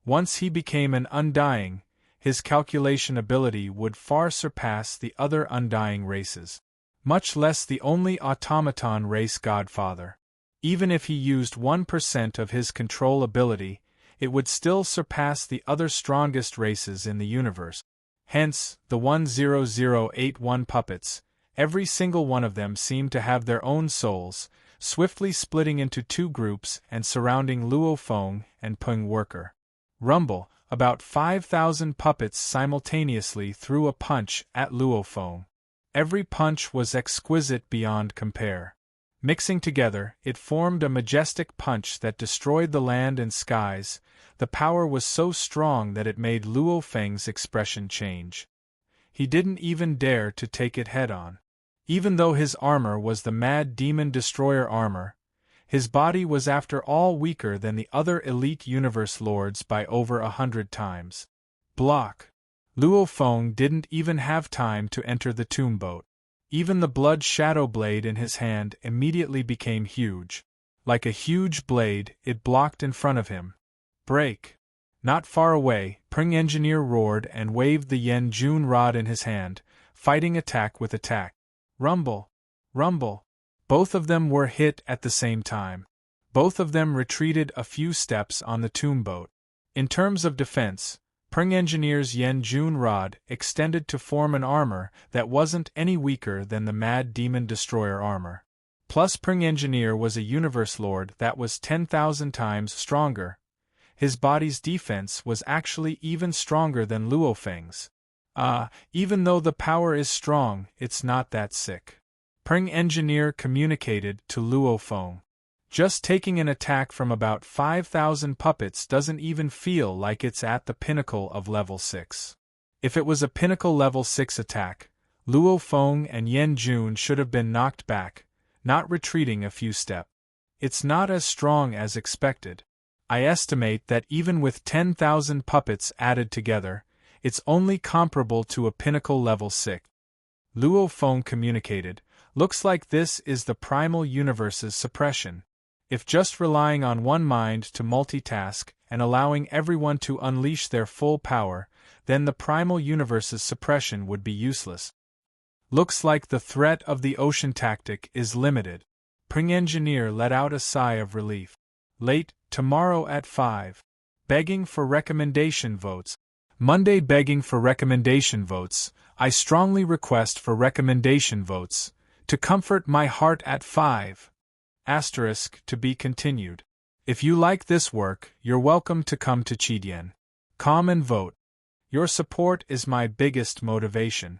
Once he became an undying, his calculation ability would far surpass the other undying races. Much less the only automaton race Godfather. Even if he used 1% of his control ability, it would still surpass the other strongest races in the universe. Hence, the 10081 puppets, every single one of them seemed to have their own souls, swiftly splitting into two groups and surrounding Luo Feng and Peng Worker. Rumble, about 5,000 puppets simultaneously threw a punch at Luo Feng. Every punch was exquisite beyond compare. Mixing together, it formed a majestic punch that destroyed the land and skies. The power was so strong that it made Luo Feng's expression change. He didn't even dare to take it head-on. Even though his armor was the Mad Demon Destroyer armor, his body was after all weaker than the other elite universe lords by over 100 times. Block. Luo Feng didn't even have time to enter the tomb boat. Even the blood shadow blade in his hand immediately became huge. Like a huge blade, it blocked in front of him. Break. Not far away, Peng Engineer roared and waved the Yen Jun rod in his hand, fighting attack with attack. Rumble. Rumble. Both of them were hit at the same time. Both of them retreated a few steps on the tomb boat. In terms of defense, Peng Engineer's Yen Jun rod extended to form an armor that wasn't any weaker than the Mad Demon Destroyer armor. Plus Peng Engineer was a universe lord that was 10,000 times stronger. His body's defense was actually even stronger than Luo Feng's. Even though the power is strong, it's not that sick. Peng Engineer communicated to Luo Feng. Just taking an attack from about 5,000 puppets doesn't even feel like it's at the pinnacle of level 6. If it was a pinnacle level 6 attack, Luo Feng and Yen Jun should have been knocked back, not retreating a few steps. It's not as strong as expected. I estimate that even with 10,000 puppets added together, it's only comparable to a pinnacle level 6. Luo Feng communicated, looks like this is the primal universe's suppression. If just relying on one mind to multitask and allowing everyone to unleash their full power, then the primal universe's suppression would be useless. Looks like the threat of the ocean tactic is limited. Peng Engineer let out a sigh of relief. Late, tomorrow at 5. Begging for recommendation votes. Monday begging for recommendation votes. I strongly request for recommendation votes. To comfort my heart at 5. Asterisk to be continued. If you like this work, you're welcome to come to Chidien. Come and vote. Your support is my biggest motivation.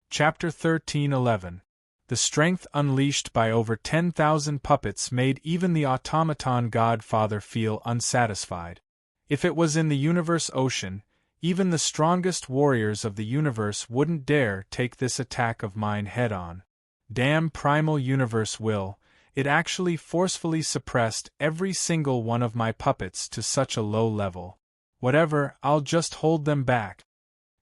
Chapter 13:11. The strength unleashed by over 10,000 puppets made even the automaton Godfather feel unsatisfied. If it was in the universe ocean, even the strongest warriors of the universe wouldn't dare take this attack of mine head-on. Damn primal universe will, it actually forcefully suppressed every single one of my puppets to such a low level. Whatever, I'll just hold them back.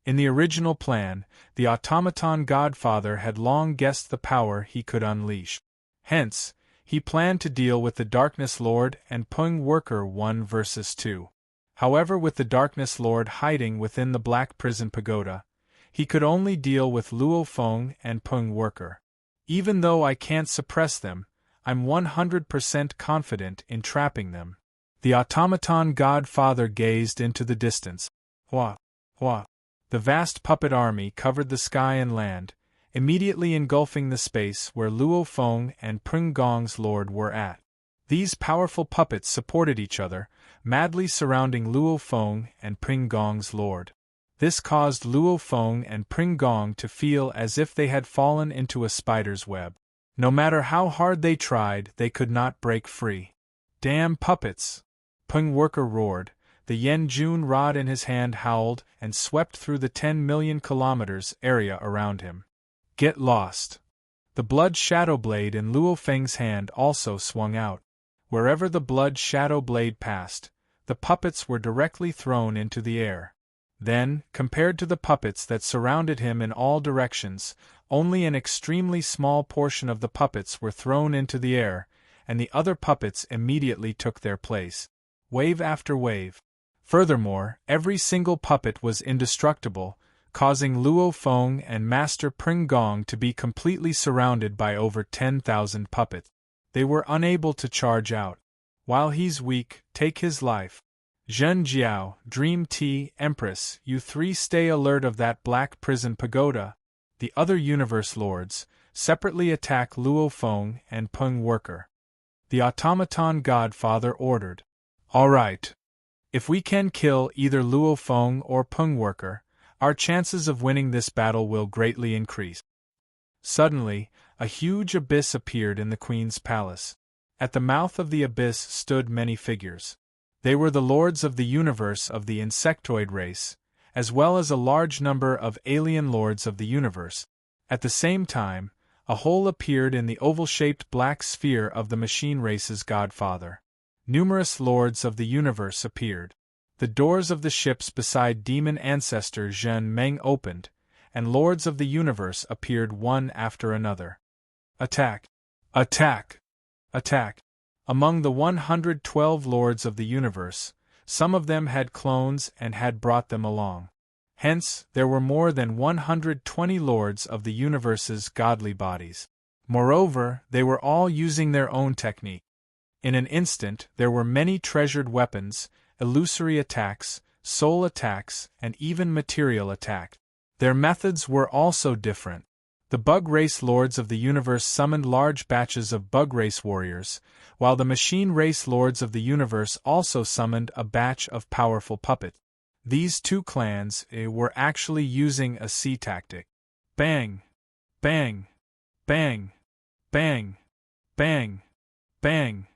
In the original plan, the automaton Godfather had long guessed the power he could unleash. Hence, he planned to deal with the Darkness Lord and Peng Worker 1 versus 2. However, with the Darkness Lord hiding within the Black Prison Pagoda, he could only deal with Luo Feng and Peng Worker. Even though I can't suppress them, I'm 100% confident in trapping them. The automaton Godfather gazed into the distance. Hua, hua. The vast puppet army covered the sky and land, immediately engulfing the space where Luo Feng and Peng Gong's lord were at. These powerful puppets supported each other, madly surrounding Luo Feng and Peng Gong's lord. This caused Luo Feng and Peng Gong to feel as if they had fallen into a spider's web. No matter how hard they tried, they could not break free. Damn puppets! Peng Worker roared. The Yen Jun rod in his hand howled and swept through the 10 million kilometers area around him. Get lost! The blood shadow blade in Luo Feng's hand also swung out. Wherever the blood shadow blade passed, the puppets were directly thrown into the air. Then, compared to the puppets that surrounded him in all directions, only an extremely small portion of the puppets were thrown into the air, and the other puppets immediately took their place. Wave after wave. Furthermore, every single puppet was indestructible, causing Luo Feng and Master Pring Gong to be completely surrounded by over 10,000 puppets. They were unable to charge out. While he's weak, take his life. Zhen Jiao, Dream Tea, Empress, you three stay alert of that black prison pagoda. The other universe lords separately attack Luo Feng and Peng Worker. The automaton godfather ordered. All right. If we can kill either Luo Feng or Peng Worker, our chances of winning this battle will greatly increase. Suddenly, a huge abyss appeared in the Queen's palace. At the mouth of the abyss stood many figures. They were the lords of the universe of the insectoid race, as well as a large number of alien lords of the universe. At the same time, a hole appeared in the oval-shaped black sphere of the machine race's godfather. Numerous lords of the universe appeared. The doors of the ships beside demon ancestor Zhen Meng opened, and lords of the universe appeared one after another. Attack! Attack! Attack! Among the 112 lords of the universe, some of them had clones and had brought them along. Hence, there were more than 120 lords of the universe's godly bodies. Moreover, they were all using their own technique. In an instant, there were many treasured weapons, illusory attacks, soul attacks, and even material attack. Their methods were also different. The bug race lords of the universe summoned large batches of bug race warriors, while the machine race lords of the universe also summoned a batch of powerful puppets. These two clans were actually using a C tactic. Bang! Bang! Bang! Bang! Bang! Bang!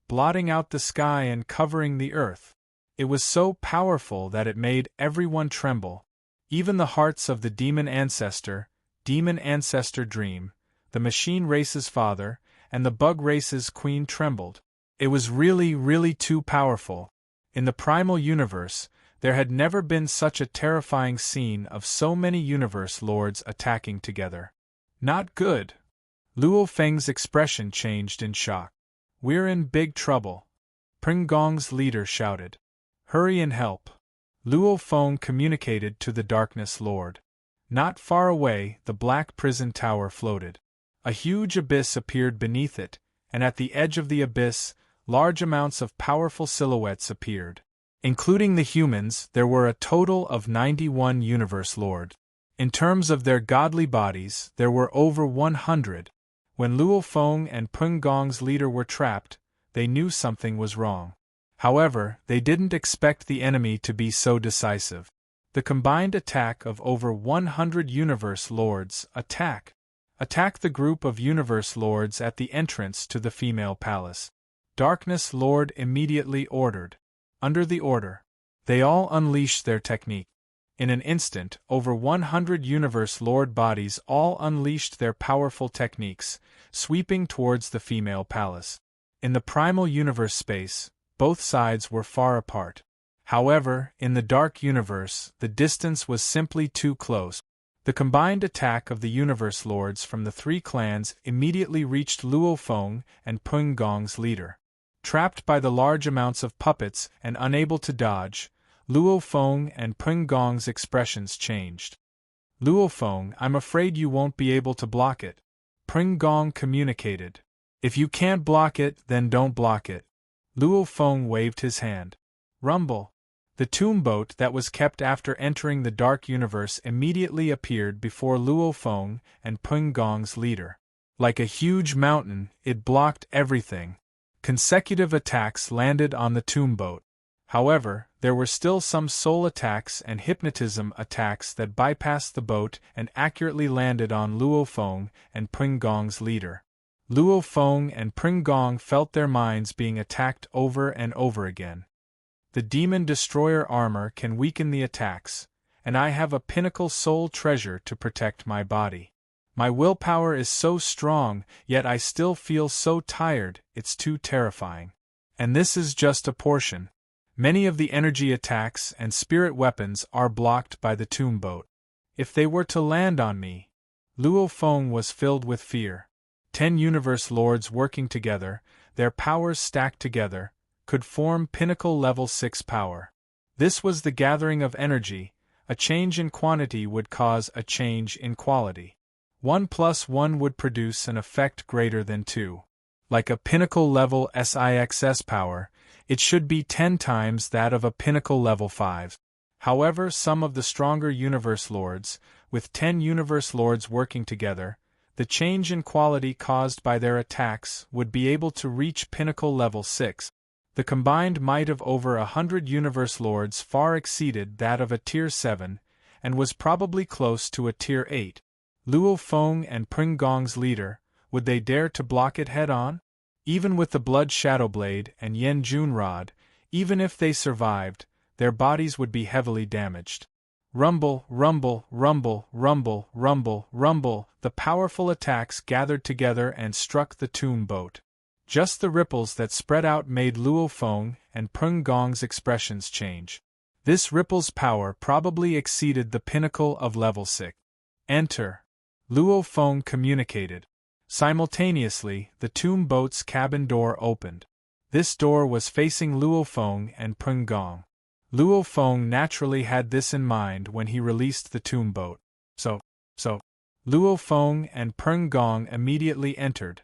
Blotting out the sky and covering the earth. It was so powerful that it made everyone tremble. Even the hearts of the demon ancestor Dream, the machine race's father, and the bug race's queen trembled. It was really too powerful. In the primal universe, there had never been such a terrifying scene of so many universe lords attacking together. Not good. Luo Feng's expression changed in shock. We're in big trouble. Pring Gong's leader shouted. Hurry and help. Luo Feng communicated to the Darkness Lord. Not far away, the black prison tower floated. A huge abyss appeared beneath it, and at the edge of the abyss, large amounts of powerful silhouettes appeared. Including the humans, there were a total of 91 universe lords. In terms of their godly bodies, there were over 100. When Luo Feng and Peng Gong's leader were trapped, they knew something was wrong. However, they didn't expect the enemy to be so decisive. The combined attack of over 100 universe lords attack the group of universe lords at the entrance to the female palace. Darkness Lord immediately ordered. Under the order, they all unleashed their technique. In an instant, over 100 universe lord bodies all unleashed their powerful techniques, sweeping towards the female palace. In the primal universe space, both sides were far apart. However, in the dark universe, the distance was simply too close. The combined attack of the universe lords from the three clans immediately reached Luo Feng and Peng Gong's leader. Trapped by the large amounts of puppets and unable to dodge, Luo Feng and Peng Gong's expressions changed. Luo Feng, I'm afraid you won't be able to block it. Peng Gong communicated. If you can't block it, then don't block it. Luo Feng waved his hand. Rumble. The tomb boat that was kept after entering the dark universe immediately appeared before Luo Feng and Peng Gong's leader. Like a huge mountain, it blocked everything. Consecutive attacks landed on the tomb boat. However, there were still some soul attacks and hypnotism attacks that bypassed the boat and accurately landed on Luo Feng and Peng Gong's leader. Luo Feng and Peng Gong felt their minds being attacked over and over again. The Demon Destroyer armor can weaken the attacks, and I have a pinnacle soul treasure to protect my body. My willpower is so strong, yet I still feel so tired, it's too terrifying. And this is just a portion. Many of the energy attacks and spirit weapons are blocked by the tomb boat. If they were to land on me, Luo Feng was filled with fear. 10 universe lords working together, their powers stacked together, could form pinnacle level 6 power. This was the gathering of energy. A change in quantity would cause a change in quality. 1 plus 1 would produce an effect greater than 2. Like a pinnacle level SIXS power, it should be 10 times that of a pinnacle level 5. However, some of the stronger universe lords, with 10 universe lords working together, the change in quality caused by their attacks would be able to reach pinnacle level 6. The combined might of over 100 universe lords far exceeded that of a tier 7, and was probably close to a tier 8. Luo Feng and Pring Gong's leader, would they dare to block it head-on? Even with the Blood Shadow Blade and Yen Jun Rod, even if they survived, their bodies would be heavily damaged. Rumble, rumble, rumble, rumble, rumble, rumble, the powerful attacks gathered together and struck the tomb boat. Just the ripples that spread out made Luo Feng and Peng Gong's expressions change. This ripple's power probably exceeded the pinnacle of level 6. Enter. Luo Feng communicated. Simultaneously, the tomb boat's cabin door opened. This door was facing Luo Feng and Peng Gong. Luo Feng naturally had this in mind when he released the tomb boat. So, Luo Feng and Peng Gong immediately entered.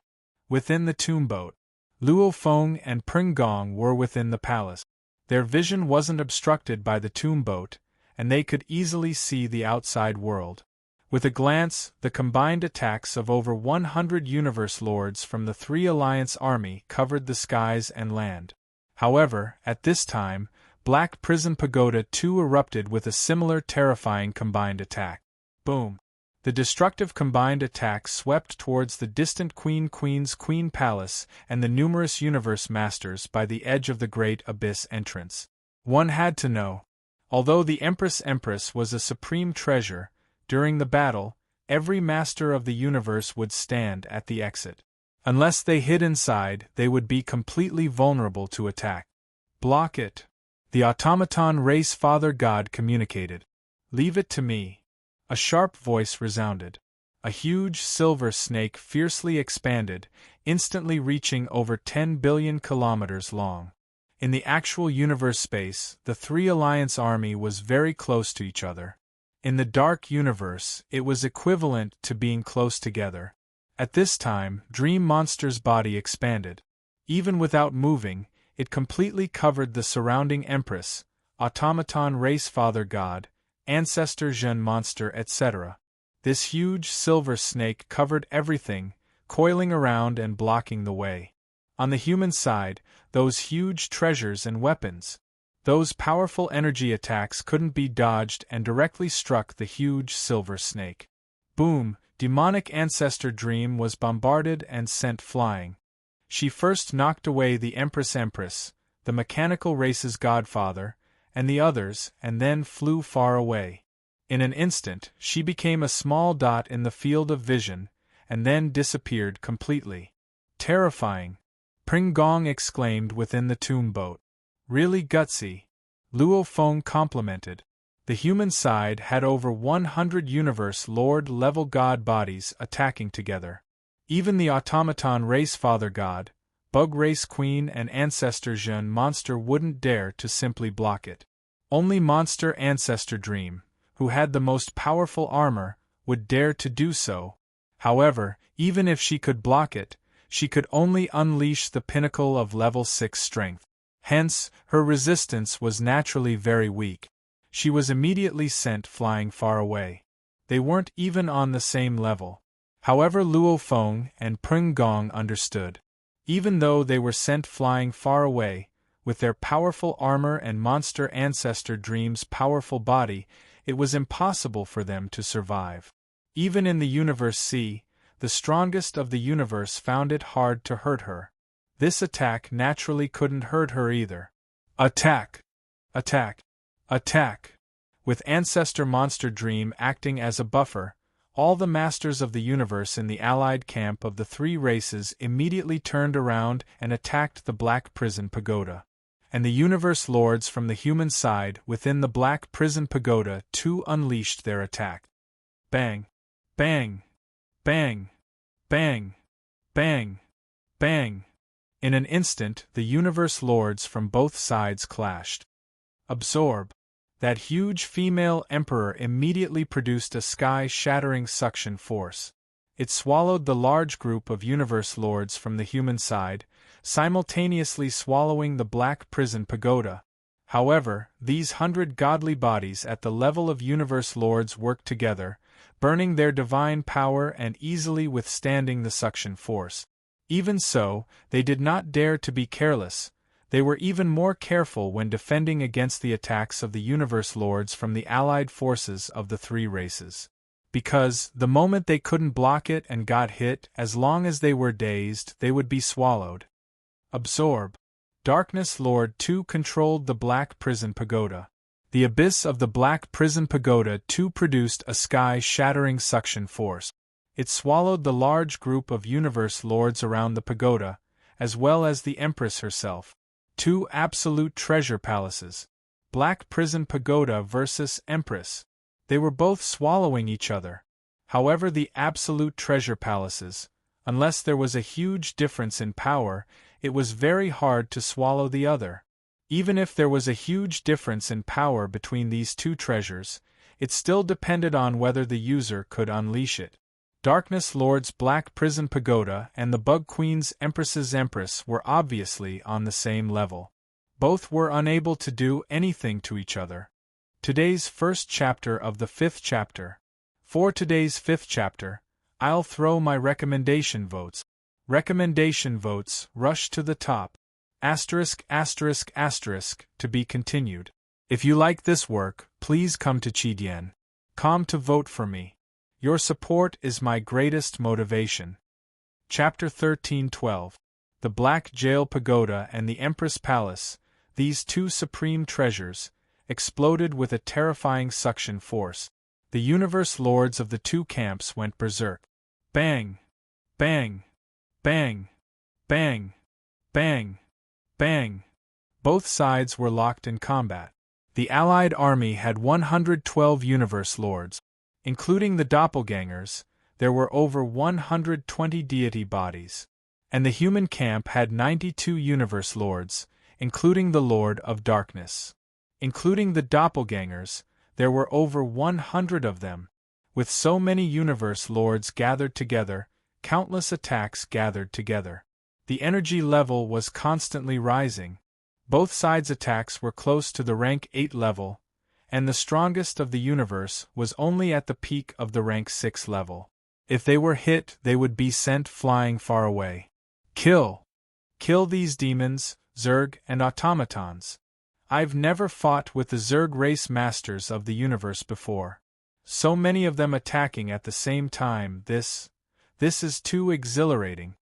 Within the tomb boat, Luo Feng and Peng Gong were within the palace. Their vision wasn't obstructed by the tomb boat, and they could easily see the outside world. With a glance, the combined attacks of over 100 universe lords from the 3 Alliance army covered the skies and land. However, at this time, Black Prison Pagoda 2 erupted with a similar terrifying combined attack. Boom! The destructive combined attack swept towards the distant Queen's Queen Palace and the numerous universe masters by the edge of the Great Abyss entrance. One had to know. Although the Empress was a supreme treasure, during the battle, every master of the universe would stand at the exit. Unless they hid inside, they would be completely vulnerable to attack. Block it. The automaton race Father God communicated. Leave it to me. A sharp voice resounded. A huge silver snake fiercely expanded, instantly reaching over 10 billion kilometers long. In the actual universe space, the 3 Alliance army was very close to each other. In the dark universe, it was equivalent to being close together. At this time, Dream Monster's body expanded. Even without moving, it completely covered the surrounding Empress, automaton race Father God, Ancestor Zhen Monster, etc. This huge silver snake covered everything, coiling around and blocking the way. On the human side, those huge treasures and weapons. Those powerful energy attacks couldn't be dodged and directly struck the huge silver snake. Boom! Demonic Ancestor Dream was bombarded and sent flying. She first knocked away the Empress, the mechanical race's godfather, and the others, and then flew far away. In an instant, she became a small dot in the field of vision, and then disappeared completely. Terrifying! Pring Gong exclaimed within the tomb boat. Really gutsy, Luo Feng complimented. The human side had over 100 universe lord-level god bodies attacking together. Even the automaton race Father God, Bug Race Queen and Ancestor Zhen Monster wouldn't dare to simply block it. Only Monster Ancestor Dream, who had the most powerful armor, would dare to do so. However, even if she could block it, she could only unleash the pinnacle of level 6 strength. Hence, her resistance was naturally very weak. She was immediately sent flying far away. They weren't even on the same level. However, Luo Feng and Peng Gong understood. Even though they were sent flying far away, with their powerful armor and Monster Ancestor Dream's powerful body, it was impossible for them to survive. Even in the Universe C, the strongest of the universe found it hard to hurt her. This attack naturally couldn't hurt her either. Attack! Attack! Attack! With Ancestor Monster Dream acting as a buffer, all the masters of the universe in the allied camp of the 3 races immediately turned around and attacked the Black Prison Pagoda. and the universe lords from the human side within the black prison pagoda too unleashed their attack. Bang! Bang! Bang! Bang! Bang! Bang! In an instant, the universe lords from both sides clashed. Absorb! That huge female emperor immediately produced a sky-shattering suction force. It swallowed the large group of universe lords from the human side, simultaneously swallowing the black prison pagoda. However, these 100 godly bodies at the level of universe lords worked together, burning their divine power and easily withstanding the suction force. Even so, they did not dare to be careless. They were even more careful when defending against the attacks of the universe lords from the allied forces of the three races. Because, the moment they couldn't block it and got hit, as long as they were dazed, they would be swallowed. Absorb! Darkness Lord 2 controlled the Black Prison Pagoda. The abyss of the Black Prison Pagoda 2 produced a sky-shattering suction force. It swallowed the large group of universe lords around the pagoda, as well as the Empress herself. 2 absolute treasure palaces. Black Prison Pagoda versus Empress. They were both swallowing each other. However, the absolute treasure palaces, unless there was a huge difference in power, it was very hard to swallow the other. Even if there was a huge difference in power between these two treasures, it still depended on whether the user could unleash it. Darkness Lord's Black Prison Pagoda and the Bug Queen's Empress's Empress were obviously on the same level. Both were unable to do anything to each other. Today's first chapter of the 5th chapter. For today's 5th chapter, I'll throw my recommendation votes. Recommendation votes rush to the top. Asterisk asterisk asterisk to be continued. If you like this work, please come to Chidien.com to vote for me. Your support is my greatest motivation. Chapter 13:12. The Black Jail Pagoda and the Empress Palace, these two supreme treasures, exploded with a terrifying suction force. The universe lords of the two camps went berserk. Bang! Bang! Bang! Bang! Bang! Bang! Both sides were locked in combat. The Allied army had 112 universe lords. Including the doppelgangers, there were over 120 deity bodies. And the human camp had 92 universe lords, including the Lord of Darkness. Including the doppelgangers, there were over 100 of them. With so many universe lords gathered together, countless attacks gathered together. The energy level was constantly rising. Both sides' attacks were close to the rank 8 level, and the strongest of the universe was only at the peak of the rank 6 level. If they were hit, they would be sent flying far away. Kill! Kill these demons, Zerg, and automatons. I've never fought with the Zerg race masters of the universe before. So many of them attacking at the same time, this is too exhilarating.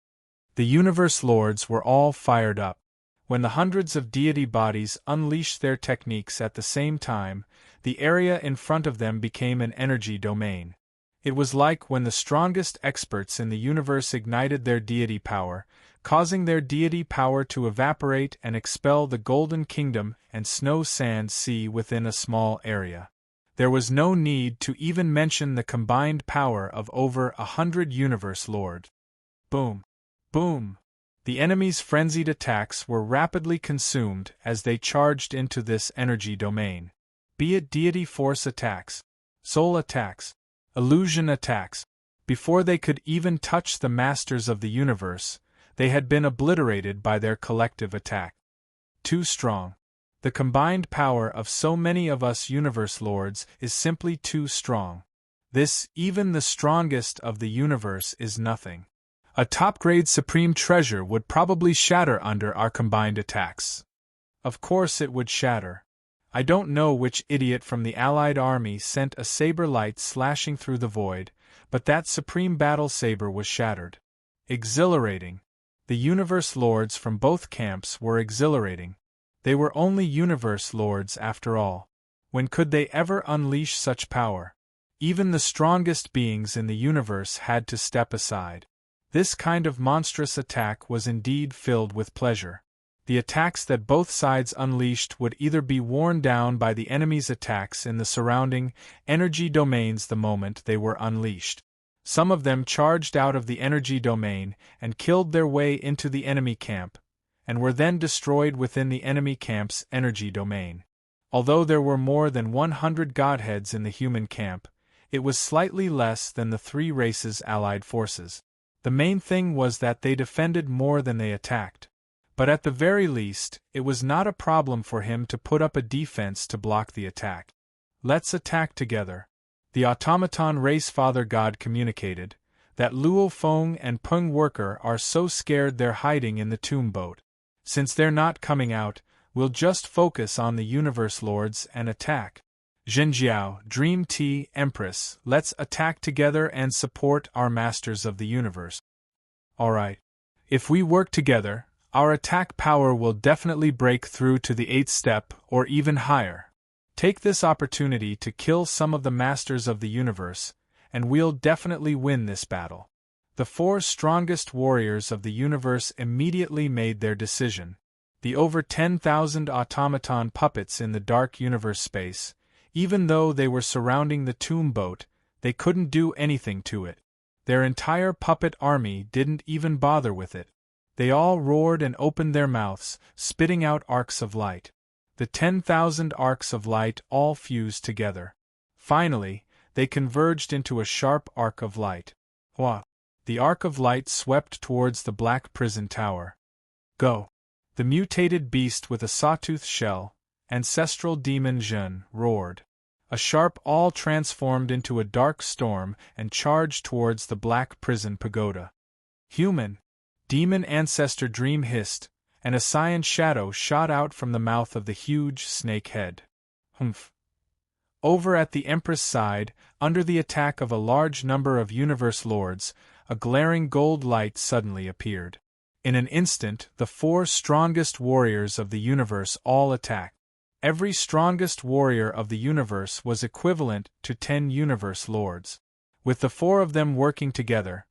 The universe lords were all fired up. When the hundreds of deity bodies unleashed their techniques at the same time, the area in front of them became an energy domain. It was like when the strongest experts in the universe ignited their deity power, causing their deity power to evaporate and expel the Golden Kingdom and Snow Sand Sea within a small area. There was no need to even mention the combined power of over 100 universe lords. Boom! Boom! The enemy's frenzied attacks were rapidly consumed as they charged into this energy domain. Be it deity force attacks, soul attacks, illusion attacks, before they could even touch the masters of the universe, they had been obliterated by their collective attack. Too strong. The combined power of so many of us universe lords is simply too strong. This, even the strongest of the universe, is nothing. A top-grade supreme treasure would probably shatter under our combined attacks. Of course it would shatter. I don't know which idiot from the Allied army sent a saber light slashing through the void, but that supreme battle saber was shattered. Exhilarating. The universe lords from both camps were exhilarating. They were only universe lords after all. When could they ever unleash such power? Even the strongest beings in the universe had to step aside. This kind of monstrous attack was indeed filled with pleasure. The attacks that both sides unleashed would either be worn down by the enemy's attacks in the surrounding energy domains the moment they were unleashed. Some of them charged out of the energy domain and killed their way into the enemy camp, and were then destroyed within the enemy camp's energy domain. Although there were more than 100 godheads in the human camp, it was slightly less than the three races' allied forces. The main thing was that they defended more than they attacked. But at the very least, it was not a problem for him to put up a defense to block the attack. "Let's attack together," the automaton race father god communicated. "That Luo Feng and Peng Worker are so scared they're hiding in the tomb boat. Since they're not coming out, we'll just focus on the universe lords and attack. Zhenjiao, Dream Tea, Empress, let's attack together and support our masters of the universe." Alright. If we work together, our attack power will definitely break through to the 8th step or even higher. Take this opportunity to kill some of the masters of the universe, and we'll definitely win this battle. The 4 strongest warriors of the universe immediately made their decision. The over 10,000 automaton puppets in the dark universe space, even though they were surrounding the tomb boat, they couldn't do anything to it. Their entire puppet army didn't even bother with it. They all roared and opened their mouths, spitting out arcs of light. The 10,000 arcs of light all fused together. Finally, they converged into a sharp arc of light. Hua! The arc of light swept towards the black prison tower. "Go!" The mutated beast with a sawtooth shell, ancestral demon Zhen, roared. A sharp awl transformed into a dark storm and charged towards the black prison pagoda. "Human!" Demon ancestor Dream hissed, and a cyan shadow shot out from the mouth of the huge snake head. Humph! Over at the Empress side, under the attack of a large number of universe lords, a glaring gold light suddenly appeared. In an instant, the 4 strongest warriors of the universe all attacked. Every strongest warrior of the universe was equivalent to 10 universe lords. With the 4 of them working together,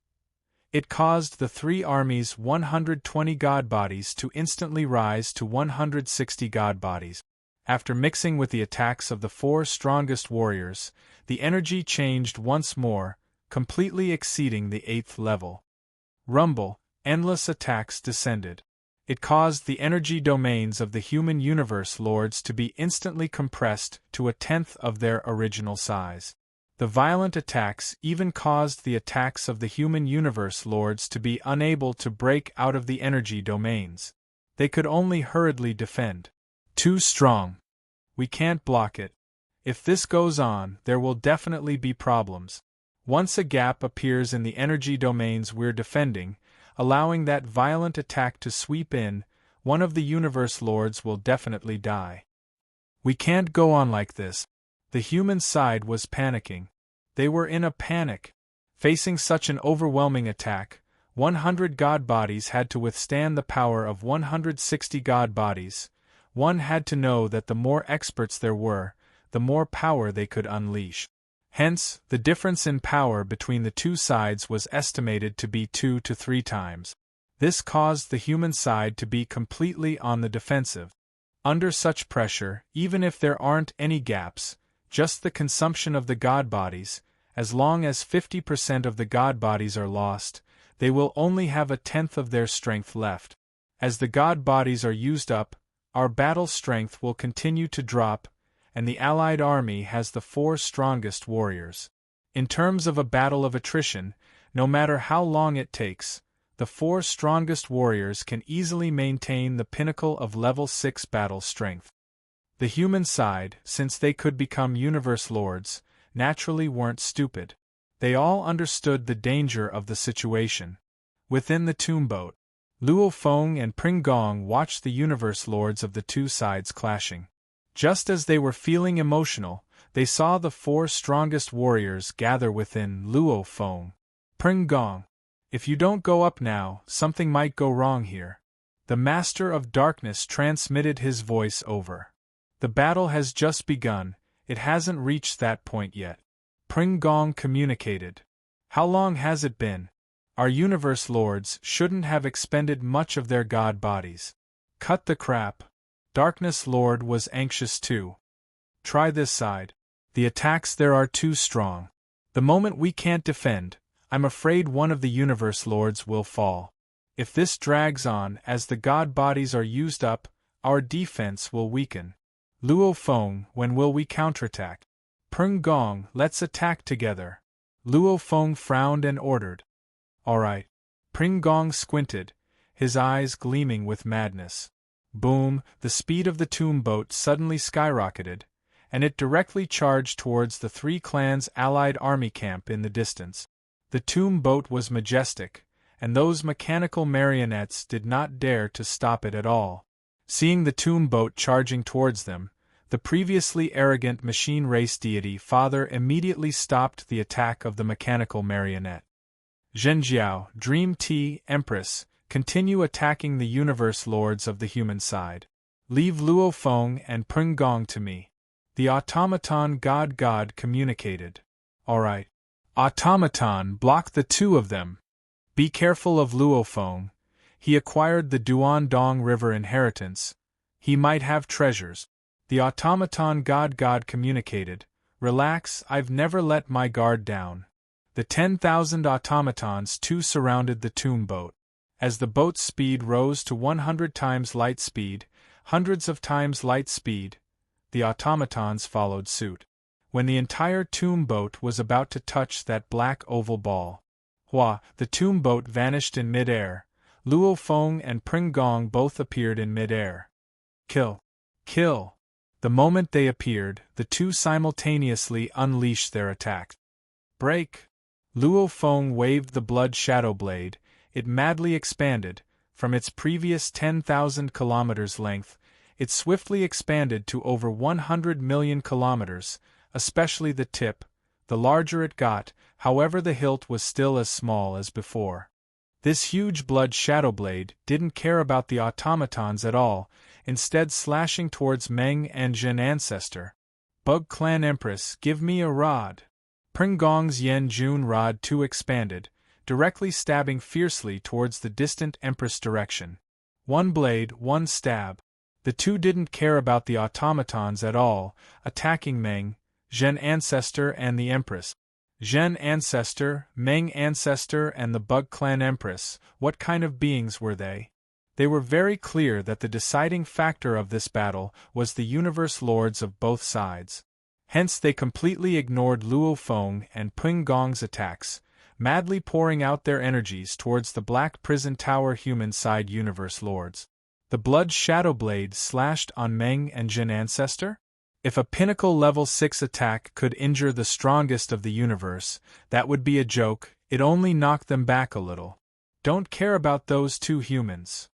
it caused the 3 armies' 120 god bodies to instantly rise to 160 god bodies. After mixing with the attacks of the 4 strongest warriors, the energy changed once more, completely exceeding the 8th level. Rumble, endless attacks descended. It caused the energy domains of the human universe lords to be instantly compressed to a 10th of their original size. The violent attacks even caused the attacks of the human universe lords to be unable to break out of the energy domains. They could only hurriedly defend. "Too strong. We can't block it. If this goes on, there will definitely be problems. Once a gap appears in the energy domains we're defending, allowing that violent attack to sweep in, one of the universe lords will definitely die. We can't go on like this." The human side was panicking. They were in a panic. Facing such an overwhelming attack, 100 god bodies had to withstand the power of 160 god bodies. One had to know that the more experts there were, the more power they could unleash. Hence, the difference in power between the 2 sides was estimated to be 2 to 3 times. This caused the human side to be completely on the defensive. Under such pressure, even if there aren't any gaps, just the consumption of the god bodies, as long as 50% of the god bodies are lost, they will only have a 10th of their strength left. As the god bodies are used up, our battle strength will continue to drop, and the allied army has the 4 strongest warriors. In terms of a battle of attrition, no matter how long it takes, the 4 strongest warriors can easily maintain the pinnacle of level 6 battle strength. The human side, since they could become universe lords, naturally weren't stupid. They all understood the danger of the situation. Within the tomb boat, Luo Feng and Pring Gong watched the universe lords of the 2 sides clashing. Just as they were feeling emotional, they saw the 4 strongest warriors gather within Luo Feng. "Pring Gong, if you don't go up now, something might go wrong here." The Master of Darkness transmitted his voice over. "The battle has just begun, it hasn't reached that point yet." Pring Gong communicated. "How long has it been? Our universe lords shouldn't have expended much of their god bodies." Cut the crap. Darkness Lord was anxious too. Try this side. The attacks there are too strong. The moment we can't defend, I'm afraid one of the Universe Lords will fall. If this drags on as the god bodies are used up, our defense will weaken. Luo Feng, when will we counterattack? Peng Gong, let's attack together. Luo Feng frowned and ordered. All right. Peng Gong squinted, his eyes gleaming with madness. Boom, the speed of the tomb boat suddenly skyrocketed, and it directly charged towards the three clans' allied army camp in the distance. The tomb boat was majestic, and those mechanical marionettes did not dare to stop it at all. Seeing the tomb boat charging towards them, the previously arrogant machine race deity Father immediately stopped the attack of the mechanical marionette. Zhenjiao, Dream Tea, Empress, continue attacking the Universe Lords of the human side. Leave Luo Feng and Peng Gong to me. The automaton god communicated. All right. Automaton, block the two of them. Be careful of Luo Feng. He acquired the Duan-Dong River inheritance. He might have treasures. The automaton god communicated. Relax, I've never let my guard down. The 10,000 automatons too surrounded the tomb boat. As the boat's speed rose to 100 times light speed, hundreds of times light speed, the automatons followed suit. When the entire tomb boat was about to touch that black oval ball, the tomb boat vanished in mid-air. Luo Feng and Peng Gong both appeared in mid-air. Kill! Kill! The moment they appeared, the two simultaneously unleashed their attack. Break! Luo Feng waved the blood shadow blade. It madly expanded. From its previous 10,000 kilometers length, it swiftly expanded to over 100 million kilometers, especially the tip. The larger it got, however, the hilt was still as small as before. This huge blood shadow blade didn't care about the automatons at all, instead slashing towards Meng and Zhen ancestor. Bug Clan Empress, give me a rod. Peng Gong's Yen Jun rod too expanded, directly stabbing fiercely towards the distant Empress direction. One blade, one stab. The two didn't care about the automatons at all, attacking Meng, Zhen ancestor and the Empress. Zhen ancestor, Meng ancestor and the Bug Clan Empress, what kind of beings were they? They were very clear that the deciding factor of this battle was the Universe Lords of both sides. Hence they completely ignored Luo Feng and Peng Gong's attacks, madly pouring out their energies towards the Black Prison Tower human side Universe Lords. The blood shadow blade slashed on Meng and Zhen ancestor? If a pinnacle level 6 attack could injure the strongest of the universe, that would be a joke. It only knocked them back a little. Don't care about those two humans.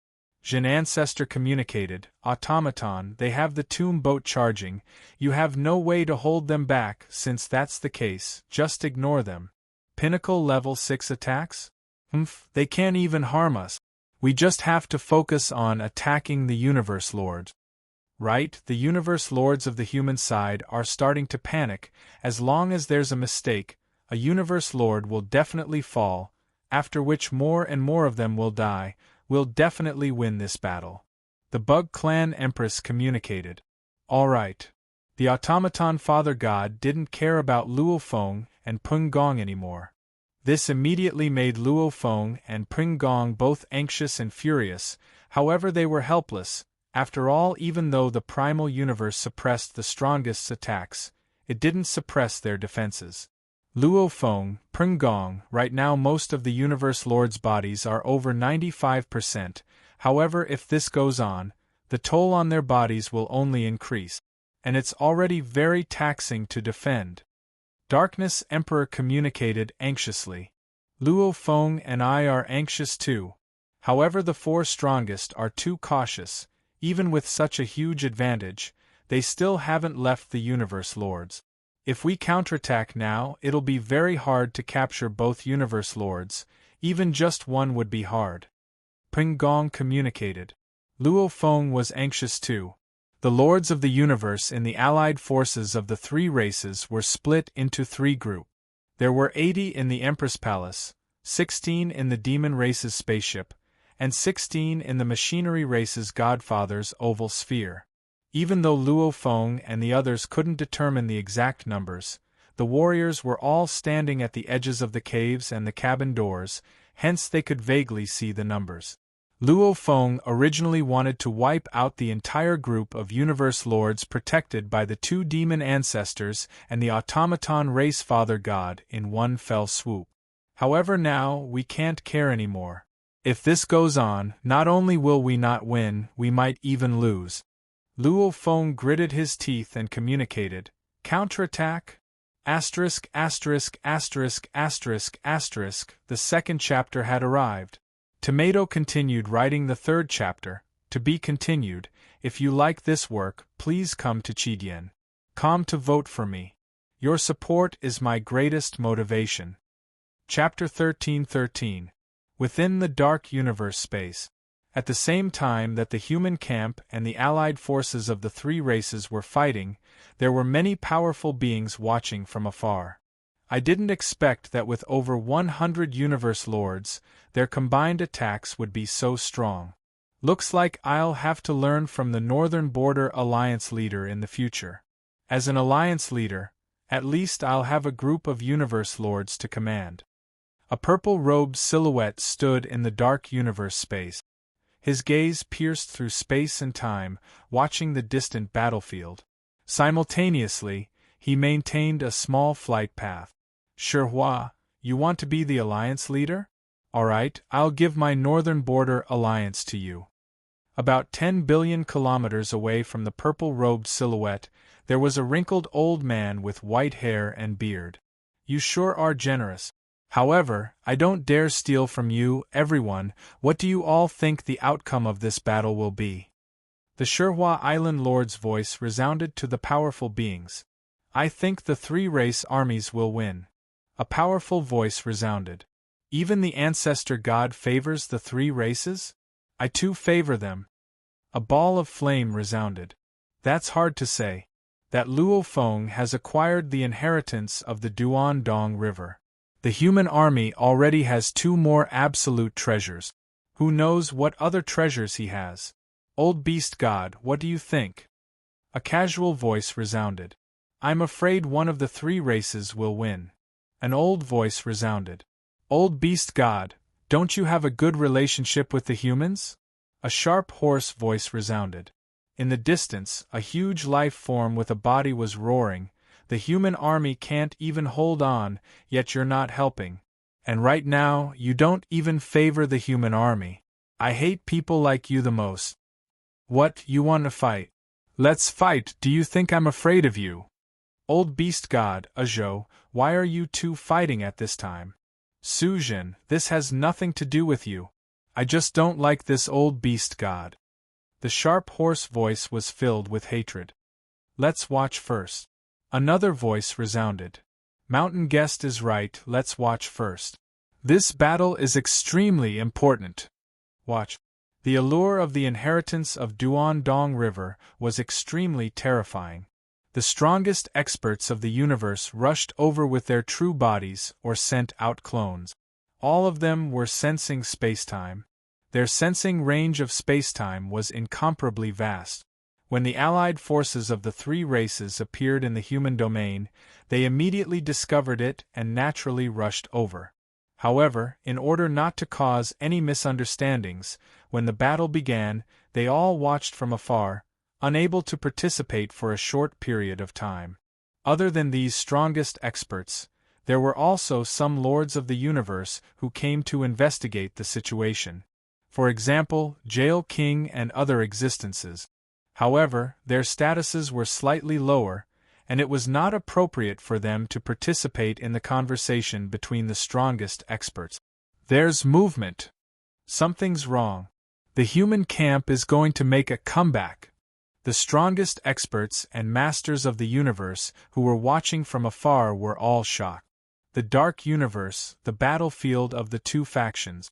Zhen ancestor communicated. Automaton, they have the tomb boat charging. You have no way to hold them back. Since that's the case, just ignore them. Pinnacle level 6 attacks? They can't even harm us. We just have to focus on attacking the Universe Lords. Right, the Universe Lords of the human side are starting to panic. As long as there's a mistake, a Universe Lord will definitely fall, after which more and more of them will die. We'll definitely win this battle. The Bug Clan Empress communicated. All right. The automaton Father God didn't care about Luo Feng and Peng Gong anymore. This immediately made Luo Feng and Peng Gong both anxious and furious. However, they were helpless. After all, even though the primal universe suppressed the strongest's attacks, it didn't suppress their defenses. Luo Feng, Peng Gong, right now most of the Universe Lord's bodies are over 95%, however if this goes on, the toll on their bodies will only increase, and it's already very taxing to defend. Darkness Emperor communicated anxiously. Luo Feng and I are anxious too. However, the four strongest are too cautious. Even with such a huge advantage, they still haven't left the Universe Lords. If we counterattack now, it'll be very hard to capture both Universe Lords. Even just one would be hard. Peng Gong communicated. Luo Feng was anxious too. The Lords of the Universe in the allied forces of the three races were split into three groups. There were 80 in the Empress Palace, 16 in the Demon Race's spaceship, and 16 in the machinery race's godfather's oval sphere. Even though Luo Feng and the others couldn't determine the exact numbers, the warriors were all standing at the edges of the caves and the cabin doors, hence they could vaguely see the numbers. Luo Feng originally wanted to wipe out the entire group of universe lords protected by the 2 demon ancestors and the automaton race father god in one fell swoop. However, now we can't care anymore. If this goes on, not only will we not win, we might even lose. Luo Feng gritted his teeth and communicated, "Counterattack? Asterisk, asterisk, asterisk, asterisk, asterisk." The second chapter had arrived. Tomato continued writing the third chapter, to be continued. If you like this work, please come to Chidian.com to vote for me. Your support is my greatest motivation. Chapter 13:13. Within the Dark Universe Space. At the same time that the human camp and the allied forces of the 3 races were fighting, there were many powerful beings watching from afar. I didn't expect that with over 100 universe lords, their combined attacks would be so strong. Looks like I'll have to learn from the Northern Border Alliance leader in the future. As an alliance leader, at least I'll have a group of universe lords to command. A purple-robed silhouette stood in the dark universe space. His gaze pierced through space and time, watching the distant battlefield. Simultaneously, he maintained a small flight path. "Shihua, you want to be the alliance leader? Alright, I'll give my Northern Border Alliance to you." About 10 billion kilometers away from the purple-robed silhouette, there was a wrinkled old man with white hair and beard. "You sure are generous. However, I don't dare steal from you, everyone. What do you all think the outcome of this battle will be?" The Shihua Island Lord's voice resounded to the powerful beings. "I think the 3 race armies will win." A powerful voice resounded. "Even the ancestor god favors the 3 races? I too favor them." A ball of flame resounded. "That's hard to say. That Luo Feng has acquired the inheritance of the Duandong River. The human army already has 2 more absolute treasures. Who knows what other treasures he has? Old beast god, what do you think?" A casual voice resounded. "I'm afraid one of the 3 races will win." An old voice resounded. "Old beast god, don't you have a good relationship with the humans?" A sharp hoarse voice resounded. In the distance, a huge life form with a body was roaring. "The human army can't even hold on, yet you're not helping. And right now, you don't even favor the human army. I hate people like you the most. What, you want to fight? Let's fight. Do you think I'm afraid of you?" "Old beast god, Ajo, why are you 2 fighting at this time?" "Sujin, this has nothing to do with you. I just don't like this old beast god." The sharp hoarse voice was filled with hatred. "Let's watch first." Another voice resounded. "Mountain Guest is right, let's watch first. This battle is extremely important. Watch." The allure of the inheritance of Duandong River was extremely terrifying. The strongest experts of the universe rushed over with their true bodies or sent out clones. All of them were sensing spacetime. Their sensing range of spacetime was incomparably vast. When the allied forces of the 3 races appeared in the human domain, they immediately discovered it and naturally rushed over. However, in order not to cause any misunderstandings, when the battle began, they all watched from afar, unable to participate for a short period of time. Other than these strongest experts, there were also some lords of the universe who came to investigate the situation. For example, Jail King and other existences. However, their statuses were slightly lower, and it was not appropriate for them to participate in the conversation between the strongest experts. "There's movement. Something's wrong. The human camp is going to make a comeback." The strongest experts and masters of the universe who were watching from afar were all shocked. The dark universe, the battlefield of the 2 factions.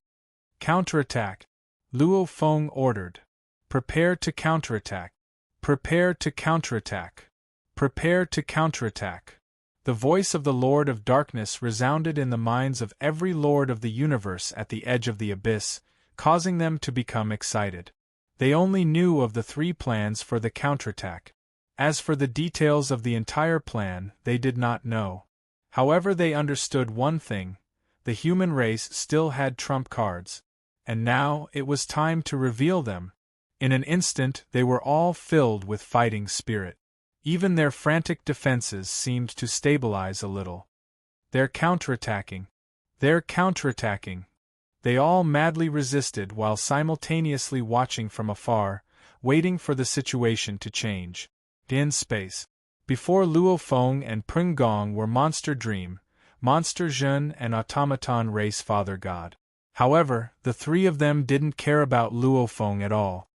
"Counterattack," Luo Feng ordered. "Prepare to counterattack. Prepare to counterattack. Prepare to counterattack." The voice of the Lord of Darkness resounded in the minds of every lord of the universe at the edge of the abyss. causing them to become excited. They only knew of the 3 plans for the counterattack. As for the details of the entire plan, they did not know. However, they understood one thing: the human race still had trump cards. And now, it was time to reveal them. In an instant, they were all filled with fighting spirit. Even their frantic defenses seemed to stabilize a little. They're counterattacking. They're counterattacking. They all madly resisted while simultaneously watching from afar, waiting for the situation to change. In space. Before Luo Feng and Peng Gong were Monster Dream, Monster Zhen and Automaton Race Father God. However, the 3 of them didn't care about Luo Feng at all.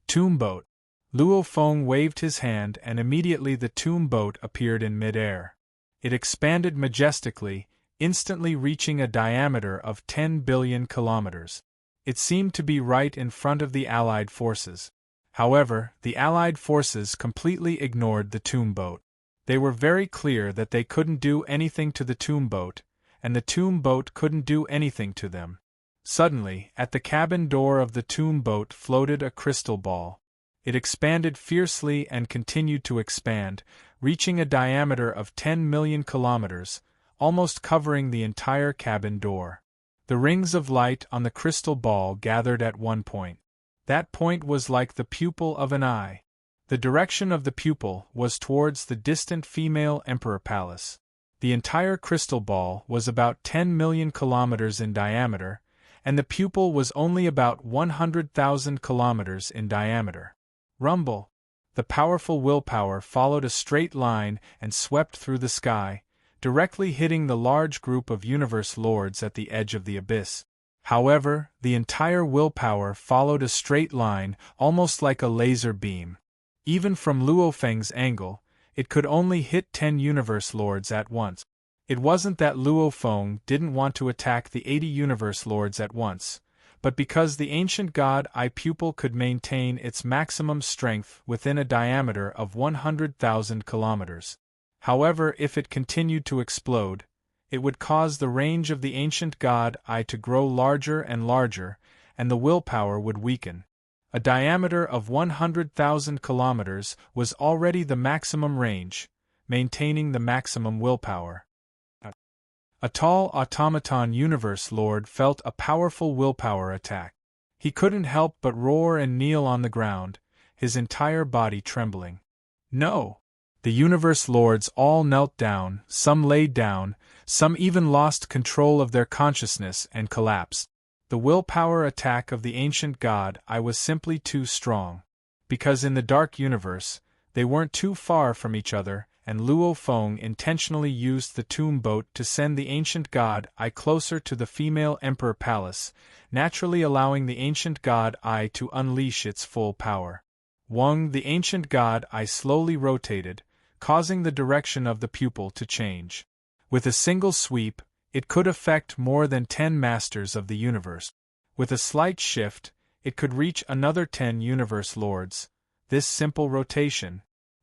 Tomb Boat. Luo Feng waved his hand and immediately the tomb boat appeared in mid-air. It expanded majestically, instantly reaching a diameter of 10 billion kilometers. It seemed to be right in front of the Allied forces. However, the Allied forces completely ignored the tomb boat. They were very clear that they couldn't do anything to the tomb boat, and the tomb boat couldn't do anything to them. Suddenly, at the cabin door of the tomb boat floated a crystal ball. It expanded fiercely and continued to expand, reaching a diameter of 10 million kilometers, almost covering the entire cabin door. The rings of light on the crystal ball gathered at one point. That point was like the pupil of an eye. The direction of the pupil was towards the distant female emperor palace. The entire crystal ball was about 10 million kilometers in diameter, and the pupil was only about 100,000 kilometers in diameter. Rumble! The powerful willpower followed a straight line and swept through the sky, directly hitting the large group of universe lords at the edge of the abyss. However, the entire willpower followed a straight line, almost like a laser beam. Even from Luo Feng's angle, it could only hit 10 universe lords at once. It wasn't that Luo Feng didn't want to attack the 80 universe lords at once, but because the ancient god eye pupil could maintain its maximum strength within a diameter of 100,000 kilometers. However, if it continued to explode, it would cause the range of the ancient god eye to grow larger and larger, and the willpower would weaken. A diameter of 100,000 kilometers was already the maximum range, maintaining the maximum willpower. A tall automaton universe lord felt a powerful willpower attack. He couldn't help but roar and kneel on the ground, his entire body trembling. No! The universe lords all knelt down, some laid down, some even lost control of their consciousness and collapsed. The willpower attack of the ancient god eye was simply too strong. Because in the dark universe, they weren't too far from each other, and Luo Feng intentionally used the tomb boat to send the ancient god eye closer to the female emperor palace, naturally allowing the ancient god eye to unleash its full power. The ancient god eye slowly rotated, causing the direction of the pupil to change. With a single sweep, it could affect more than 10 masters of the universe. With a slight shift, it could reach another 10 universe lords. This simple rotation.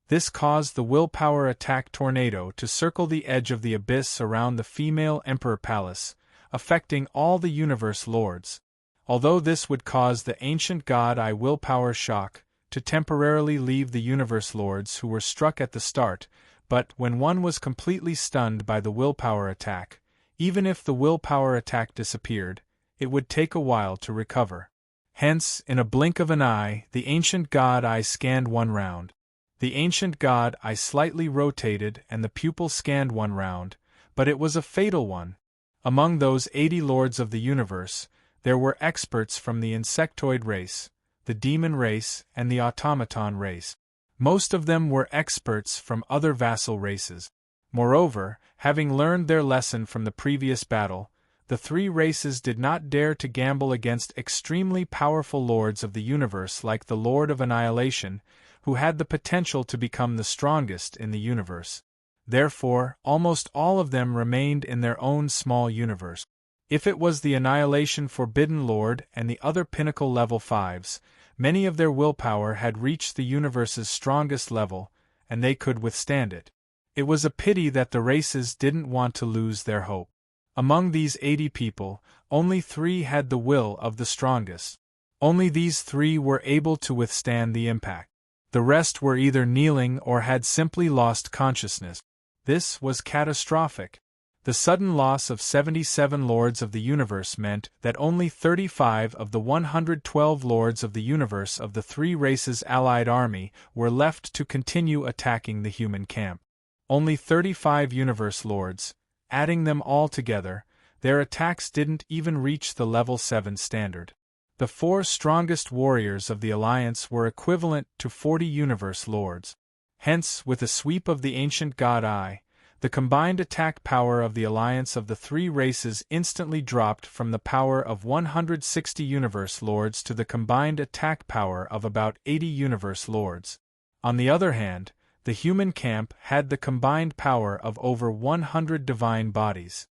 This caused the willpower attack tornado to circle the edge of the abyss around the female emperor palace, affecting all the universe lords. Although this would cause the ancient god eye willpower shock to temporarily leave the universe lords who were struck at the start, but when one was completely stunned by the willpower attack, even if the willpower attack disappeared, it would take a while to recover. Hence, in a blink of an eye, the ancient god eye scanned one round. The ancient god eye slightly rotated and the pupil scanned one round, but it was a fatal one. Among those 80 lords of the universe, there were experts from the insectoid race, the demon race, and the automaton race. Most of them were experts from other vassal races. Moreover, having learned their lesson from the previous battle, the 3 races did not dare to gamble against extremely powerful lords of the universe like the Lord of Annihilation, who had the potential to become the strongest in the universe. Therefore, almost all of them remained in their own small universe. If it was the Annihilation Forbidden Lord and the other pinnacle level 5s, many of their willpower had reached the universe's strongest level, and they could withstand it. It was a pity that the races didn't want to lose their hope. Among these 80 people, only 3 had the will of the strongest. Only these 3 were able to withstand the impact. The rest were either kneeling or had simply lost consciousness. This was catastrophic. The sudden loss of 77 Lords of the Universe meant that only 35 of the 112 Lords of the Universe of the 3 races' allied army were left to continue attacking the human camp. Only 35 Universe Lords, adding them all together, their attacks didn't even reach the level 7 standard. The 4 strongest warriors of the Alliance were equivalent to 40 Universe Lords. Hence, with a sweep of the ancient god eye, the combined attack power of the alliance of the 3 races instantly dropped from the power of 160 Universe Lords to the combined attack power of about 80 Universe Lords. On the other hand, the human camp had the combined power of over 100 divine bodies.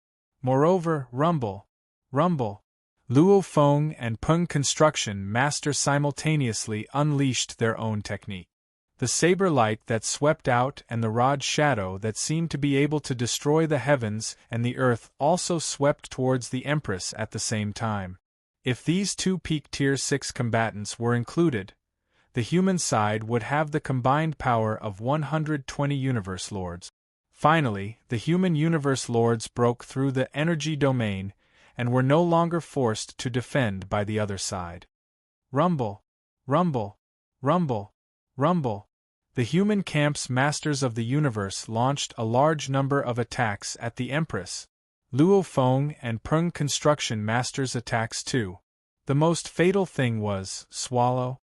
Moreover, Rumble, Luo Feng and Peng Construction Master simultaneously unleashed their own technique. The saber light that swept out and the rod shadow that seemed to be able to destroy the heavens and the earth also swept towards the Empress at the same time. If these 2 peak Tier 6 combatants were included, the human side would have the combined power of 120 Universe Lords. Finally, the human Universe Lords broke through the energy domain and were no longer forced to defend by the other side. Rumble, rumble, rumble, rumble. The human camp's Masters of the Universe launched a large number of attacks at the Empress. Luo Feng and Peng Construction Masters attacks too. The most fatal thing was Swallow.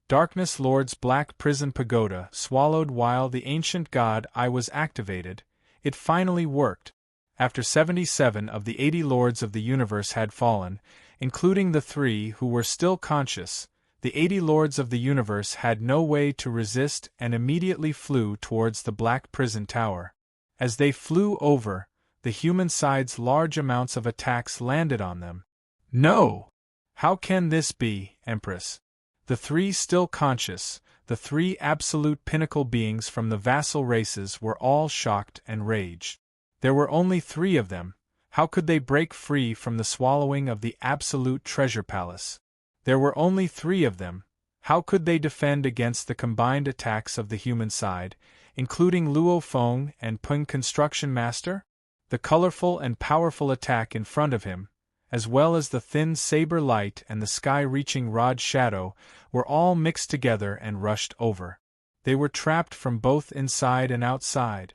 Darkness Lord's Black Prison Pagoda swallowed while the ancient god Eye was activated. It finally worked. After 77 of the 80 Lords of the Universe had fallen, including the 3 who were still conscious, the 80 Lords of the Universe had no way to resist and immediately flew towards the Black Prison Tower. As they flew over, the human side's large amounts of attacks landed on them. No! How can this be, Empress? The 3 still conscious, the 3 absolute pinnacle beings from the vassal races were all shocked and raged. There were only 3 of them. How could they break free from the swallowing of the absolute treasure palace? There were only 3 of them. How could they defend against the combined attacks of the human side, including Luo Feng and Peng Construction Master? The colorful and powerful attack in front of him, as well as the thin saber light and the sky-reaching rod shadow, were all mixed together and rushed over. They were trapped from both inside and outside.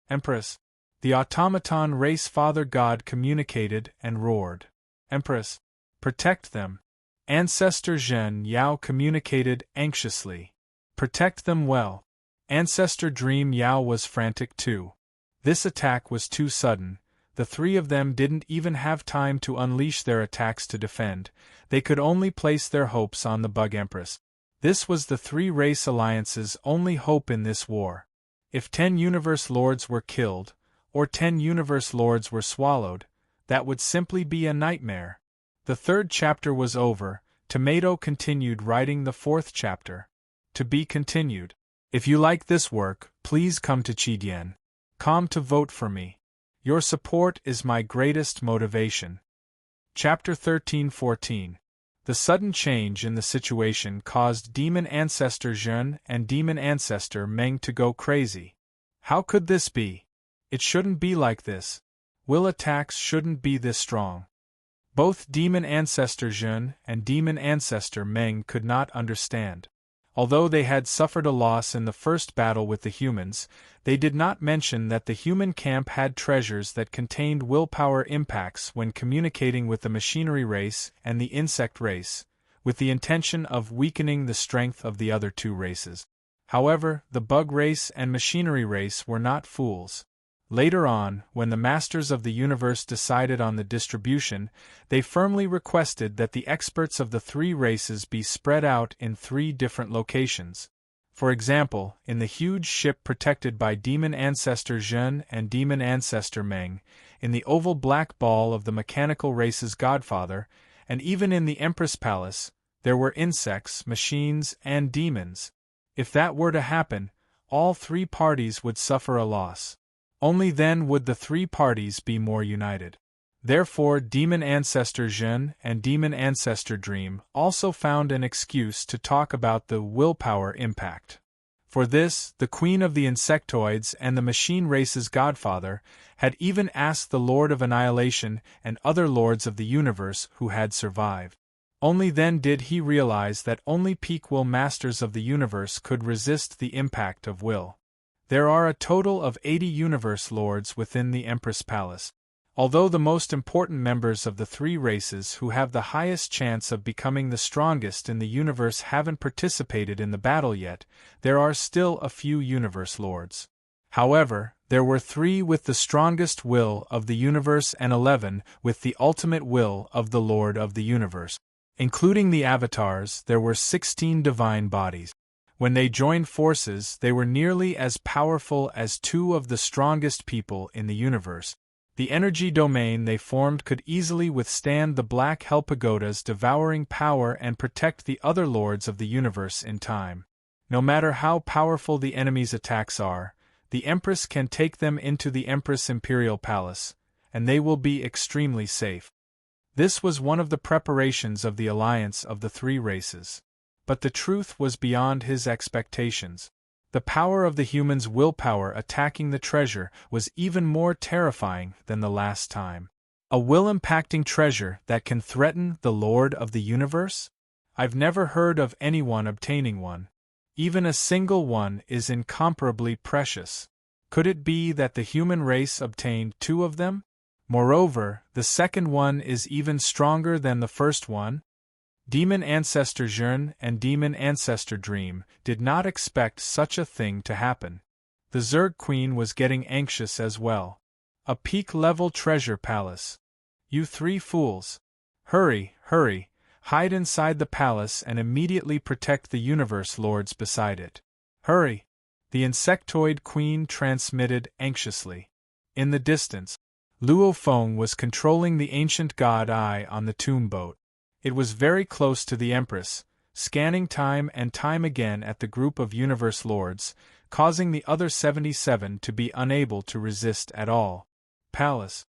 Empress, the automaton race Father God communicated and roared. Empress, protect them. Ancestor Zhen Yao communicated anxiously. Protect them well. Ancestor Dream Yao was frantic too. This attack was too sudden. The 3 of them didn't even have time to unleash their attacks to defend. They could only place their hopes on the Bug Empress. This was the 3 race alliance's only hope in this war. If 10 Universe Lords were killed, or 10 Universe Lords were swallowed, that would simply be a nightmare. The 3rd chapter was over. Tomato continued writing the 4th chapter. To be continued. If you like this work, please come to Chidien.com to vote for me. Your support is my greatest motivation. Chapter 13-14. The sudden change in the situation caused Demon Ancestor Zhen and Demon Ancestor Meng to go crazy. How could this be? It shouldn't be like this. Will attacks shouldn't be this strong. Both Demon Ancestor Zhen and Demon Ancestor Meng could not understand. Although they had suffered a loss in the first battle with the humans, they did not mention that the human camp had treasures that contained willpower impacts when communicating with the machinery race and the insect race, with the intention of weakening the strength of the other 2 races. However, the bug race and machinery race were not fools. Later on, when the Masters of the Universe decided on the distribution, they firmly requested that the experts of the 3 races be spread out in 3 different locations. For example, in the huge ship protected by Demon Ancestor Zhen and Demon Ancestor Meng, in the oval black ball of the mechanical race's godfather, and even in the Empress Palace, there were insects, machines, and demons. If that were to happen, all 3 parties would suffer a loss. Only then would the 3 parties be more united. Therefore, Demon Ancestor Zhen and Demon Ancestor Dream also found an excuse to talk about the willpower impact. For this, the Queen of the Insectoids and the Machine Race's godfather had even asked the Lord of Annihilation and other lords of the universe who had survived. Only then did he realize that only peak will masters of the universe could resist the impact of will. There are a total of 80 universe lords within the Empress Palace. Although the most important members of the three races who have the highest chance of becoming the strongest in the universe haven't participated in the battle yet, there are still a few universe lords. However, there were 3 with the strongest will of the universe and 11 with the ultimate will of the Lord of the universe. Including the avatars, there were 16 divine bodies. When they joined forces, they were nearly as powerful as 2 of the strongest people in the universe. The energy domain they formed could easily withstand the Black Hell Pagoda's devouring power and protect the other lords of the universe in time. No matter how powerful the enemy's attacks are, the Empress can take them into the Empress Imperial Palace, and they will be extremely safe. This was one of the preparations of the alliance of the three races. But the truth was beyond his expectations. The power of the human's willpower attacking the treasure was even more terrifying than the last time. A will-impacting treasure that can threaten the Lord of the universe? I've never heard of anyone obtaining one. Even a single one is incomparably precious. Could it be that the human race obtained 2 of them? Moreover, the second one is even stronger than the first one? Demon Ancestor Zhen and Demon Ancestor Dream did not expect such a thing to happen. The Zerg Queen was getting anxious as well. A peak-level treasure palace. You 3 fools. Hurry, hurry, hide inside the palace and immediately protect the universe lords beside it. Hurry! The Insectoid Queen transmitted anxiously. In the distance, Luo Feng was controlling the ancient god Eye on the tomb boat. It was very close to the Empress, scanning time and time again at the group of universe lords, causing the other 77 to be unable to resist at all. Palace.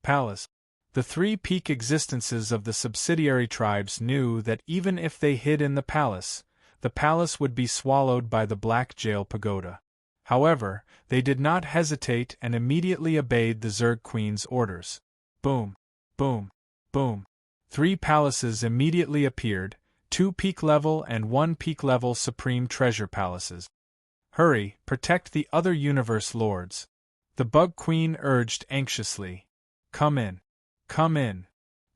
Palace. The 3 peak existences of the subsidiary tribes knew that even if they hid in the palace would be swallowed by the Black Jail Pagoda. However, they did not hesitate and immediately obeyed the Zerg Queen's orders. Boom, boom, boom. 3 palaces immediately appeared, 2 peak-level and 1 peak-level supreme treasure palaces. Hurry, protect the other universe lords. The Bug Queen urged anxiously. Come in. Come in.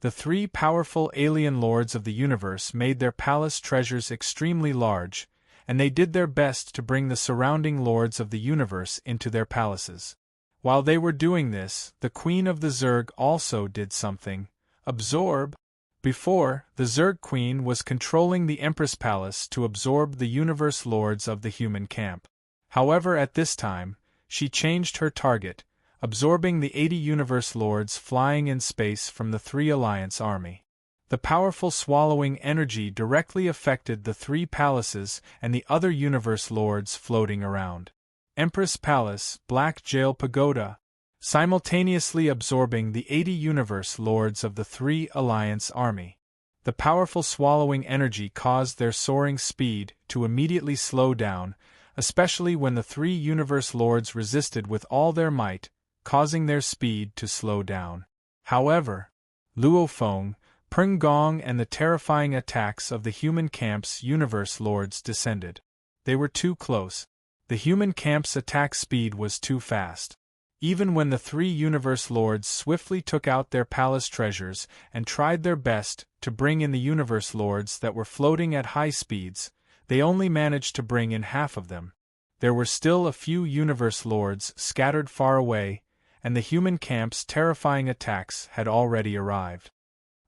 The 3 powerful alien lords of the universe made their palace treasures extremely large, and they did their best to bring the surrounding lords of the universe into their palaces. While they were doing this, the Queen of the Zerg also did something. Absorb. Before, the Zerg Queen was controlling the Empress Palace to absorb the universe lords of the human camp. However, at this time, she changed her target, absorbing the 80 universe lords flying in space from the 3 Alliance army. The powerful swallowing energy directly affected the 3 palaces and the other universe lords floating around. Empress Palace, Black Jail Pagoda, simultaneously absorbing the 80 universe lords of the 3 Alliance army. The powerful swallowing energy caused their soaring speed to immediately slow down, especially when the 3 universe lords resisted with all their might, causing their speed to slow down. However, Luo Feng, Peng Gong and the terrifying attacks of the human camp's universe lords descended. They were too close. The human camp's attack speed was too fast. Even when the 3 universe lords swiftly took out their palace treasures and tried their best to bring in the universe lords that were floating at high speeds, they only managed to bring in half of them. There were still a few universe lords scattered far away, and the human camp's terrifying attacks had already arrived.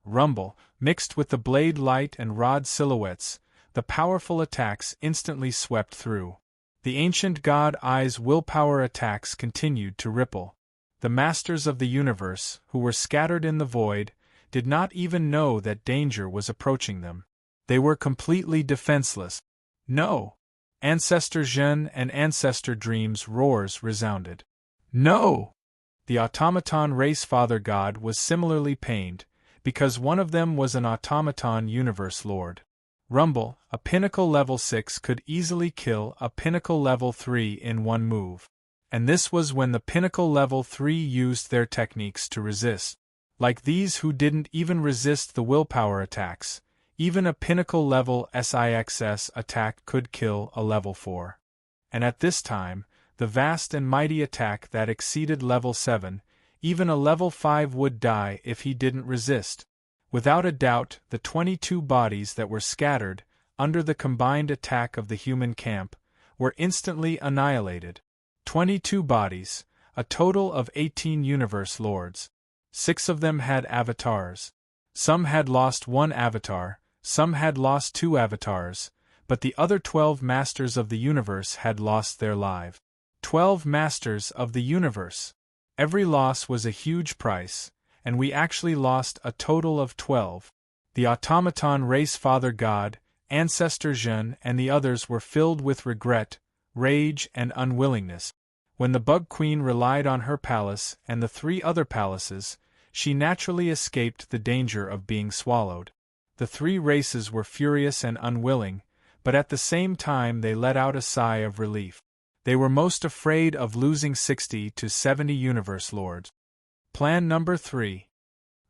Rumble, mixed with the blade light and rod silhouettes, the powerful attacks instantly swept through. The ancient god Eye's willpower attacks continued to ripple. The masters of the universe, who were scattered in the void, did not even know that danger was approaching them. They were completely defenseless. No! Ancestor Zhen and Ancestor Dream's roars resounded. No! The automaton race Father God was similarly pained, because one of them was an automaton universe lord. Rumble, a pinnacle level 6 could easily kill a pinnacle level 3 in one move. And this was when the pinnacle level 3 used their techniques to resist. Like these who didn't even resist the willpower attacks, even a pinnacle level SIXS attack could kill a level 4. And at this time, the vast and mighty attack that exceeded level 7, even a level 5 would die if he didn't resist. Without a doubt, the 22 bodies that were scattered, under the combined attack of the human camp, were instantly annihilated. 22 bodies, a total of 18 universe lords. 6 of them had avatars. Some had lost 1 avatar, some had lost 2 avatars, but the other 12 masters of the universe had lost their life. 12 masters of the universe. Every loss was a huge price, and we actually lost a total of 12. The automaton race Father God, Ancestor Jin, and the others were filled with regret, rage, and unwillingness. When the Bug Queen relied on her palace and the 3 other palaces, she naturally escaped the danger of being swallowed. The 3 races were furious and unwilling, but at the same time they let out a sigh of relief. They were most afraid of losing 60 to 70 universe lords. Plan number 3.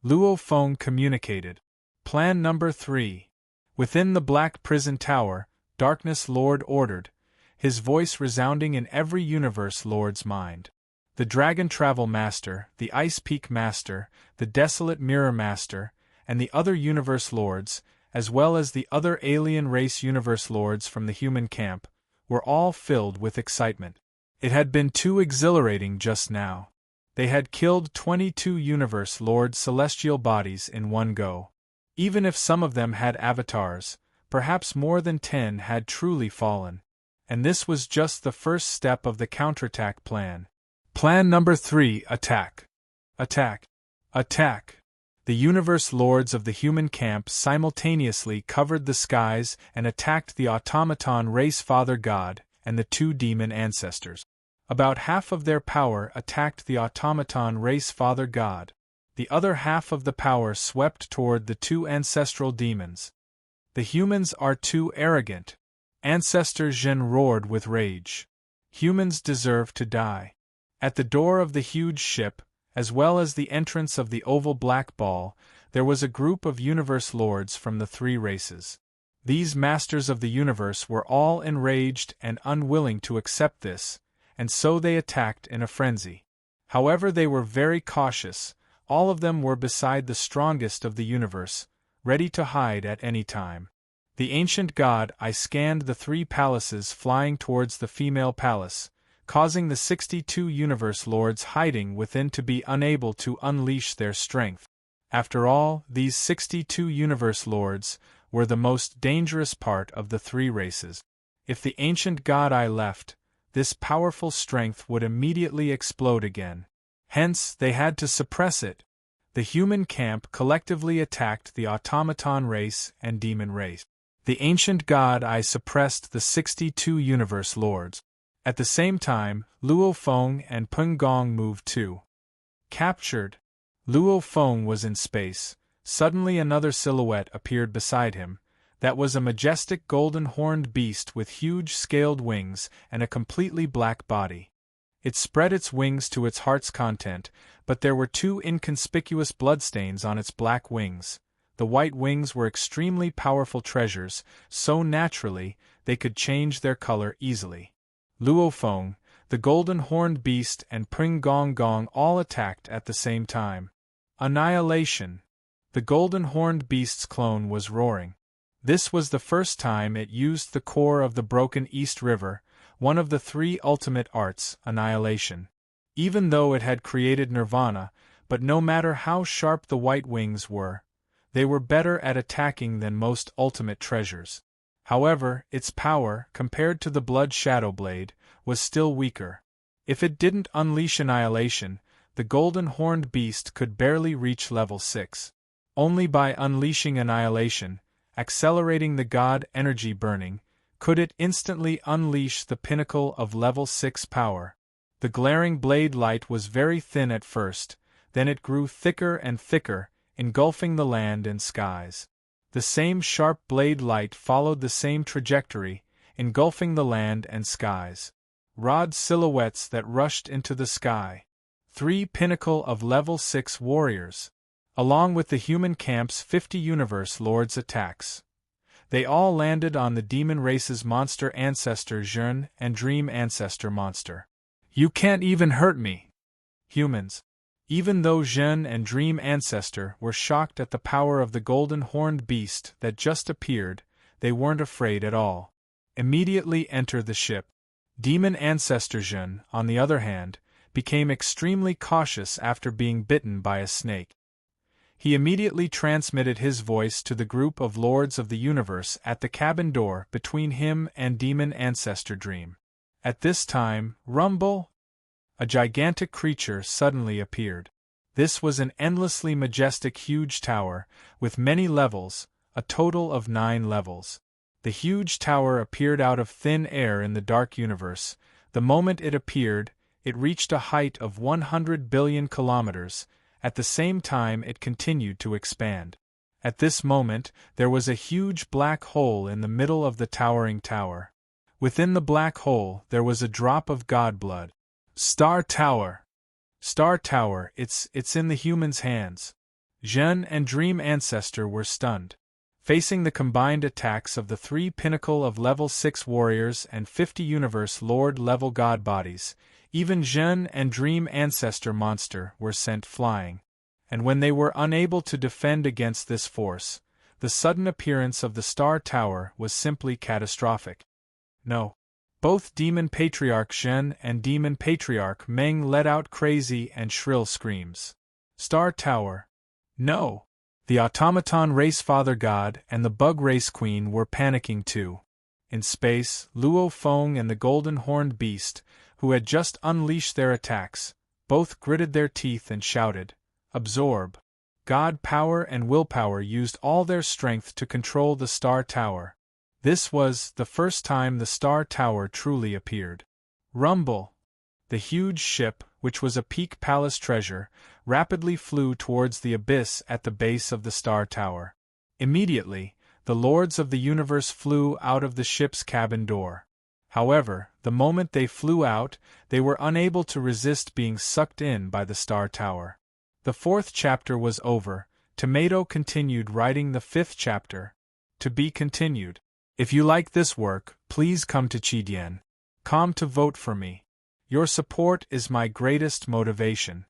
Luo Feng communicated. Plan number 3. Within the Black Prison Tower, Darkness Lord ordered, his voice resounding in every universe lord's mind. The Dragon Travel Master, the Ice Peak Master, the Desolate Mirror Master, and the other universe lords, as well as the other alien race universe lords from the human camp, were all filled with excitement. It had been too exhilarating just now. They had killed 22 universe lords' celestial bodies in one go. Even if some of them had avatars, perhaps more than 10 had truly fallen. And this was just the first step of the counterattack plan. Plan number 3: Attack. Attack. Attack. The universe lords of the human camp simultaneously covered the skies and attacked the automaton race Father God and the 2 demon ancestors. About half of their power attacked the automaton race Father God. The other half of the power swept toward the 2 ancestral demons. The humans are too arrogant. Ancestor Jin roared with rage. Humans deserve to die. At the door of the huge ship, as well as the entrance of the oval black ball, there was a group of universe lords from the 3 races. These masters of the universe were all enraged and unwilling to accept this, and so they attacked in a frenzy. However, they were very cautious. All of them were beside the strongest of the universe, ready to hide at any time. The ancient god I scanned the 3 palaces flying towards the female palace, causing the 62 universe lords hiding within to be unable to unleash their strength. After all, these 62 universe lords were the most dangerous part of the 3 races. If the ancient god I left, this powerful strength would immediately explode again. Hence, they had to suppress it. The human camp collectively attacked the automaton race and demon race. The ancient god I suppressed the 62 universe lords. At the same time, Luo Feng and Peng Gong moved too. Captured. Luo Feng was in space. Suddenly another silhouette appeared beside him. That was a majestic golden-horned beast with huge scaled wings and a completely black body. It spread its wings to its heart's content, but there were 2 inconspicuous bloodstains on its black wings. The white wings were extremely powerful treasures, so naturally, they could change their color easily. Luo Feng, the golden-horned beast, and Pring Gong Gong all attacked at the same time. Annihilation! The golden-horned beast's clone was roaring. This was the first time it used the core of the Broken East River, one of the 3 ultimate arts, annihilation. Even though it had created nirvana, but no matter how sharp the white wings were, they were better at attacking than most ultimate treasures. However, its power, compared to the Blood Shadow Blade, was still weaker. If it didn't unleash annihilation, the golden-horned beast could barely reach level 6. Only by unleashing annihilation, accelerating the god energy burning, could it instantly unleash the pinnacle of level 6 power. The glaring blade light was very thin at first, then it grew thicker and thicker, engulfing the land and skies. The same sharp blade light followed the same trajectory, engulfing the land and skies. Rod silhouettes that rushed into the sky. 3 pinnacle of level 6 warriors. Along with the human camp's 50 universe lords' attacks. They all landed on the demon race's monster ancestor Jeune and dream ancestor monster. You can't even hurt me! Humans. Even though Jeune and dream ancestor were shocked at the power of the golden horned beast that just appeared, they weren't afraid at all. Immediately enter the ship. Demon ancestor Jeune, on the other hand, became extremely cautious after being bitten by a snake. He immediately transmitted his voice to the group of lords of the universe at the cabin door between him and demon ancestor Dream. At this time, rumble! A gigantic creature suddenly appeared. This was an endlessly majestic huge tower, with many levels, a total of 9 levels. The huge tower appeared out of thin air in the dark universe. The moment it appeared, it reached a height of 100 billion kilometers. At the same time it continued to expand. At this moment, there was a huge black hole in the middle of the towering tower. Within the black hole, there was a drop of god blood. Star Tower! Star Tower, it's in the human's hands. Jeune and Dream Ancestor were stunned. Facing the combined attacks of the 3 pinnacle of level 6 warriors and 50 universe lord level god bodies, even Jeune and Dream Ancestor monster were sent flying. And when they were unable to defend against this force, the sudden appearance of the Star Tower was simply catastrophic. No. Both Demon Patriarch Jeune and Demon Patriarch Meng let out crazy and shrill screams. Star Tower. No! The Automaton Race Father God and the Bug Race Queen were panicking too. In space, Luo Feng and the Golden Horned Beast, who had just unleashed their attacks, both gritted their teeth and shouted, "Absorb!" God power and willpower used all their strength to control the Star Tower. This was the first time the Star Tower truly appeared. Rumble! The huge ship, which was a Peak Palace treasure, rapidly flew towards the abyss at the base of the Star Tower. Immediately, the Lords of the Universe flew out of the ship's cabin door. However, the moment they flew out, they were unable to resist being sucked in by the Star Tower. The 4th chapter was over. Tomato continued writing the 5th chapter. To be continued. If you like this work, please come to Chidien.com to vote for me. Your support is my greatest motivation.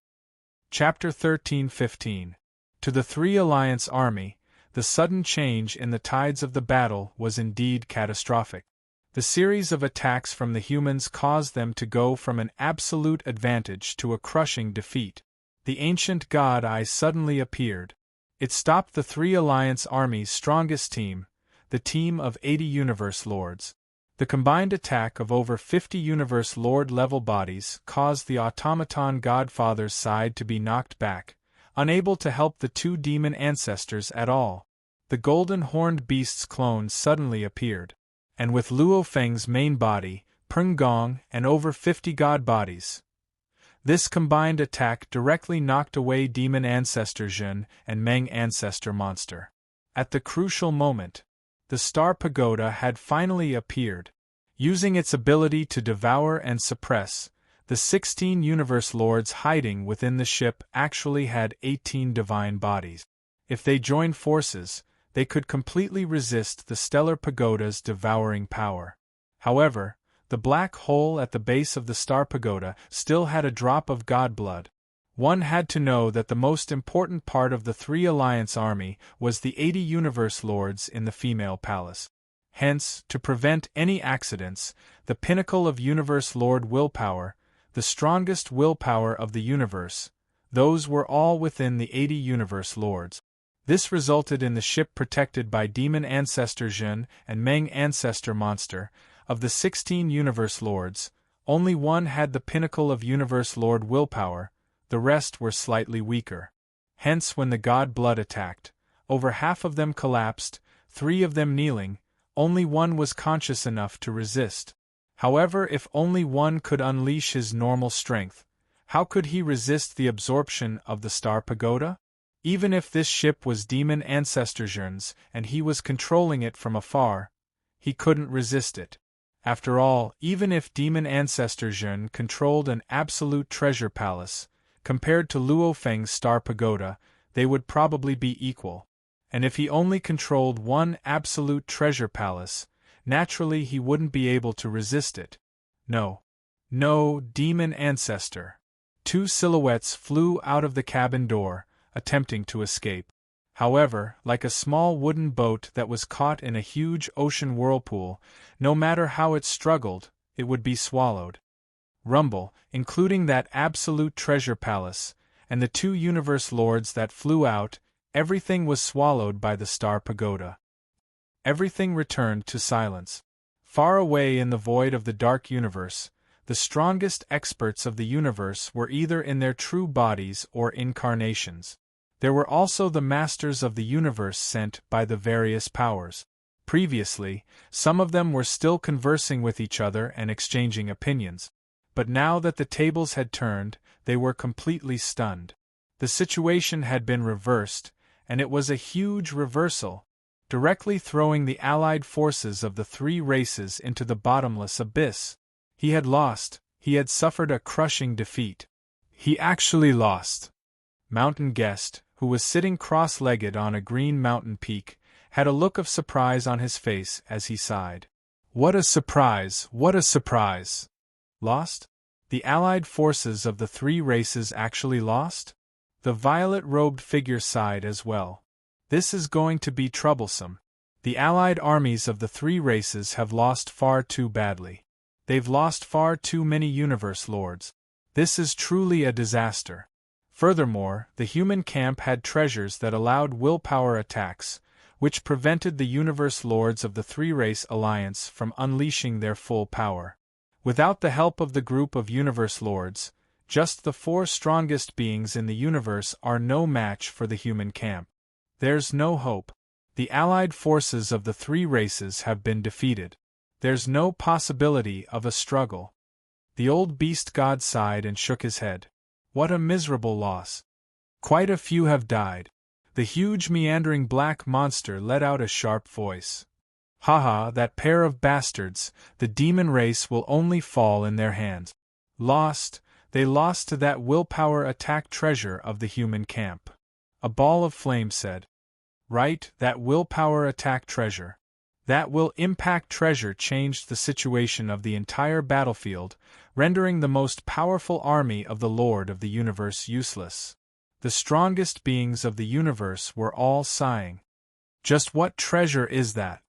Chapter 13-15. To the 3 Alliance Army, the sudden change in the tides of the battle was indeed catastrophic. The series of attacks from the humans caused them to go from an absolute advantage to a crushing defeat. The ancient god Eye suddenly appeared. It stopped the 3 Alliance Army's strongest team, the team of 80 Universe Lords. The combined attack of over 50 Universe Lord-level bodies caused the Automaton Godfather's side to be knocked back, unable to help the 2 demon ancestors at all. The Golden Horned Beast's clone suddenly appeared, and with Luo Feng's main body, Peng Gong, and over 50 god bodies. This combined attack directly knocked away Demon Ancestor Jeune and Meng Ancestor Monster. At the crucial moment, the Star Pagoda had finally appeared. Using its ability to devour and suppress, the 16 Universe Lords hiding within the ship actually had 18 divine bodies. If they joined forces, they could completely resist the Stellar Pagoda's devouring power. However, the black hole at the base of the Star Pagoda still had a drop of god blood. One had to know that the most important part of the 3 Alliance Army was the 80 Universe Lords in the female palace. Hence, to prevent any accidents, the pinnacle of Universe Lord willpower, the strongest willpower of the universe, those were all within the 80 Universe Lords. This resulted in the ship protected by Demon Ancestor Jeune and Meng Ancestor Monster. Of the 16 Universe Lords, only one had the pinnacle of Universe Lord willpower. The rest were slightly weaker. Hence when the god blood attacked, over half of them collapsed, 3 of them kneeling, only one was conscious enough to resist. However, if only one could unleash his normal strength, how could he resist the absorption of the Star Pagoda? Even if this ship was Demon Ancestor Zhern's and he was controlling it from afar, he couldn't resist it. After all, even if Demon Ancestor Zhern controlled an absolute treasure palace, compared to Luo Feng's Star Pagoda, they would probably be equal. And if he only controlled one absolute treasure palace, naturally he wouldn't be able to resist it. No. No, Demon Ancestor. Two silhouettes flew out of the cabin door, attempting to escape. However, like a small wooden boat that was caught in a huge ocean whirlpool, no matter how it struggled, it would be swallowed. Rumble, including that absolute treasure palace, and the two universe lords that flew out, everything was swallowed by the Star Pagoda. Everything returned to silence. Far away in the void of the dark universe, the strongest experts of the universe were either in their true bodies or incarnations. There were also the masters of the universe sent by the various powers. Previously, some of them were still conversing with each other and exchanging opinions. But now that the tables had turned, they were completely stunned. The situation had been reversed, and it was a huge reversal, directly throwing the allied forces of the three races into the bottomless abyss. He had lost, he had suffered a crushing defeat. He actually lost. Mountain Guest, who was sitting cross-legged on a green mountain peak, had a look of surprise on his face as he sighed. What a surprise, what a surprise! Lost? The allied forces of the three races actually lost? The violet-robed figure sighed as well. This is going to be troublesome. The allied armies of the three races have lost far too badly. They've lost far too many universe lords. This is truly a disaster. Furthermore, the human camp had treasures that allowed willpower attacks, which prevented the universe lords of the three-race alliance from unleashing their full power. Without the help of the group of universe lords, just the four strongest beings in the universe are no match for the human camp. There's no hope. The allied forces of the three races have been defeated. There's no possibility of a struggle. The old beast god sighed and shook his head. What a miserable loss. Quite a few have died. The huge meandering black monster let out a sharp voice. Haha, that pair of bastards, the demon race will only fall in their hands. Lost, they lost to that willpower attack treasure of the human camp. A ball of flame said. Right, that willpower attack treasure. That will impact treasure changed the situation of the entire battlefield, rendering the most powerful army of the Lord of the Universe useless. The strongest beings of the universe were all sighing. Just what treasure is that?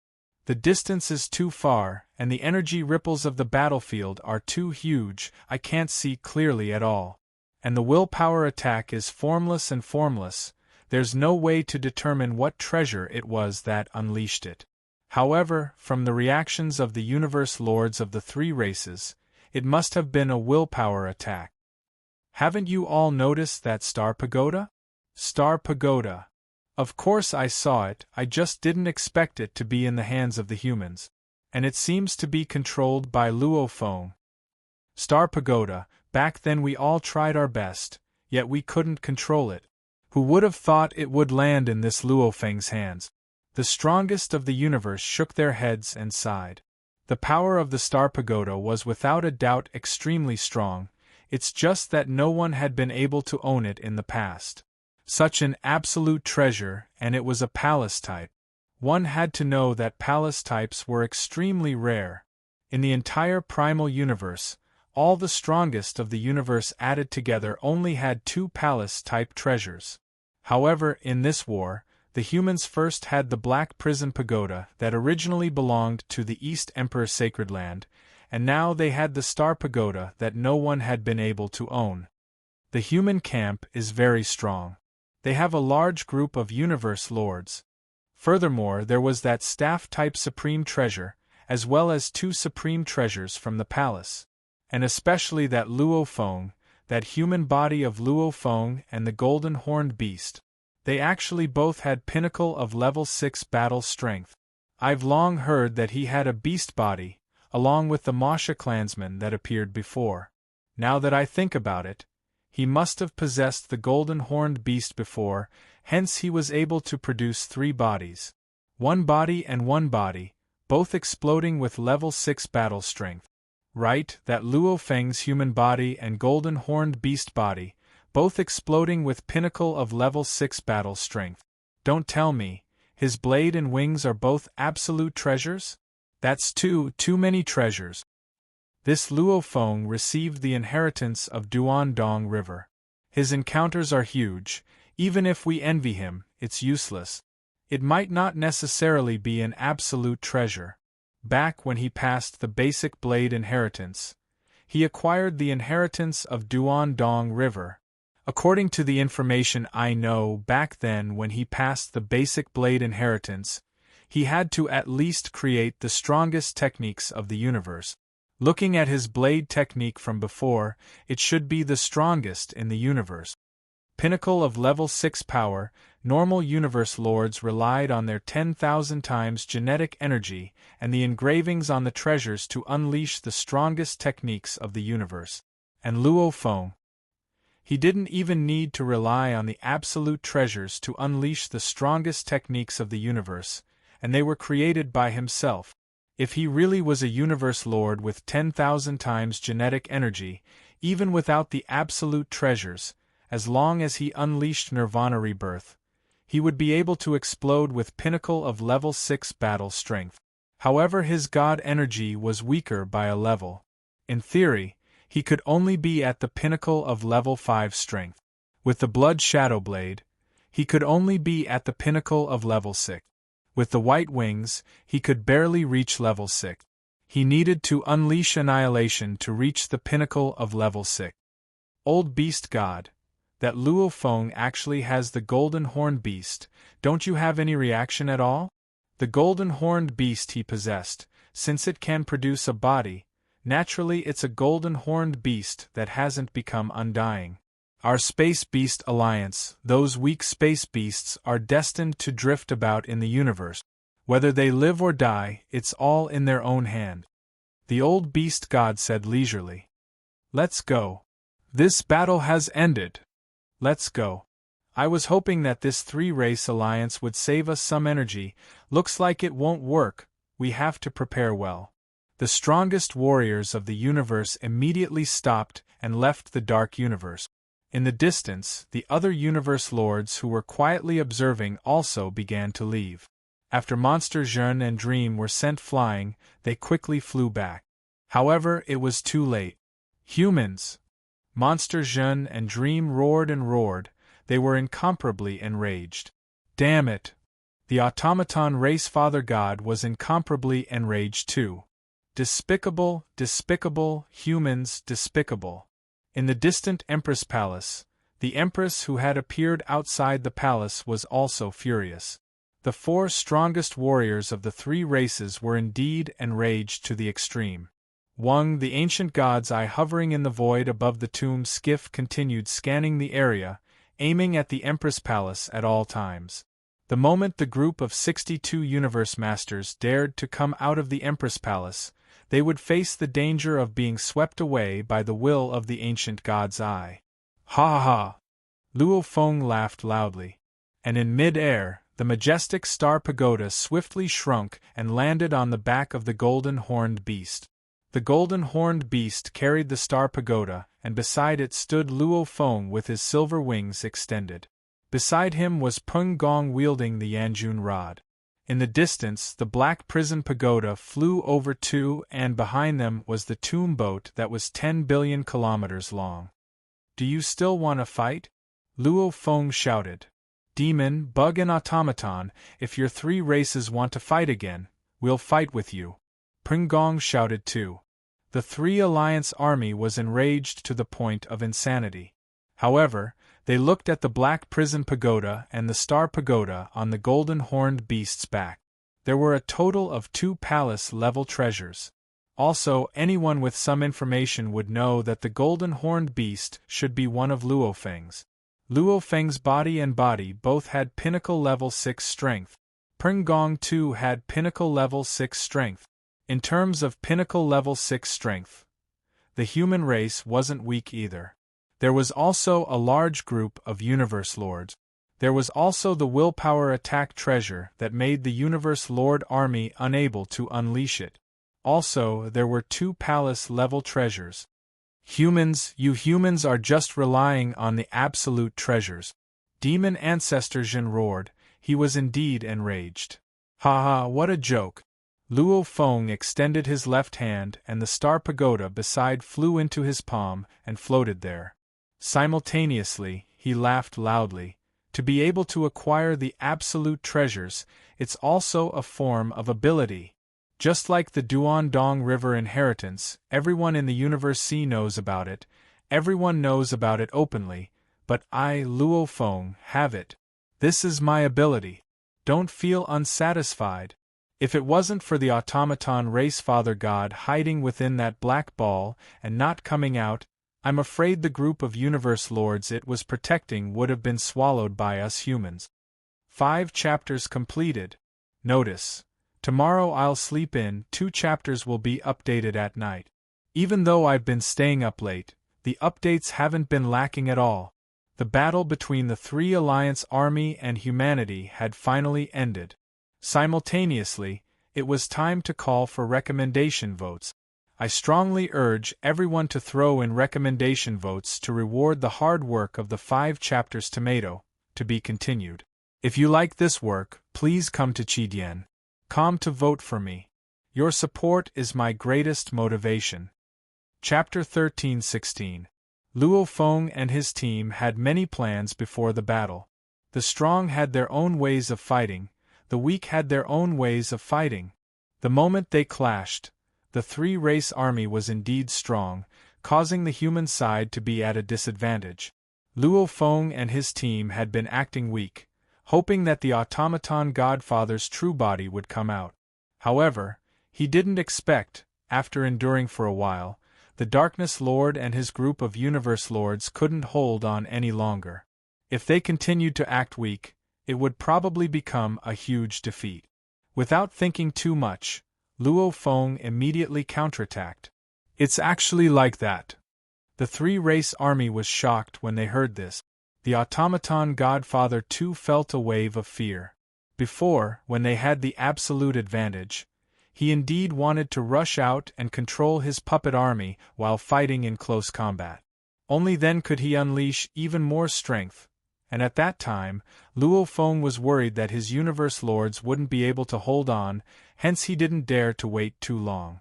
The distance is too far, and the energy ripples of the battlefield are too huge, I can't see clearly at all. And the willpower attack is formless and formless, there's no way to determine what treasure it was that unleashed it. However, from the reactions of the universe lords of the three races, it must have been a willpower attack. Haven't you all noticed that Star Pagoda? Star Pagoda. Of course I saw it, I just didn't expect it to be in the hands of the humans. And it seems to be controlled by Luo Feng. Star Pagoda, back then we all tried our best, yet we couldn't control it. Who would have thought it would land in this Luo Feng's hands? The strongest of the universe shook their heads and sighed. The power of the Star Pagoda was without a doubt extremely strong, it's just that no one had been able to own it in the past. Such an absolute treasure, and it was a palace type. One had to know that palace types were extremely rare. In the entire primal universe, all the strongest of the universe added together only had 2 palace-type treasures. However, in this war, the humans first had the Black Prison Pagoda that originally belonged to the East Emperor Sacred Land, and now they had the Star Pagoda that no one had been able to own. The human camp is very strong. They have a large group of universe lords. Furthermore, there was that staff-type supreme treasure, as well as 2 supreme treasures from the palace. And especially that Luo Feng, that human body of Luo Feng and the golden horned beast. They actually both had pinnacle of level 6 battle strength. I've long heard that he had a beast body, along with the Masha clansman that appeared before. Now that I think about it, he must have possessed the golden horned beast before, hence he was able to produce 3 bodies. One body and one body, both exploding with level 6 battle strength. Right, that Luo Feng's human body and golden horned beast body, both exploding with pinnacle of level 6 battle strength. Don't tell me, his blade and wings are both absolute treasures? That's too many treasures. This Luo Feng received the inheritance of Duan Dong River. His encounters are huge, even if we envy him, it's useless. It might not necessarily be an absolute treasure. Back when he passed the basic blade inheritance, he acquired the inheritance of Duan Dong River. According to the information I know, back then when he passed the basic blade inheritance, he had to at least create the strongest techniques of the universe. Looking at his blade technique from before, it should be the strongest in the universe. Pinnacle of level 6 power, normal universe lords relied on their 10,000 times genetic energy and the engravings on the treasures to unleash the strongest techniques of the universe. And Luo Feng, he didn't even need to rely on the absolute treasures to unleash the strongest techniques of the universe, and they were created by himself. If he really was a universe lord with 10,000 times genetic energy, even without the absolute treasures, as long as he unleashed Nirvana rebirth, he would be able to explode with pinnacle of level 6 battle strength. However, his god energy was weaker by a level. In theory, he could only be at the pinnacle of level 5 strength. With the Blood Shadow Blade, he could only be at the pinnacle of level 6. With the White Wings, he could barely reach level 6. He needed to unleash Annihilation to reach the pinnacle of level 6. Old Beast God, that Luo Feng actually has the Golden Horned Beast, don't you have any reaction at all? The Golden Horned Beast he possessed, since it can produce a body, naturally it's a Golden Horned Beast that hasn't become undying. Our Space Beast Alliance, those weak space beasts are destined to drift about in the universe. Whether they live or die, it's all in their own hand. The old beast god said leisurely. Let's go. This battle has ended. Let's go. I was hoping that this 3-race alliance would save us some energy. Looks like it won't work. We have to prepare well. The strongest warriors of the universe immediately stopped and left the dark universe. In the distance, the other universe lords who were quietly observing also began to leave. After Monster Zhen and Dream were sent flying, they quickly flew back. However, it was too late. Humans! Monster Zhen and Dream roared and roared. They were incomparably enraged. Damn it! The automaton race father god was incomparably enraged too. Despicable, despicable, humans, despicable. In the distant Empress Palace, the Empress who had appeared outside the palace was also furious. The 4 strongest warriors of the 3 races were indeed enraged to the extreme. Wang, the ancient god's eye hovering in the void above the tomb skiff, continued scanning the area, aiming at the Empress Palace at all times. The moment the group of 62 universe masters dared to come out of the Empress Palace, they would face the danger of being swept away by the will of the ancient god's eye. Ha ha ha! Luo Feng laughed loudly. And in mid-air, the majestic star pagoda swiftly shrunk and landed on the back of the golden horned beast. The golden horned beast carried the star pagoda, and beside it stood Luo Feng with his silver wings extended. Beside him was Peng Gong wielding the Yanjun rod. In the distance, the black prison pagoda flew over too, and behind them was the tomb boat that was 10 billion kilometers long. Do you still want to fight? Luo Feng shouted. Demon, bug and automaton, if your 3 races want to fight again, we'll fight with you. Peng Gong shouted too. The 3 Alliance army was enraged to the point of insanity. However, they looked at the black prison pagoda and the star pagoda on the golden horned beast's back. There were a total of 2 palace-level treasures. Also, anyone with some information would know that the golden horned beast should be one of Luo Feng's. Luo Feng's body and body both had pinnacle level 6 strength. Peng Gong too had pinnacle level 6 strength. In terms of pinnacle level 6 strength, the human race wasn't weak either. There was also a large group of Universe Lords. There was also the willpower attack treasure that made the Universe Lord army unable to unleash it. Also, there were 2 palace-level treasures. Humans, you humans are just relying on the absolute treasures. Demon Ancestor Jin roared. He was indeed enraged. Ha ha, what a joke. Luo Feng extended his left hand and the star pagoda beside flew into his palm and floated there. Simultaneously, he laughed loudly. To be able to acquire the absolute treasures, it's also a form of ability. Just like the Duandong River inheritance, everyone in the Universe C knows about it, everyone knows about it openly, but I, Luo Feng, have it. This is my ability. Don't feel unsatisfied. If it wasn't for the automaton race Father God hiding within that black ball and not coming out, I'm afraid the group of Universe Lords it was protecting would have been swallowed by us humans. 5 chapters completed. Notice. Tomorrow I'll sleep in, 2 chapters will be updated at night. Even though I've been staying up late, the updates haven't been lacking at all. The battle between the 3 Alliance army and humanity had finally ended. Simultaneously, it was time to call for recommendation votes. I strongly urge everyone to throw in recommendation votes to reward the hard work of the 5 chapters tomato, to be continued. If you like this work, please come to Chidian.com to vote for me. Your support is my greatest motivation. Chapter 13-16. Luo Feng and his team had many plans before the battle. The strong had their own ways of fighting, the weak had their own ways of fighting. The moment they clashed, the 3-race army was indeed strong, causing the human side to be at a disadvantage. Luo Feng and his team had been acting weak, hoping that the automaton godfather's true body would come out. However, he didn't expect, after enduring for a while, the Darkness Lord and his group of Universe Lords couldn't hold on any longer. If they continued to act weak, it would probably become a huge defeat. Without thinking too much, Luo Feng immediately counterattacked. It's actually like that. The 3-race army was shocked when they heard this. The automaton godfather too felt a wave of fear. Before, when they had the absolute advantage, he indeed wanted to rush out and control his puppet army while fighting in close combat. Only then could he unleash even more strength, and at that time, Luo Feng was worried that his Universe Lords wouldn't be able to hold on, hence he didn't dare to wait too long.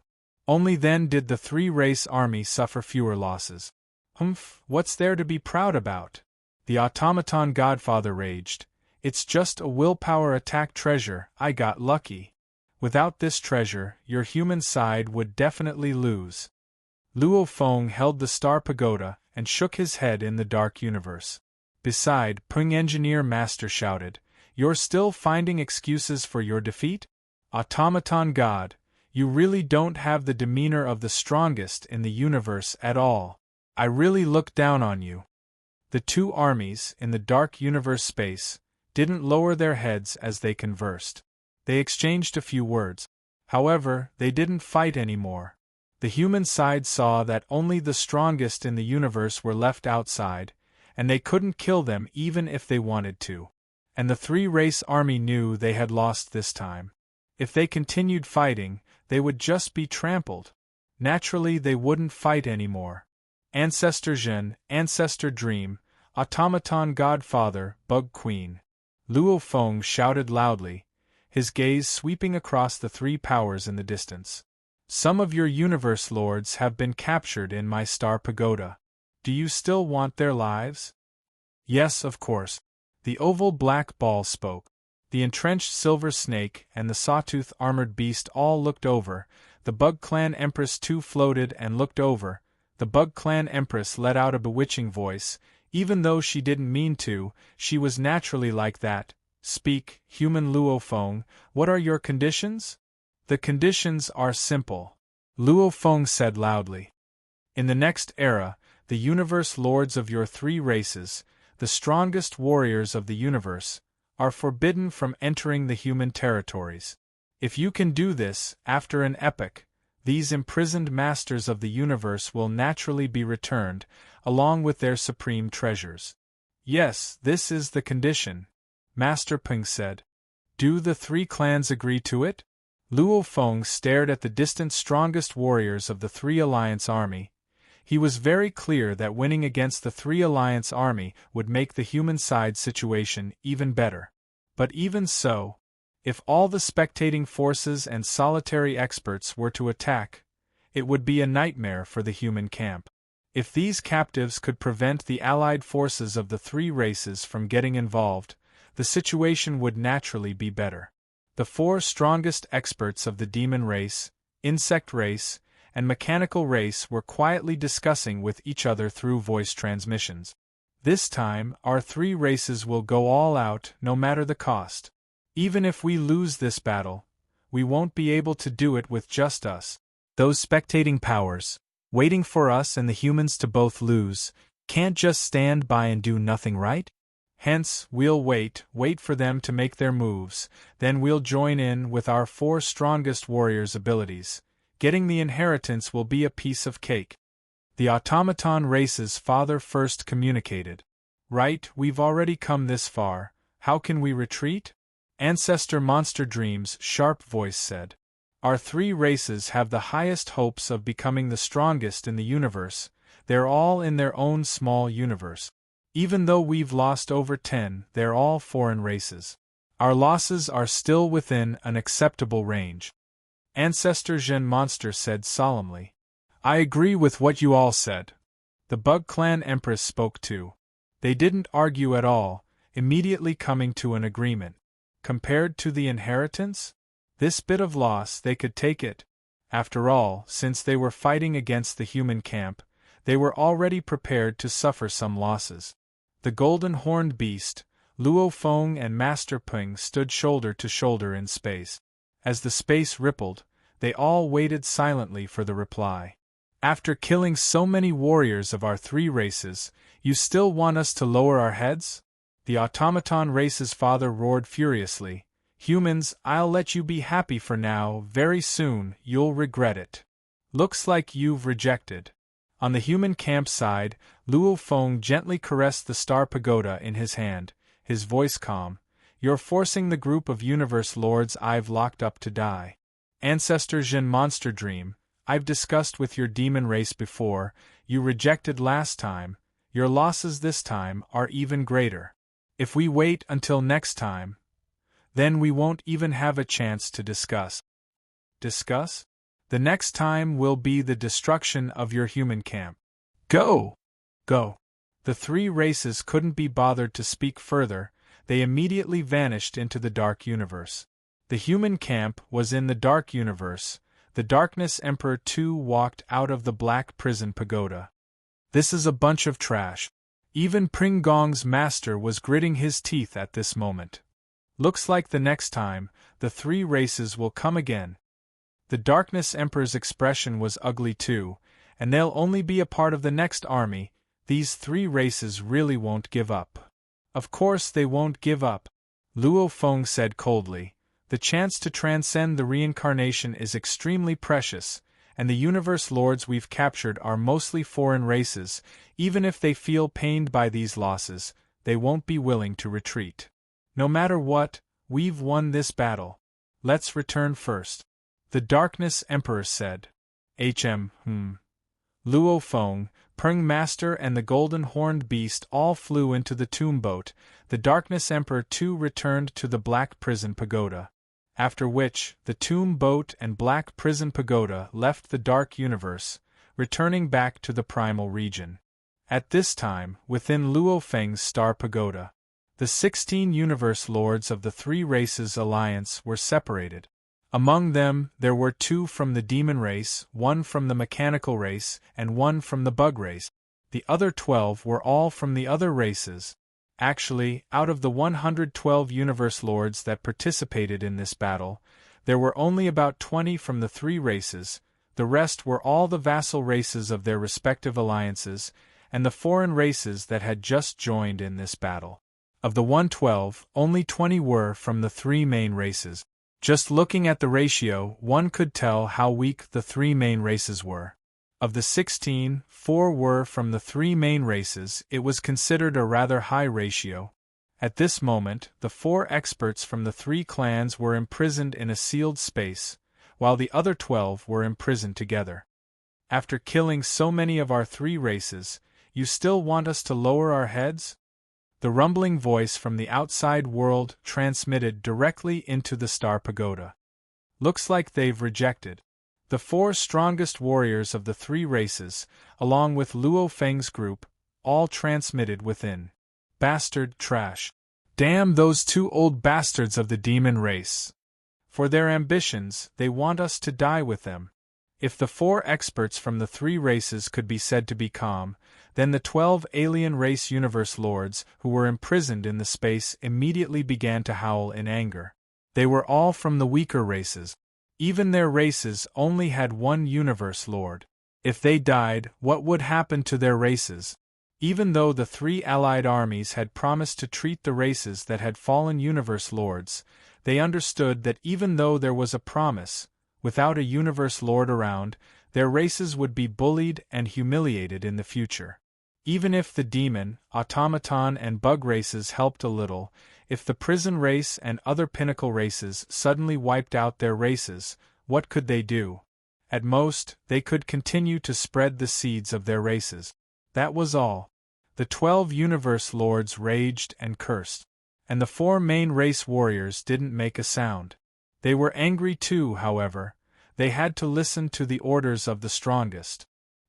Only then did the 3-race army suffer fewer losses. Humph, what's there to be proud about? The automaton godfather raged. It's just a willpower attack treasure, I got lucky. Without this treasure, your human side would definitely lose. Luo Feng held the star pagoda and shook his head in the dark universe. Beside, Pung Engineer Master shouted, "You're still finding excuses for your defeat? Automaton God, you really don't have the demeanor of the strongest in the universe at all. I really look down on you." The 2 armies, in the dark universe space, didn't lower their heads as they conversed. They exchanged a few words. However, they didn't fight anymore. The human side saw that only the strongest in the universe were left outside, and they couldn't kill them even if they wanted to. And the 3-race army knew they had lost this time. If they continued fighting, they would just be trampled. Naturally, they wouldn't fight anymore. Ancestor Jin, Ancestor Dream, Automaton Godfather, Bug Queen. Luo Feng shouted loudly, his gaze sweeping across the 3 powers in the distance. Some of your Universe Lords have been captured in my star pagoda. Do you still want their lives? Yes, of course. The oval black ball spoke. The entrenched silver snake and the sawtooth armored beast all looked over. The Bug Clan Empress too floated and looked over. The Bug Clan Empress let out a bewitching voice. Even though she didn't mean to, she was naturally like that. Speak, human Luo Feng, what are your conditions? The conditions are simple. Luo Feng said loudly. In the next era, the Universe Lords of your 3 races, the strongest warriors of the universe, are forbidden from entering the human territories. If you can do this, after an epoch, these imprisoned masters of the universe will naturally be returned, along with their supreme treasures. Yes, this is the condition, Master Ping said. Do the three clans agree to it? Luo Feng stared at the distant strongest warriors of the Three Alliance army. He was very clear that winning against the Three Alliance army would make the human side situation even better. But even so, if all the spectating forces and solitary experts were to attack, it would be a nightmare for the human camp. If these captives could prevent the allied forces of the three races from getting involved, the situation would naturally be better. The four strongest experts of the demon race, insect race, and mechanical race were quietly discussing with each other through voice transmissions. This time, our three races will go all out, no matter the cost. Even if we lose this battle, we won't be able to do it with just us. Those spectating powers, waiting for us and the humans to both lose, can't just stand by and do nothing, right? Hence, we'll wait for them to make their moves, then we'll join in with our four strongest warriors' abilities. Getting the inheritance will be a piece of cake. The automaton race's father first communicated. Right, we've already come this far, how can we retreat? Ancestor Monster Dream's sharp voice said. Our three races have the highest hopes of becoming the strongest in the universe, they're all in their own small universe. Even though we've lost over 10, they're all foreign races. Our losses are still within an acceptable range. Ancestor Zhen Monster said solemnly. I agree with what you all said. The Bug Clan Empress spoke too. They didn't argue at all, immediately coming to an agreement. Compared to the inheritance? This bit of loss, they could take it. After all, since they were fighting against the human camp, they were already prepared to suffer some losses. The golden horned beast, Luo Feng and Master Ping stood shoulder to shoulder in space. As the space rippled, they all waited silently for the reply. After killing so many warriors of our three races, you still want us to lower our heads? The automaton race's father roared furiously. Humans, I'll let you be happy for now, very soon you'll regret it. Looks like you've rejected. On the human camp side, Luo Feng gently caressed the star pagoda in his hand, his voice calm. You're forcing the group of universe lords I've locked up to die. Ancestor Zhen Monster Dream, I've discussed with your demon race before, you rejected last time, your losses this time are even greater. If we wait until next time, then we won't even have a chance to discuss. Discuss? The next time will be the destruction of your human camp. Go! Go! The three races couldn't be bothered to speak further, they immediately vanished into the dark universe. The human camp was in the dark universe. The Darkness Emperor too walked out of the black prison pagoda. This is a bunch of trash. Even Pring Gong's master was gritting his teeth at this moment. Looks like the next time, the three races will come again. The Darkness Emperor's expression was ugly too, and they'll only be a part of the next army. These three races really won't give up. Of course they won't give up, Luo Feng said coldly. The chance to transcend the reincarnation is extremely precious, and the universe lords we've captured are mostly foreign races. Even if they feel pained by these losses, they won't be willing to retreat. No matter what, we've won this battle. Let's return first. The Darkness Emperor said. Luo Feng, Pring Master and the Golden Horned Beast all flew into the tomb boat. The Darkness Emperor too returned to the Black Prison Pagoda. After which, the tomb boat and Black Prison Pagoda left the Dark Universe, returning back to the Primal Region. At this time, within Luo Feng's Star Pagoda, the 16 Universe Lords of the Three Races Alliance were separated. Among them, there were 2 from the Demon Race, 1 from the Mechanical Race, and 1 from the Bug Race. The other 12 were all from the other races. Actually, out of the 112 Universe Lords that participated in this battle, there were only about 20 from the 3 races. The rest were all the vassal races of their respective alliances, and the foreign races that had just joined in this battle. Of the 112, only 20 were from the 3 main races. Just looking at the ratio, one could tell how weak the three main races were. Of the 16, 4 were from the three main races. It was considered a rather high ratio. At this moment, the 4 experts from the 3 clans were imprisoned in a sealed space, while the other 12 were imprisoned together. After killing so many of our 3 races, you still want us to lower our heads? The rumbling voice from the outside world transmitted directly into the Star Pagoda. Looks like they've rejected. The 4 strongest warriors of the 3 races, along with Luo Feng's group, all transmitted within. Bastard trash. Damn those 2 old bastards of the demon race. For their ambitions, they want us to die with them. If the 4 experts from the 3 races could be said to be calm, then the 12 alien race universe lords who were imprisoned in the space immediately began to howl in anger. They were all from the weaker races. Even their races only had 1 universe lord. If they died, what would happen to their races? Even though the 3 allied armies had promised to treat the races that had fallen universe lords, they understood that even though there was a promise, without a universe lord around, their races would be bullied and humiliated in the future. Even if the demon, automaton and bug races helped a little, if the prison race and other pinnacle races suddenly wiped out their races, what could they do? At most, they could continue to spread the seeds of their races. That was all. The 12 universe lords raged and cursed. And the 4 main race warriors didn't make a sound. They were angry too, however. They had to listen to the orders of the strongest.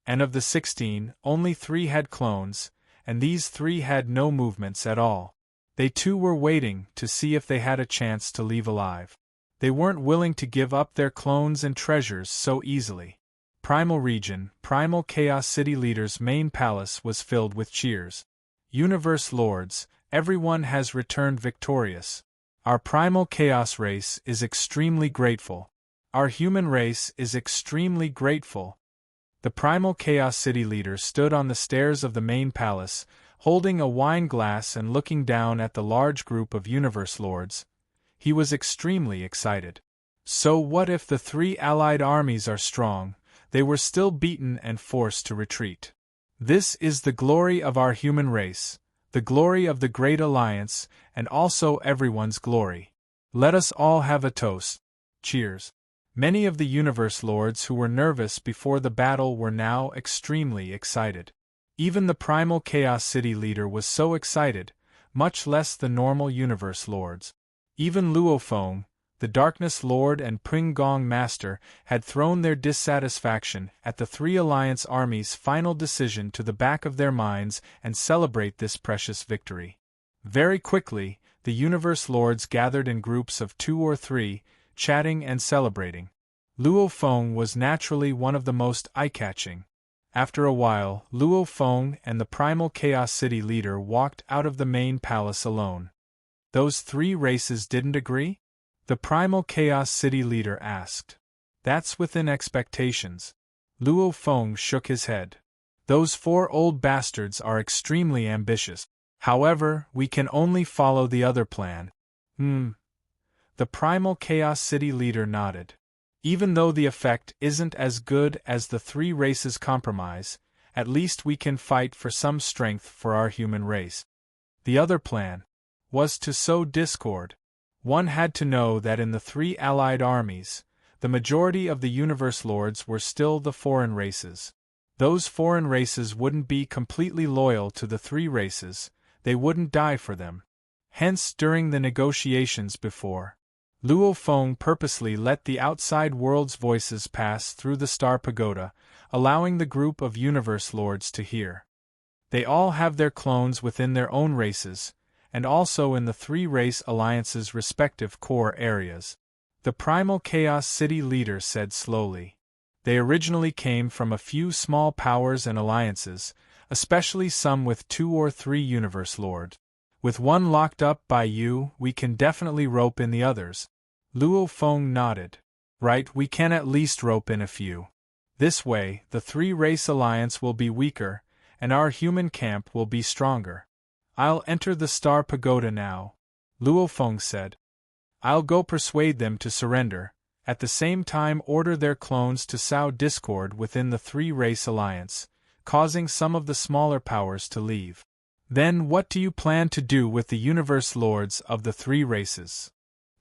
And of the 16, only 3 had clones, and these 3 had no movements at all. They too were waiting to see if they had a chance to leave alive. They weren't willing to give up their clones and treasures so easily. Primal Region, Primal Chaos City Leader's main palace was filled with cheers. Universe Lords, everyone has returned victorious. Our Primal Chaos race is extremely grateful. Our human race is extremely grateful. The Primal Chaos City Leader stood on the stairs of the main palace, holding a wine glass and looking down at the large group of Universe Lords. He was extremely excited. So what if the 3 allied armies are strong? They were still beaten and forced to retreat. This is the glory of our human race, the glory of the Great Alliance, and also everyone's glory. Let us all have a toast. Cheers. Many of the Universe Lords who were nervous before the battle were now extremely excited. Even the Primal Chaos City Leader was so excited, much less the normal Universe Lords. Even Luo Feng, the Darkness Lord and Ping Gong Master, had thrown their dissatisfaction at the 3 Alliance armies' final decision to the back of their minds and celebrate this precious victory. Very quickly, the Universe Lords gathered in groups of 2 or 3, chatting and celebrating. Luo Feng was naturally one of the most eye-catching. After a while, Luo Feng and the Primal Chaos City Leader walked out of the main palace alone. Those 3 races didn't agree? The Primal Chaos City Leader asked. That's within expectations. Luo Feng shook his head. Those 4 old bastards are extremely ambitious. However, we can only follow the other plan. The Primal Chaos City Leader nodded. Even though the effect isn't as good as the 3 races' compromise, at least we can fight for some strength for our human race. The other plan was to sow discord. One had to know that in the 3 allied armies, the majority of the Universe Lords were still the foreign races. Those foreign races wouldn't be completely loyal to the 3 races, they wouldn't die for them. Hence, during the negotiations before, Luo Feng purposely let the outside world's voices pass through the Star Pagoda, allowing the group of Universe Lords to hear. They all have their clones within their own races, and also in the 3 race alliances' respective core areas. The Primal Chaos City Leader said slowly. They originally came from a few small powers and alliances, especially some with 2 or 3 Universe Lords. With one locked up by you, we can definitely rope in the others. Luo Feng nodded. Right, we can at least rope in a few. This way, the 3 race alliance will be weaker, and our human camp will be stronger. I'll enter the Star Pagoda now, Luo Feng said. I'll go persuade them to surrender, at the same time order their clones to sow discord within the three-race alliance, causing some of the smaller powers to leave. Then what do you plan to do with the universe lords of the three races?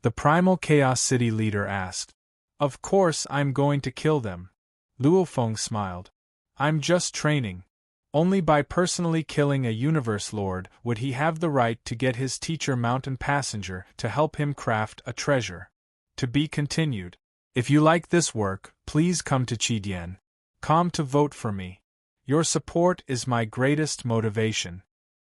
The Primal Chaos City leader asked. Of course I'm going to kill them. Luo Feng smiled. I'm just training. Only by personally killing a universe lord would he have the right to get his teacher Mountain Passenger to help him craft a treasure. To be continued. If you like this work, please come to Chidian.com to vote for me. Your support is my greatest motivation.